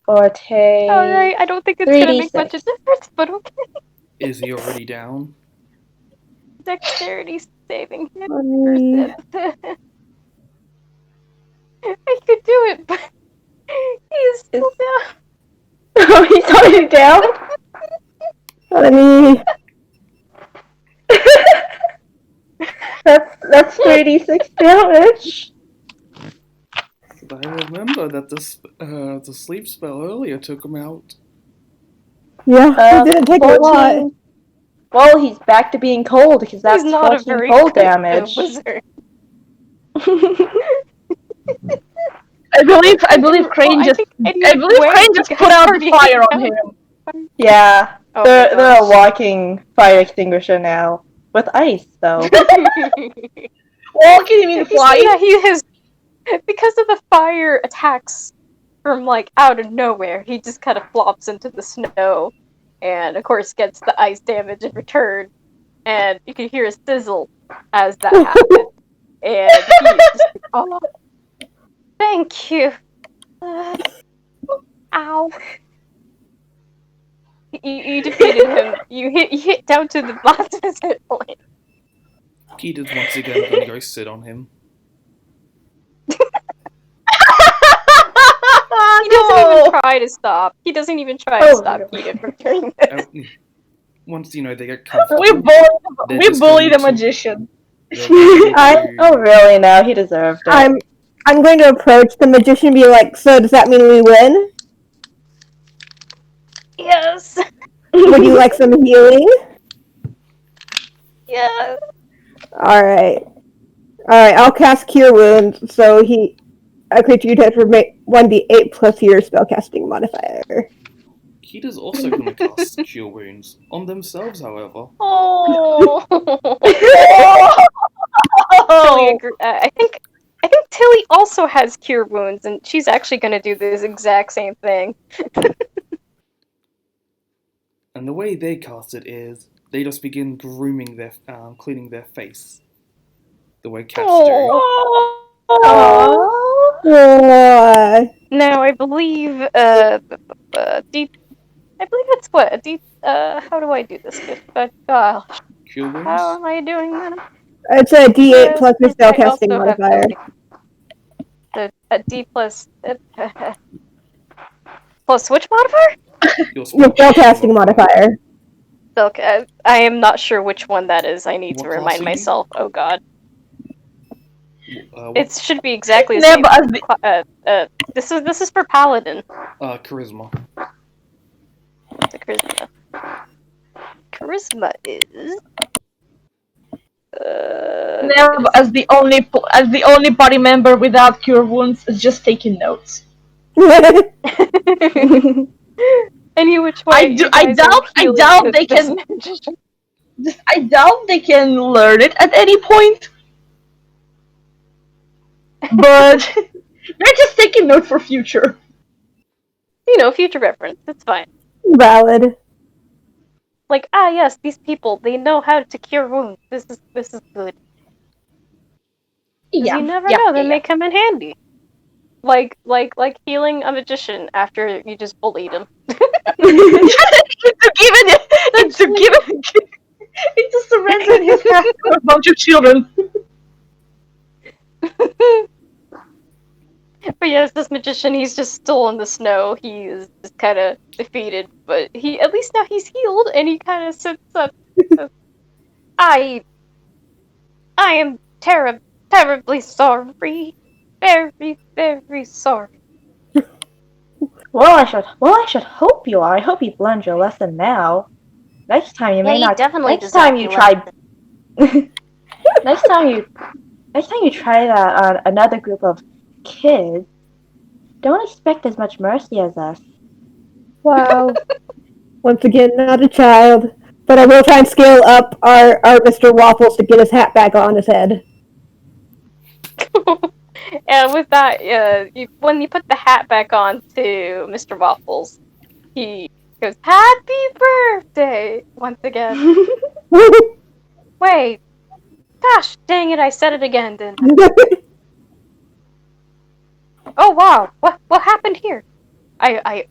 Or take. all right. I don't think it's gonna make much of a difference, but okay. Is he already down? Dexterity saving hit. Funny. I could do it, but he's still down. Oh, he's already down? Funny. That's 36 damage. I remember that the sleep spell earlier took him out. Yeah, it didn't take a lot. 14. Well, he's back to being cold because that's He's not a 14 very cold good damage. wizard. I believe Crane Well, I just think I anyway, believe Crane just you put guys out the already fire on know. him. Yeah, Oh they're my a walking fire extinguisher now with ice, though. Walking, you mean You see flying? that he has, because of the fire attacks from like out of nowhere, he just kind of flops into the snow, and of course gets the ice damage in return, and you can hear a sizzle as that happens, and he's just like, oh, thank you. Ow. You defeated him. You hit down to the last of his hit point. Kita's once again gonna go sit on him. He doesn't even try to stop. He doesn't even try to stop Keaton from doing this. Once they get comfortable, We bully the magician. Oh, really? Now he deserved it. I'm going to approach the magician and be like, so does that mean we win? Yes. Would you like some healing? Yes. Alright, I'll cast Cure Wounds, so a creature you touch will make 1d8 plus your spellcasting modifier. Kita's also gonna cast Cure Wounds on themselves, however. Oh. Tilly agree- I think Tilly also has Cure Wounds, and she's actually going to do this exact same thing. And the way they cast it is they just begin grooming their, cleaning their face, the way cats do. Now I believe I believe it's what? How do I do this? Gosh. Cure Wounds. How am I doing that? It's a d8 plus your I spellcasting also have modifier. a D plus plus which modifier? Your spellcasting modifier. Okay, I am not sure which one that is. I need What to class remind are you? myself. Oh god. What- It should be exactly the Yeah, same. but This is for Paladin. Charisma. charisma. Charisma is. Neb, as the only party member without cure wounds, is just taking notes. Any which way, you guys are healing doubt they this can. magician. I doubt they can learn it at any point. But they're just taking note for future. You know, future reference. It's fine. Valid. Like, yes, these people, they know how to cure wounds. This is good. Because you never know, they may come in handy. Like healing a magician after you just bullied him. Into surrendering his path to a bunch of children. But yes, this magician, he's just still in the snow. He is just kind of defeated, but at least now he's healed, and he kind of sits up. I am terribly sorry. Very, very sorry. Well, I should hope you are. I hope you've learned your lesson now. Next time you may he not. definitely Next time you deserves a try. next time you try that on another group of kids, don't expect as much mercy as us. Wow. Once again, not a child. But I will try and scale up our Mr. Waffles to get his hat back on his head. And with that, when you put the hat back on to Mr. Waffles, he goes, "Happy birthday!" once again. Wait. Gosh, dang it, I said it again, didn't I? Oh, wow. What happened here? I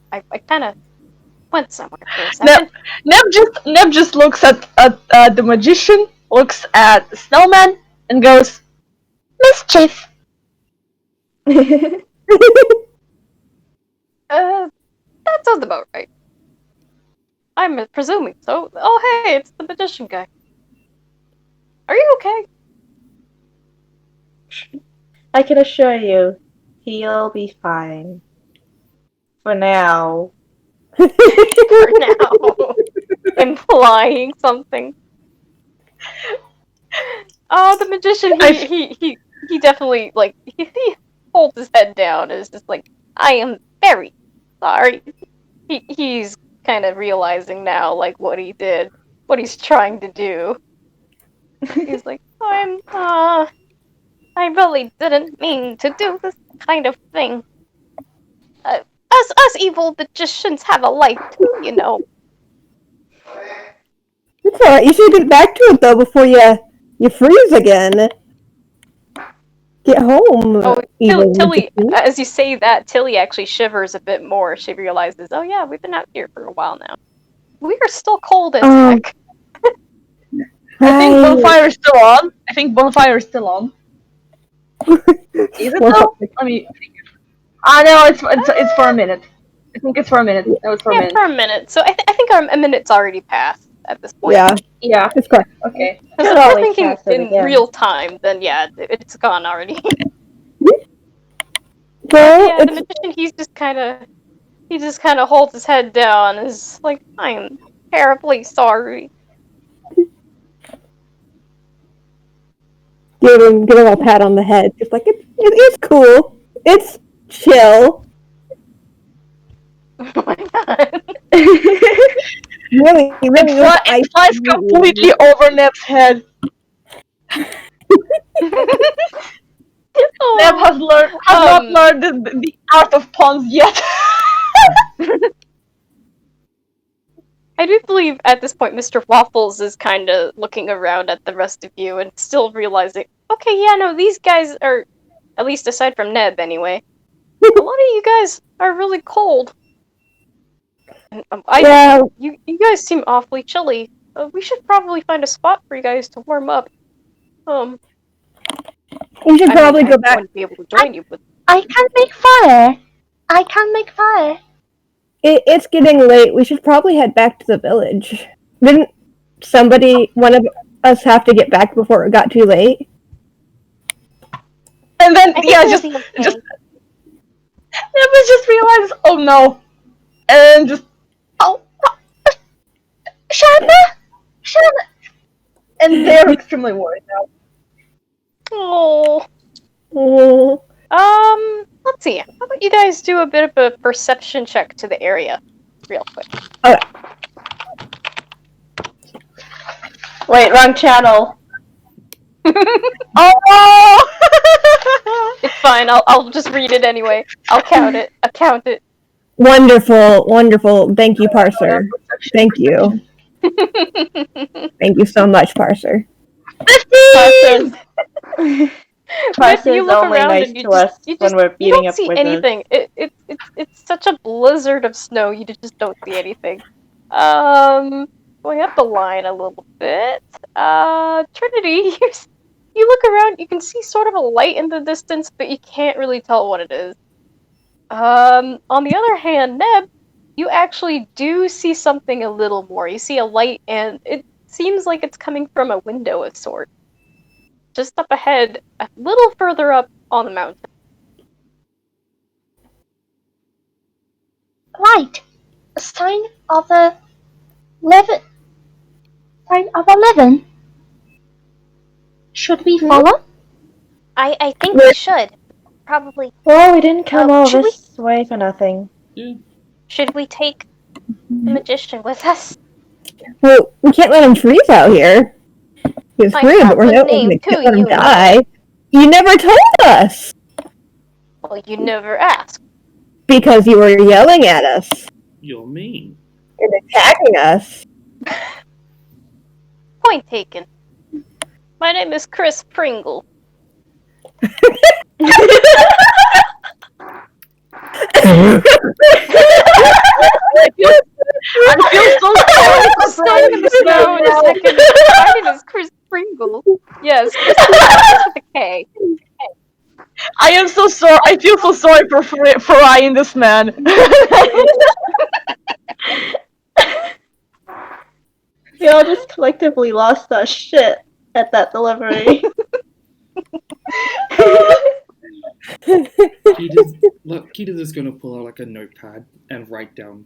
kind of went somewhere for a second. Neb just looks at the magician, looks at the snowman, and goes, Mischief. That sounds about right. I'm presuming so. Oh, hey, it's the magician guy. Are you okay? I can assure you, he'll be fine. For now. For now. Implying something. Oh, the magician, he definitely, like, he holds his head down and is just like, I am very sorry. He's kind of realizing now, like, what he did, what he's trying to do. He's like, I really didn't mean to do this kind of thing. Us evil magicians have a life too, you know. It's alright. You should get back to it though before you freeze again. Get home. Oh, Tilly, as you say that, Tilly actually shivers a bit more. She realizes, oh yeah, we've been out here for a while now. We are still cold as heck. I think bonfire is still on. Is it though? Let me. No, it's for a minute. I think it's for a minute. No, it's for a minute. For a minute. So I think a minute's already passed at this point. Yeah, it's correct. Okay. Because if we're thinking in real time, then yeah, it's gone already. Well, the magician, he just kind of holds his head down and is like, I am terribly sorry. Give him a pat on the head. Just like, it's cool. It's chill. Oh my god. Really, it flies completely over Neb's head. Neb has not learned the art of puns yet. I do believe at this point Mr. Waffles is kind of looking around at the rest of you and still realizing, okay, yeah, no, these guys are, at least aside from Neb anyway, a lot of you guys are really cold. And, you guys seem awfully chilly. We should probably find a spot for you guys to warm up. We should probably go back. I wouldn't be able to join you, but I can make fire. I can make fire. It's getting late. We should probably head back to the village. Didn't one of us have to get back before it got too late? And then, just realizes, oh no. And just, They're extremely worried now. Oh. Oh. Let's see. How about you guys do a bit of a perception check to the area, real quick. Wait, wrong channel. Oh! It's fine. I'll just read it anyway. I'll count it. I'll count it. Wonderful, wonderful. Thank you, Parser. Thank you. Thank you so much, Parser. Parser's You look only around nice and to us when we're you beating don't up see wizards. anything. It's such a blizzard of snow. You just don't see anything. Going up the line a little bit. Trinity, you look around. You can see sort of a light in the distance, but you can't really tell what it is. On the other hand, Neb, you actually do see something a little more. You see a light, and it seems like it's coming from a window of sorts. Just up ahead, a little further up on the mountain. Light. A sign of a living. Sign of a living. Should we follow? I think we should. Probably. Well, we didn't come all should this way for nothing. Yeah. Should we take the magician with us? Well, we can't let him freeze out here. He's I free, have but we're the not name, going too, to let him you know. die. You never told us! Well, you never asked. Because you were yelling at us You're mean. and attacking us. Point taken. My name is Chris Pringle. I feel so sorry for Staying in the snow in a second. My name is Chris Pringle. Yes, Chris with a K. I am so sorry. I feel so sorry for eyeing this man. We all just collectively lost our shit at that delivery. Kita's just gonna pull out like a notepad and write down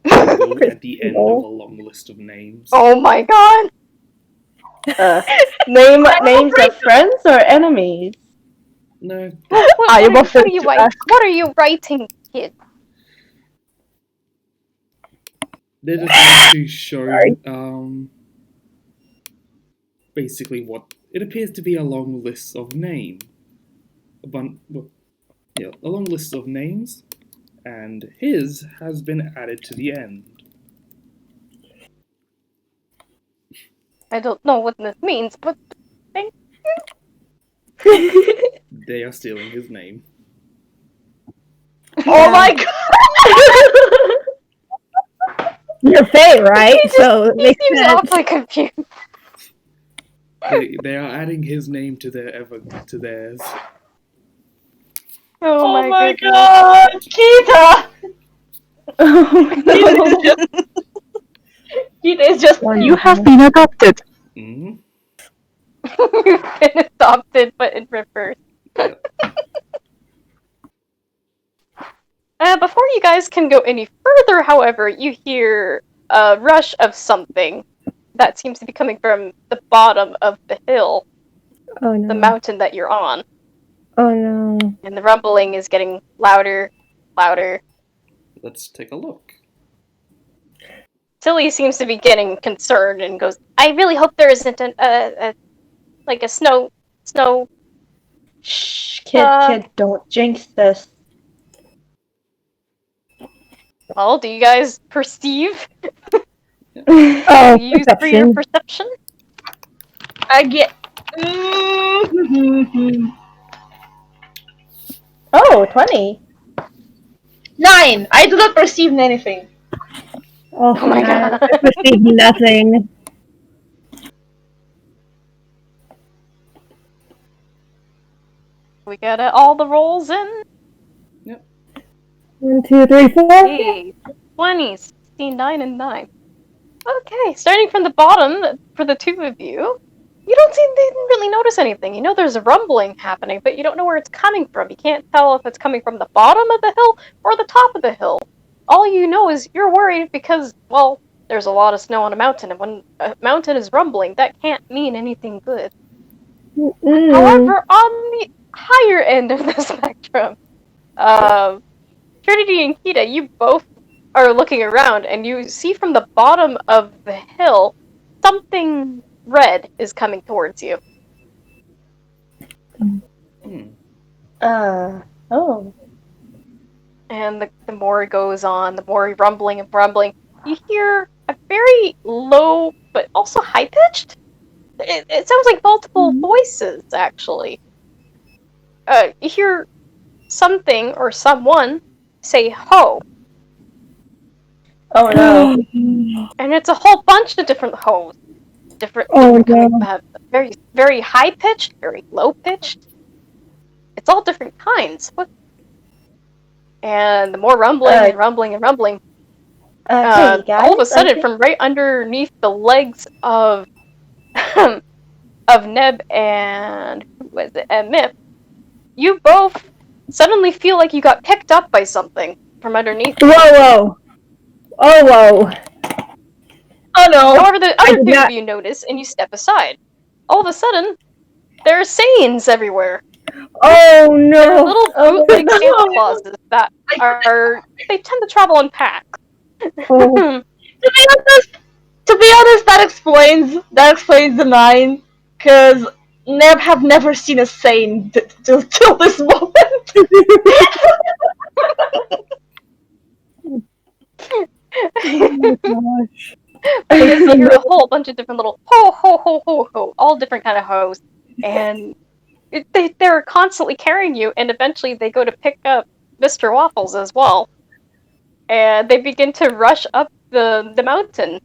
Pringle at the end of a long list of names. Oh my god! Names of friends or enemies? No, I am afraid what to ask. What are you writing, kid? they're just going to show basically what it appears to be a long list of names. A long list of names, and his has been added to the end. I don't know what this means, but They are stealing his name. Oh my god! You're Faye, right? So it he makes seems sense. awfully confused. They are adding his name to theirs. Oh, Oh my goodness. god! Kita! Kita is just. You have been adopted. Mm-hmm. You've been adopted, but in reverse. Before you guys can go any further, however, you hear a rush of something that seems to be coming from the bottom of the hill, Oh no. the mountain that you're on. Oh no. And the rumbling is getting louder. Let's take a look. Tilly seems to be getting concerned and goes, I really hope there isn't a snow. Shh, kid, don't jinx this. Well, do you guys perceive? Oh, You use for your perception. perception? I get. Oh, 20. 9! I do not perceive anything. Oh, Oh my god. I perceive nothing. We got all the rolls in. 1, 2, 3, 4. Hey, 20, 16, 9, and 9. Okay, starting from the bottom, for the two of you, you didn't really notice anything. You know there's a rumbling happening, but you don't know where it's coming from. You can't tell if it's coming from the bottom of the hill or the top of the hill. All you know is you're worried because, well, there's a lot of snow on a mountain, and when a mountain is rumbling, that can't mean anything good. However, on the higher end of the spectrum, Trinity and Kita, you both are looking around, and you see from the bottom of the hill something red is coming towards you. Oh. And the more it goes on, the more rumbling and rumbling, you hear a very low but also high pitched. It sounds like multiple voices, actually. You hear something or someone say "ho," Oh no. and it's a whole bunch of different hoes. Different coming, very very high pitched, very low pitched. It's all different kinds. And the more rumbling and rumbling and rumbling, Hey guys, all of a sudden, from right underneath the legs of Neb and Mip, you both suddenly feel like you got picked up by something from underneath. Whoa! Oh, whoa! Oh no! However, the other two of you notice, and you step aside. All of a sudden, there are Saiyans everywhere. Oh no! There are little bootleg Santa Clauses that they tend to travel in packs. Oh. To be honest, that explains the 9, because Neb have never seen a Saiyan till this moment. Oh my gosh. Because you hear a whole bunch of different little ho ho ho ho ho, all different kind of hoes, and they're constantly carrying you, and eventually they go to pick up Mr. Waffles as well, and they begin to rush up the mountain,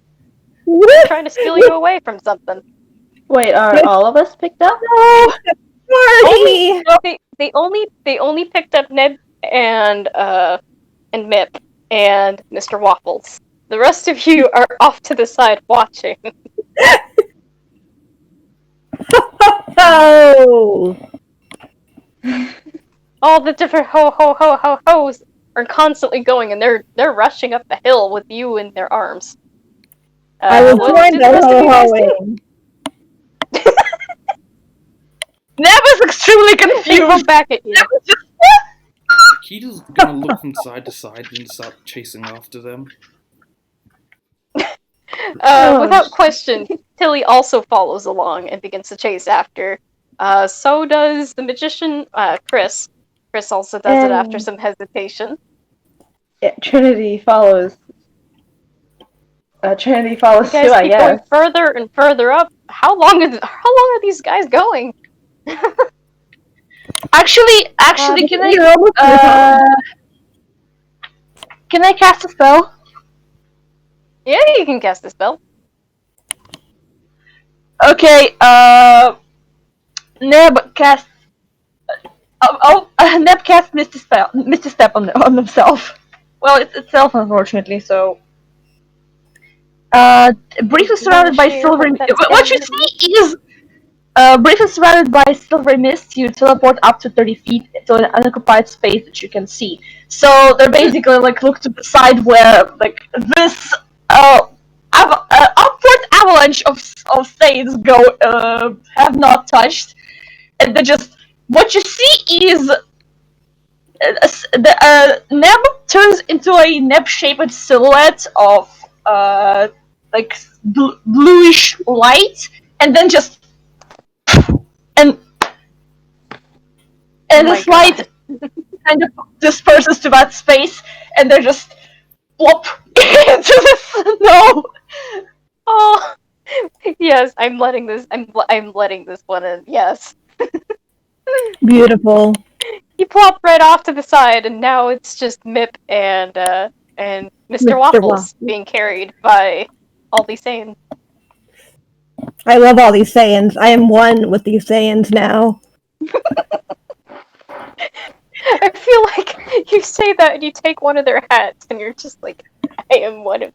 trying to steal you away from something. Wait, are all of us picked up? No! Marty! They only picked up Ned and Mip and Mr. Waffles. The rest of you are off to the side watching. Oh! All the different hoes are constantly going, and they're rushing up the hill with you in their arms. I was what going did to the rest of you guys ho-hoing. Neb is extremely They confused. come back at you. Kita's gonna look from side to side and start chasing after them. Without question, Tilly also follows along and begins to chase after. So does the magician, Chris. Chris also does it after some hesitation. Yeah, Trinity follows. Trinity follows You guys too, I keep guess. going further and further up. How long are these guys going? Actually, can I cast a spell? Yeah, you can cast the spell. Okay, Neb cast. Neb cast Misty Step on himself. Well, it's itself, unfortunately. So, briefly surrounded by silvery. What you see is, briefly surrounded by silvery mist, you teleport up to 30 feet to an unoccupied space that you can see. So they're basically like look to the side where like this upward avalanche of Saiyans have not touched, and they just what you see is the Neb turns into a Neb-shaped silhouette of like bluish light, and then just and this light kind of disperses to that space, and they're just plop into the snow. Oh, yes, I'm letting this one in. Yes. Beautiful. You plop right off to the side, and now it's just Mip and Mr. Waffles being carried by all these Saiyans. I love all these Saiyans. I am one with these Saiyans now. I feel like you say that and you take one of their hats, and you're just like, I am one of.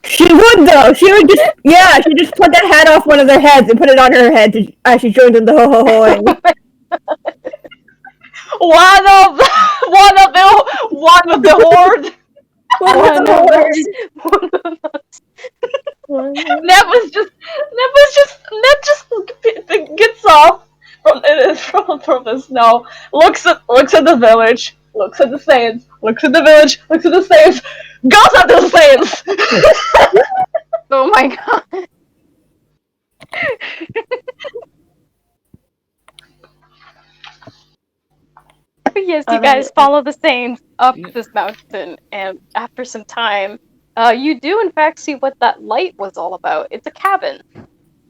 She would though. She would just she'd just put that hat off one of their heads and put it on her head as she joins in the ho ho hoing. One of the horde. One of us. Neb gets off from the snow, looks at the village, looks at the Saiyans, looks at the village, looks at the Saiyans, goes after the Saiyans. Oh my god. Yes, you guys follow the Saints up this mountain, and after some time, you do in fact see what that light was all about. It's a cabin.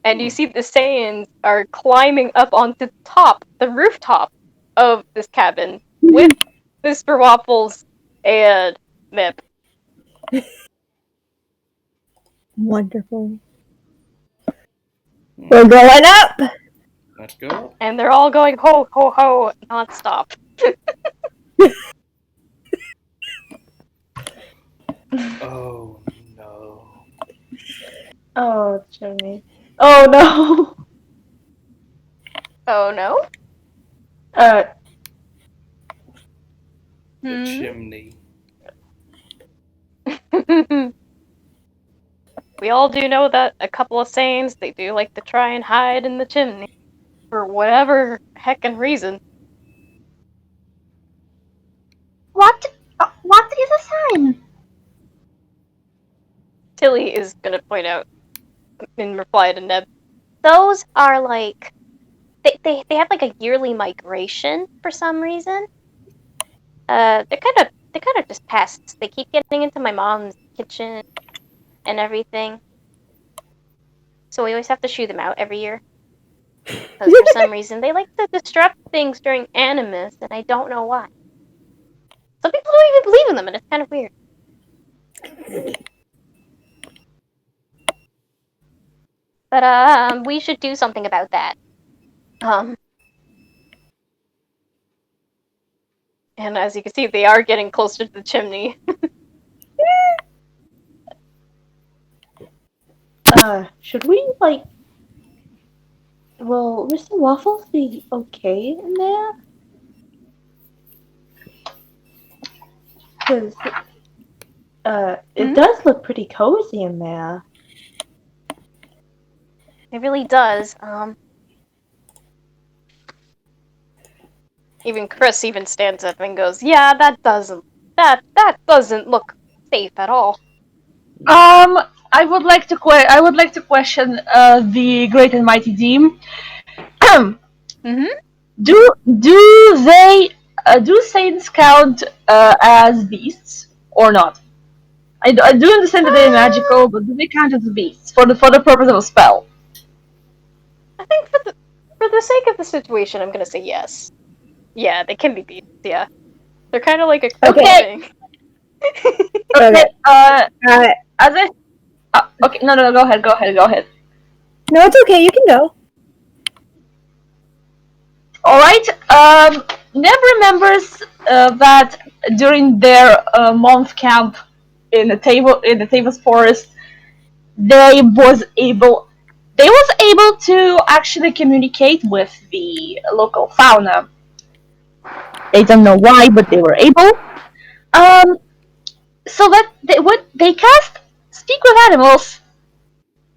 And you see the Saiyans are climbing up onto the rooftop of this cabin with Mr. Waffles and Mip. Wonderful. We're going up! Let's go. And they're all going ho ho ho nonstop. Oh no. Oh, Jimmy. Oh no. Oh no? The chimney. We all do know that a couple of Saiyans, they do like to try and hide in the chimney. For whatever heckin' reason. What is a sign? Tilly is gonna point out in reply to Neb. Those are like they have like a yearly migration for some reason. They're kind of just pests. They keep getting into my mom's kitchen and everything. So we always have to shoo them out every year. Because for some reason they like to disrupt things during Animus, and I don't know why. Some people don't even believe in them, and it's kind of weird. But we should do something about that. And as you can see, they are getting closer to the chimney. Should we, like... Will Mr. Waffles be okay in there? Because, it does look pretty cozy in there. It really does. Even Chris even stands up and goes, "Yeah, that doesn't look safe at all." I would like to question the Great and Mighty Deem. Mm-hmm. Do saints count as beasts or not? I do understand that they're magical, but do they count as beasts for the purpose of a spell? I think for the sake of the situation, I'm gonna say yes. Yeah, they can be beasts. Yeah, they're kind of like a Okay. thing. Okay. Okay. No. Go ahead. No, it's okay. You can go. All right. Neb remembers that during their month camp in the Tavis Forest, they was able to actually communicate with the local fauna. They don't know why, but they were able. So that they cast speak with animals,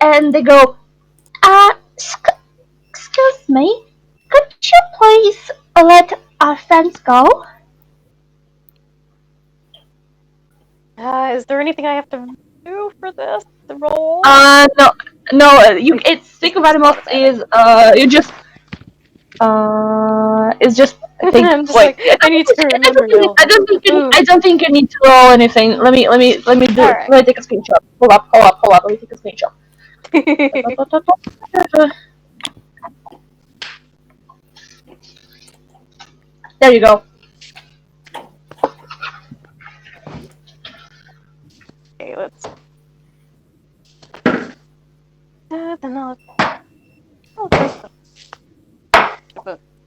and they go, Excuse me, could you please let our friends go? Is there anything I have to do for this? The roll? No. It's speak with animals is it's just I think. I'm just Wait, like, I need to remember now. I don't think you need to roll anything. Let me do. Alright. Let me take a screenshot. Hold up. Let me take a screenshot. There you go. Okay, let's.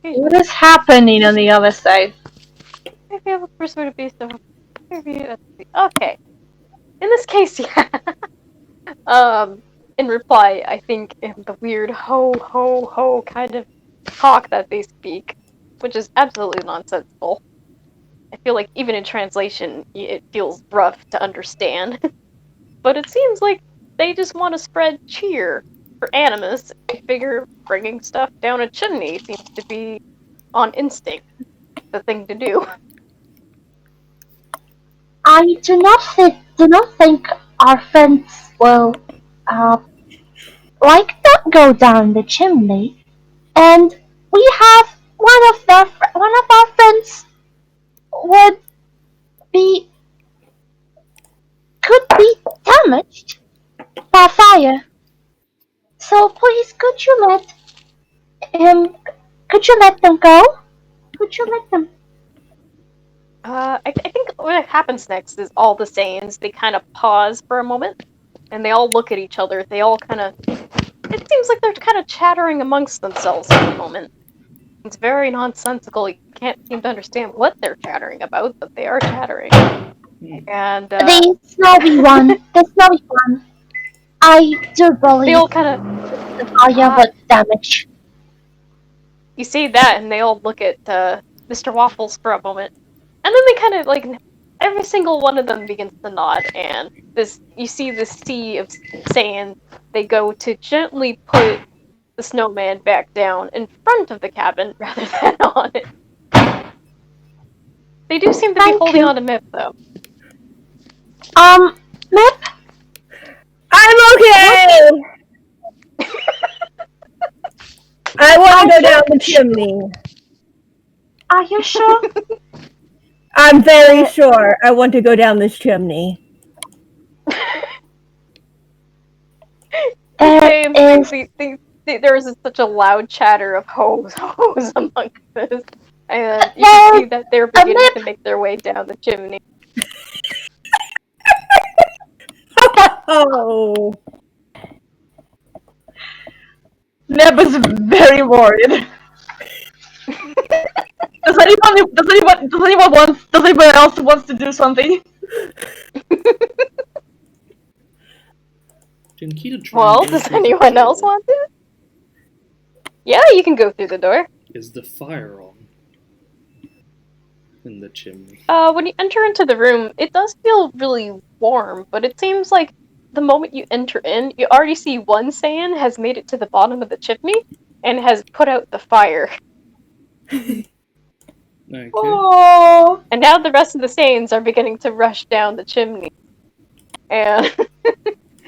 What is happening on the other side? If you have a persuaded beast of okay. In this case, yeah. In reply, I think in the weird ho ho ho kind of talk that they speak, which is absolutely nonsensical. I feel like even in translation, it feels rough to understand. But it seems like they just want to spread cheer for Animus. I figure bringing stuff down a chimney seems to be on instinct, the thing to do. I do not think our friends will like that go down the chimney, and we have one of our friends would be could be damaged by fire. So please, could you let them go? Could you let them? I think what happens next is all the Saiyans, they kind of pause for a moment, and they all look at each other. They all kind of... It seems like they're kind of chattering amongst themselves at the moment. It's very nonsensical. You can't seem to understand what they're chattering about, but they are chattering. And The snowy one. The snowy one. I do they believe all kind of... the fire would damage. You see that, and they all look at Mr. Waffles for a moment. And then they kind of, like, every single one of them begins to nod, and you see this sea of Saiyans. They go to gently put the snowman back down in front of the cabin rather than on it. They do seem to be holding on to Mip, though. Mip? I'm okay! I want to go down the chimney. Are you sure? I'm very sure I want to go down this chimney. There is such a loud chatter of hoes among this. And you can see that they're beginning to make their way down the chimney. Oh. Neb is very worried. Does anyone else wants to do something? Well, does anyone else want to? Yeah, you can go through the door. Is the fire on in the chimney? When you enter into the room, it does feel really warm, but it seems like the moment you enter in, you already see one Saiyan has made it to the bottom of the chimney and has put out the fire. Okay. Oh. And now the rest of the Saiyans are beginning to rush down the chimney. And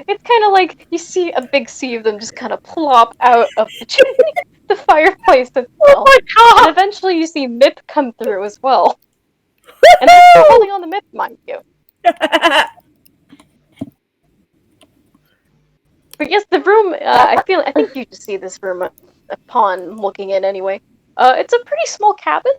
it's kind of like you see a big sea of them just kind of plop out of the chimney, the fireplace itself. Oh my god! And eventually you see Mip come through as well. And they're still holding on to Mip, mind you. But yes, the room, I think you just see this room upon looking in anyway. It's a pretty small cabin.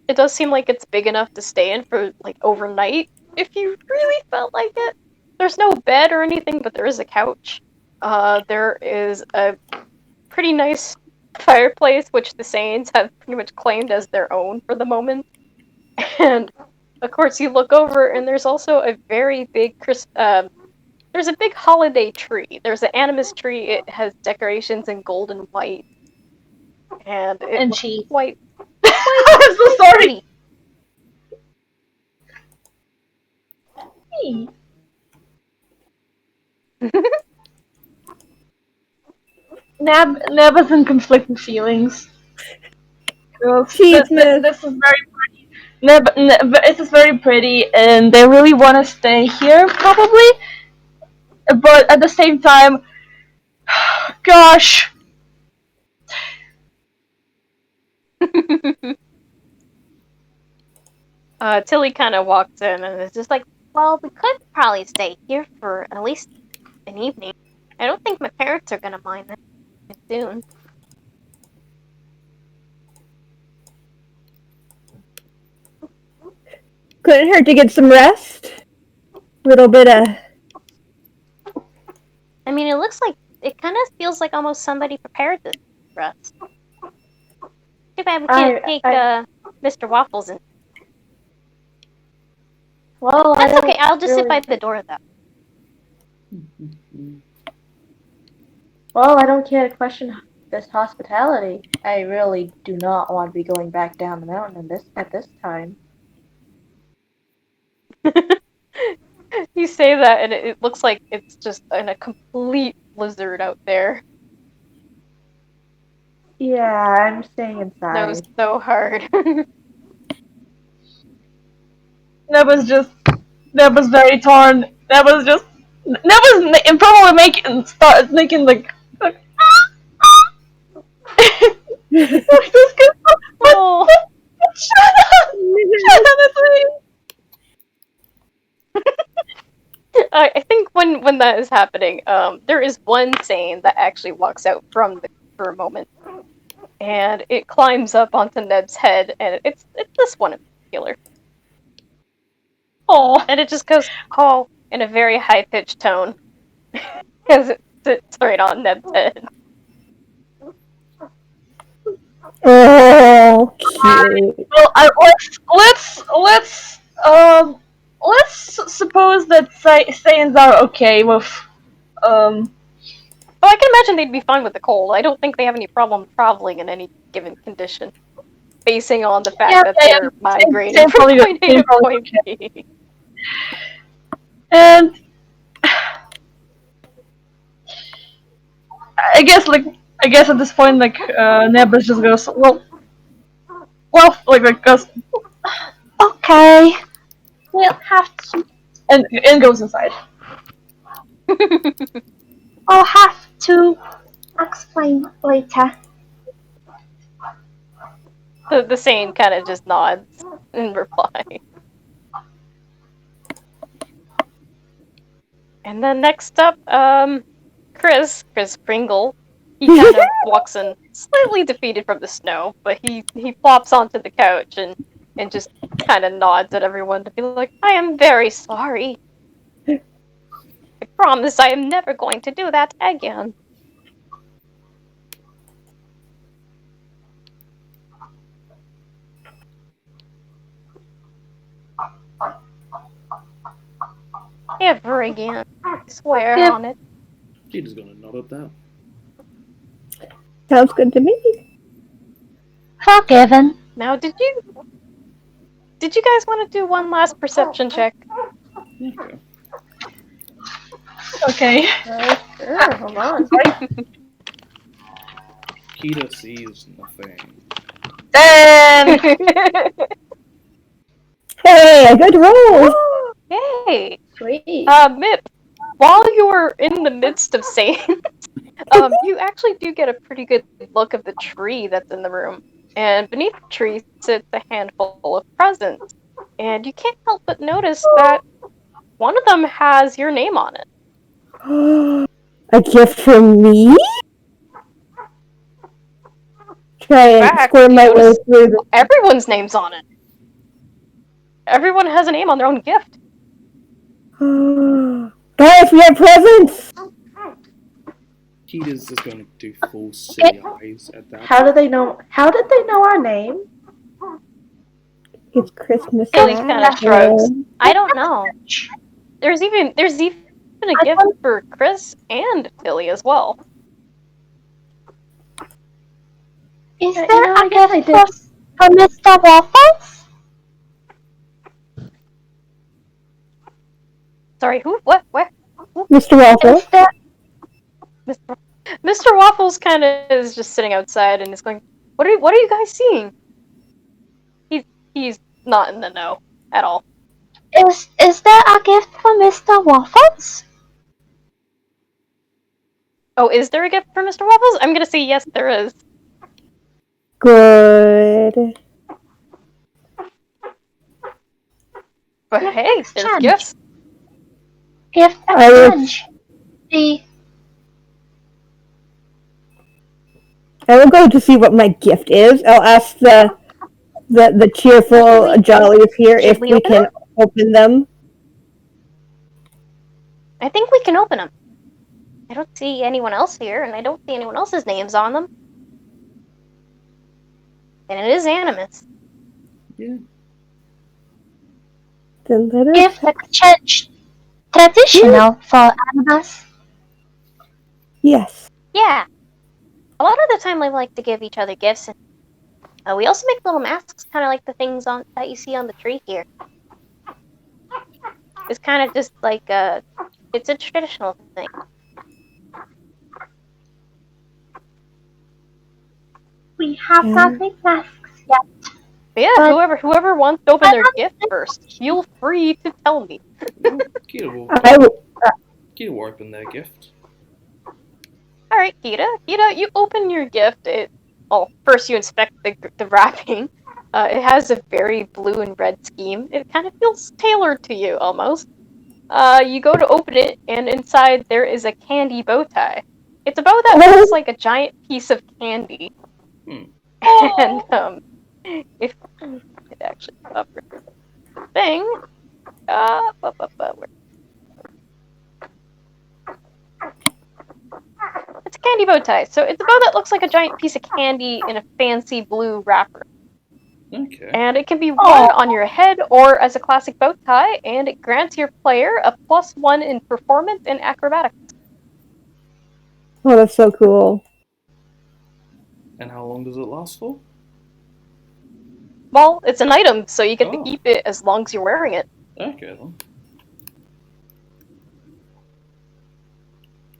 It does seem like it's big enough to stay in for, like, overnight, if you really felt like it. There's no bed or anything, but there is a couch. There is a pretty nice fireplace, which the Saiyans have pretty much claimed as their own for the moment. And, of course, you look over, and there's also a very big there's a big holiday tree. There's an Animus tree. It has decorations in gold and white. And it looks quite I'm so sorry! Hey. Neb is in conflicting feelings. This is very pretty. This is very pretty, and they really want to stay here, probably. But at the same time, gosh. Tilly kind of walks in and is just like, Well, we could probably stay here for at least an evening. I don't think my parents are gonna mind that soon. Couldn't hurt to get some rest. Little bit of... I mean, it looks like, it kind of feels like almost somebody prepared this for us. Too bad we can't take Mr. Waffles in. Well, That's okay, I'll just sit by the door though. Well, I don't care to question this hospitality. I really do not want to be going back down the mountain at this time. You say that, and it looks like it's just in a complete blizzard out there. Yeah, I'm staying No, inside. so hard. Neb was very torn. Neb was probably making like this kid, Oh. shut up! Shut up, please. I think when that is happening, there is one Sane that actually walks out from the for a moment, and it climbs up onto Neb's head, and it's this one in particular, Oh, and it just goes "oh" in a very high pitched tone, as it sits right on Neb's head. Oh, cute. well, let's suppose that Saiyans are okay with Oh, I can imagine they'd be fine with the cold. I don't think they have any problem traveling in any given condition, basing on the fact that they're migrating from probably point A to probably point B. and I guess at this point Nebus just goes like goes Okay. We'll have to. and goes inside. I'll have to explain later. The Sane kind of just nods in reply. And then next up, Chris Pringle. He kind of walks in slightly defeated from the snow, but he flops onto the couch and just kind of nods at everyone to be like, I am very sorry. I promise I am never going to do that again. Ever again. I swear Yep. on it. Cheetah's gonna nod at that. Sounds good to me. Forgiven. Now, did you guys want to do one last perception check? Okay. Okay. Sure, hold on. Cheetah sees nothing. Then Hey, a good roll. Yay! Sweet. Mip, while you're in the midst of saying, you actually do get a pretty good look of the tree that's in the room. And beneath the tree sits a handful of presents. And you can't help but notice that one of them has your name on it. A gift from me? Try In and fact, squirm you my way notice through the... everyone's name's on it. Everyone has a name on their own gift. Guys, we have presents! Cheetah's just gonna do full silly eyes at that. How did they know our name? It's Christmas Billy time. kind of shrugs. I don't know. There's even a gift for Chris and Tilly as well. Is You there know, I a guess I gift for Mr. Waffles? Sorry, who? What? Where? Mr. Waffle. Is there Mr. Waffles kind of is just sitting outside and is going, What are you guys seeing? He's not in the know at all. is there a gift for Mr. Waffles? Oh, is there a gift for Mr. Waffles? I'm gonna say yes, there is. Good. But Yeah, hey, there's exchange. gifts. Gift I will- exchange. I will go to see what my gift is. I'll ask the cheerful jollies here Should if we we open can open them. I think we can open them. I don't see anyone else here, and I don't see anyone else's names on them. And it is Animus. Yeah. Then let us... Gift exchange. Traditional for animals. Yes. Yeah. A lot of the time, we like to give each other gifts, and we also make little masks, kind of like the things that you see on the tree here. It's kind of just like it's a traditional thing. We have not made masks yet. But yeah, But whoever wants to open their gift first, feel free to tell me. Kita will, I will. Kita will open their gift. All right, Kita, you open your gift. First you inspect the wrapping. It has a very blue and red scheme. It kind of feels tailored to you almost. You go to open it, and inside there is a candy bow tie. It's a bow that looks like a giant piece of candy. And if it actually covers the thing, it's a candy bow tie. So it's a bow that looks like a giant piece of candy in a fancy blue wrapper. Okay. And it can be worn on your head or as a classic bow tie, and it grants your player a +1 in performance and acrobatics. Oh, that's so cool. And how long does it last for? Well, it's an item, so you get to keep it as long as you're wearing it. Okay then.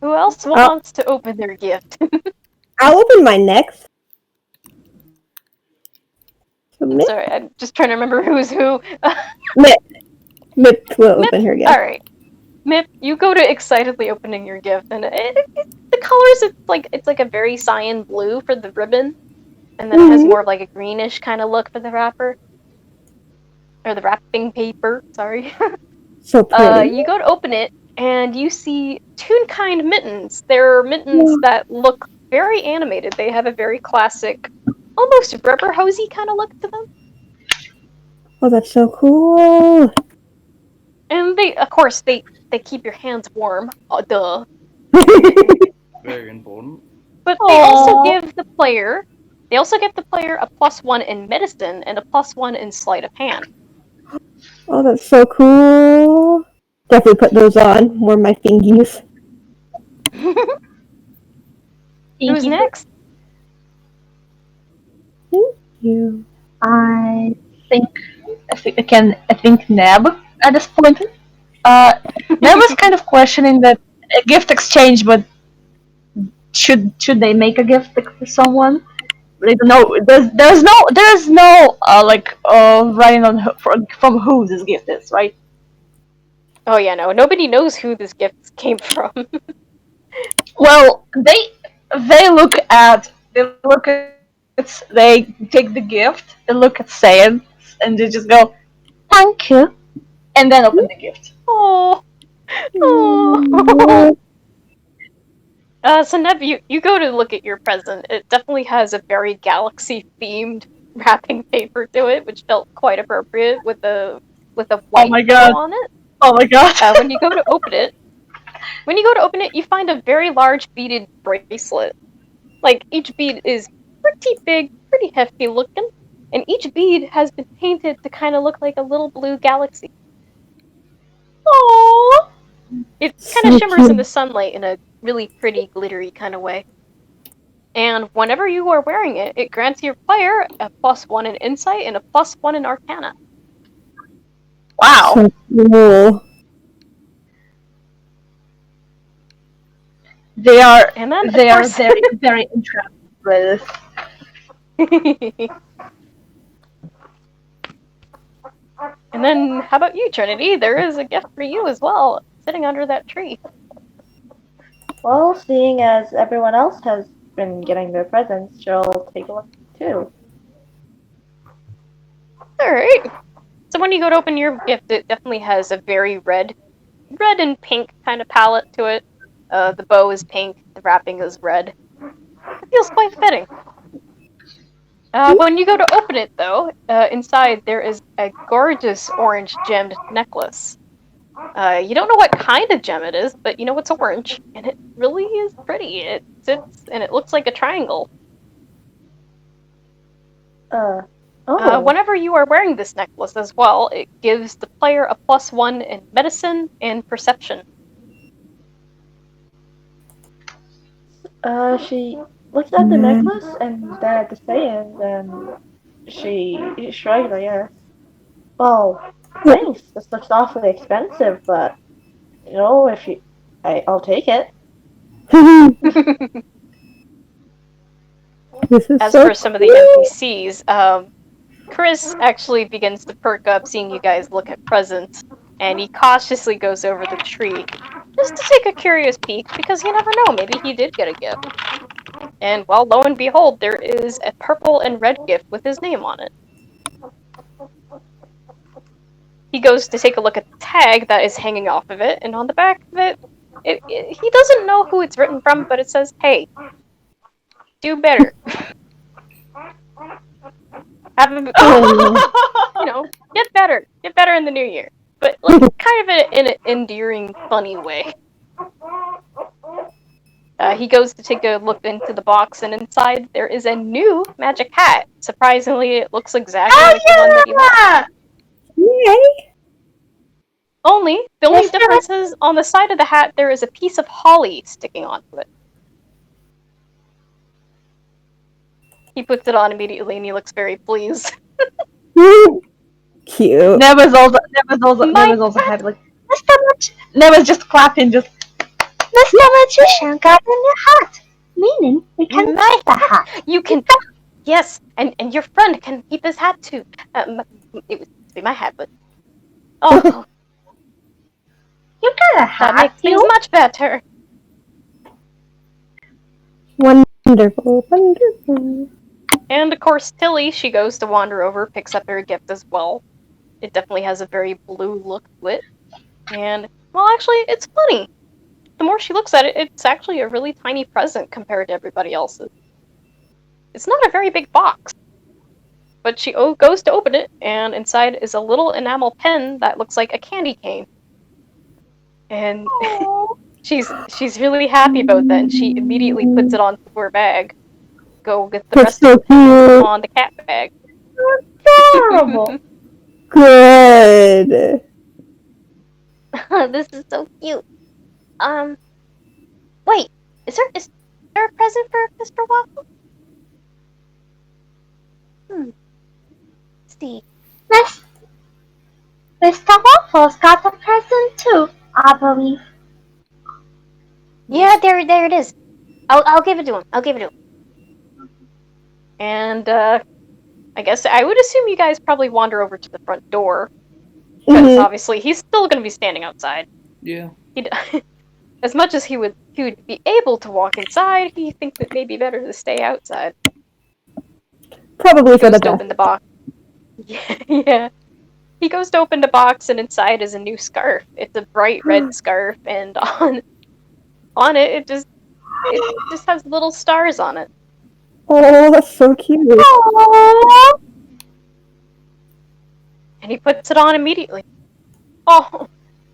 Who else wants to open their gift? I'll open mine next. Sorry, I'm just trying to remember who's who. Mip will open her gift. Alright. Mip, you go to excitedly opening your gift, and the colors, it's like a very cyan blue for the ribbon, and then it has more of like a greenish kind of look for the wrapper. Or the wrapping paper, sorry. So pretty. You go to open it, and you see Toonkind mittens. They're mittens that look very animated. They have a very classic, almost rubber hosey kind of look to them. Oh, that's so cool. And of course, they keep your hands warm. Oh, duh. Very important. But they also give the player a +1 in medicine and a +1 in sleight of hand. Oh, that's so cool. Definitely put those on. Warm my fingies. Who's next? Thank you. I think Neb at this point. Neb was kind of questioning that a gift exchange, but should they make a gift for someone? They don't know. There's no writing on from who this gift is, right? Oh yeah, no. Nobody knows who this gift came from. Well, they they take the gift, they look at Saiyan, and they just go, "Thank you," and then open the gift. Oh. So Neb, you go to look at your present. It definitely has a very galaxy-themed wrapping paper to it, which felt quite appropriate with a white bow on it. Oh my god! When you go to open it, you find a very large beaded bracelet. Like, each bead is pretty big, pretty hefty looking, and each bead has been painted to kind of look like a little blue galaxy. Aww! It kind of shimmers in the sunlight in a really pretty, glittery kind of way. And whenever you are wearing it, it grants your player a +1 in insight and a +1 in arcana. Wow! So cool. They are course... very, very interested with this. And then, how about you, Trinity? There is a gift for you as well, sitting under that tree. Well, seeing as everyone else has been getting their presents, she'll take a look too. Alright. So when you go to open your gift, it definitely has a very red and pink kind of palette to it. The bow is pink, the wrapping is red. It feels quite fitting. When you go to open it, though, inside there is a gorgeous orange gemmed necklace. You don't know what kind of gem it is, but you know it's orange, and it really is pretty. It sits, and it looks like a triangle. Whenever you are wearing this necklace as well, it gives the player a +1 in medicine and perception. She looks at the necklace and then at the Saiyans, and she shrugged, I guess. Well, Thanks. This looks awfully expensive, but you know, if you, I'll take it. This is As so for some of the cool. NPCs, Chris actually begins to perk up seeing you guys look at presents, and he cautiously goes over the tree just to take a curious peek because you never know, maybe he did get a gift. And well, lo and behold, there is a purple and red gift with his name on it. He goes to take a look at the tag that is hanging off of it, and on the back of it, he doesn't know who it's written from, but it says, "Hey, do better. Have a, get better in the new year." But like, kind of in an endearing, funny way. He goes to take a look into the box, and inside there is a new magic hat. Surprisingly, it looks exactly like the one that you have. Yay! The only difference is on the side of the hat there is a piece of holly sticking onto it. He puts it on immediately, and he looks very pleased. Cute. Neva's also happy. Like, Neva's just clapping, just. Mr. Magician got a new hat, meaning we can keep the hat. You can, yes, and your friend can keep his hat too. It was to be my hat, but You got a hat, that makes things much better. Wonderful, wonderful. And of course, Tilly, she goes to wander over, picks up her gift as well. It definitely has a very blue look to it. And, well, actually, it's funny. The more she looks at it, it's actually a really tiny present compared to everybody else's. It's not a very big box. But she goes to open it, and inside is a little enamel pen that looks like a candy cane. And she's really happy about that, and she immediately puts it onto her bag. Go get the rest of it on the cat bag. Adorable. Good. This is so cute. Wait, is there a present for Mr. Waffle? Let's see. Mr. Waffles got a present too, I believe. Yeah, there it is. I'll give it to him. And I guess I would assume you guys probably wander over to the front door, because obviously he's still going to be standing outside. Yeah. As much as he would be able to walk inside, he thinks it may be better to stay outside. Probably for the Goes to best. open the box. Yeah. He goes to open the box, and inside is a new scarf. It's a bright red scarf, and on it, it just has little stars on it. Oh, that's so cute. Aww. And he puts it on immediately. Oh,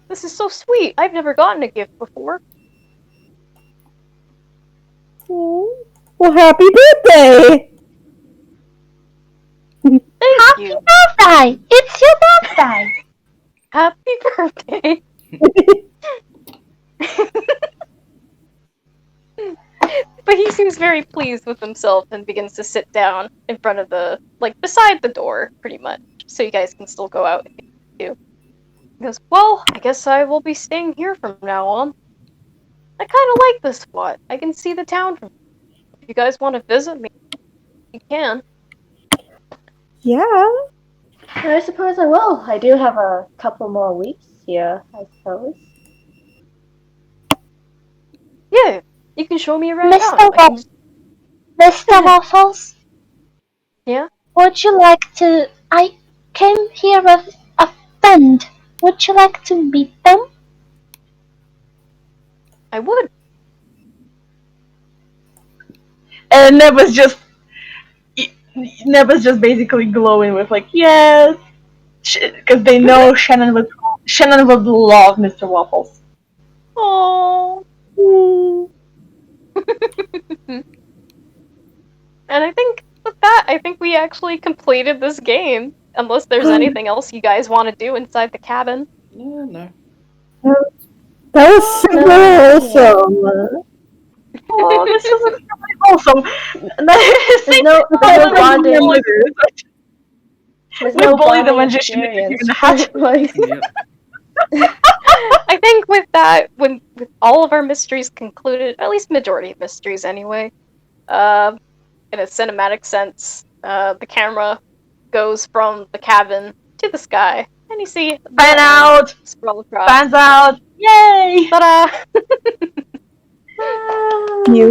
this is so sweet. I've never gotten a gift before. Well, happy birthday! Thank you. Birthday! It's your birthday! Happy birthday. But he seems very pleased with himself and begins to sit down in front of beside the door, pretty much, so you guys can still go out if you need to. He goes, well, I guess I will be staying here from now on. I kind of like this spot. I can see the town from here. If you guys want to visit me, you can. Yeah. I suppose I will. I do have a couple more weeks here, I suppose. Yeah, you can show me around Mr. town. Mr. Waffles? Yeah? Would you like to... I came here with a friend. Would you like to meet them? I would. And Neva's just basically glowing with like, yes, because they know Shannon would love Mr. Waffles. Oh. And I think with that, we actually completed this game. Unless there's anything else you guys want to do inside the cabin. Yeah, no. That was super awesome. Oh, this is extremely awesome. There's no bonding. With We no bully the buying magician into experience. giving a hat. Like, Yep. I think with that, with all of our mysteries concluded, at least majority of mysteries anyway, in a cinematic sense, the camera goes from the cabin to the sky, and you see the Fan end out! scroll across. Fans out! Yay! Ta-da! You.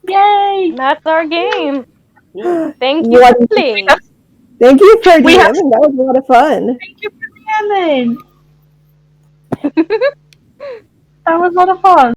Yay! And that's our game. Whoa. Thank you What? for playing. Thank you for We have- DMing. That was a lot of fun. Thank you for the ending. That was a lot of fun.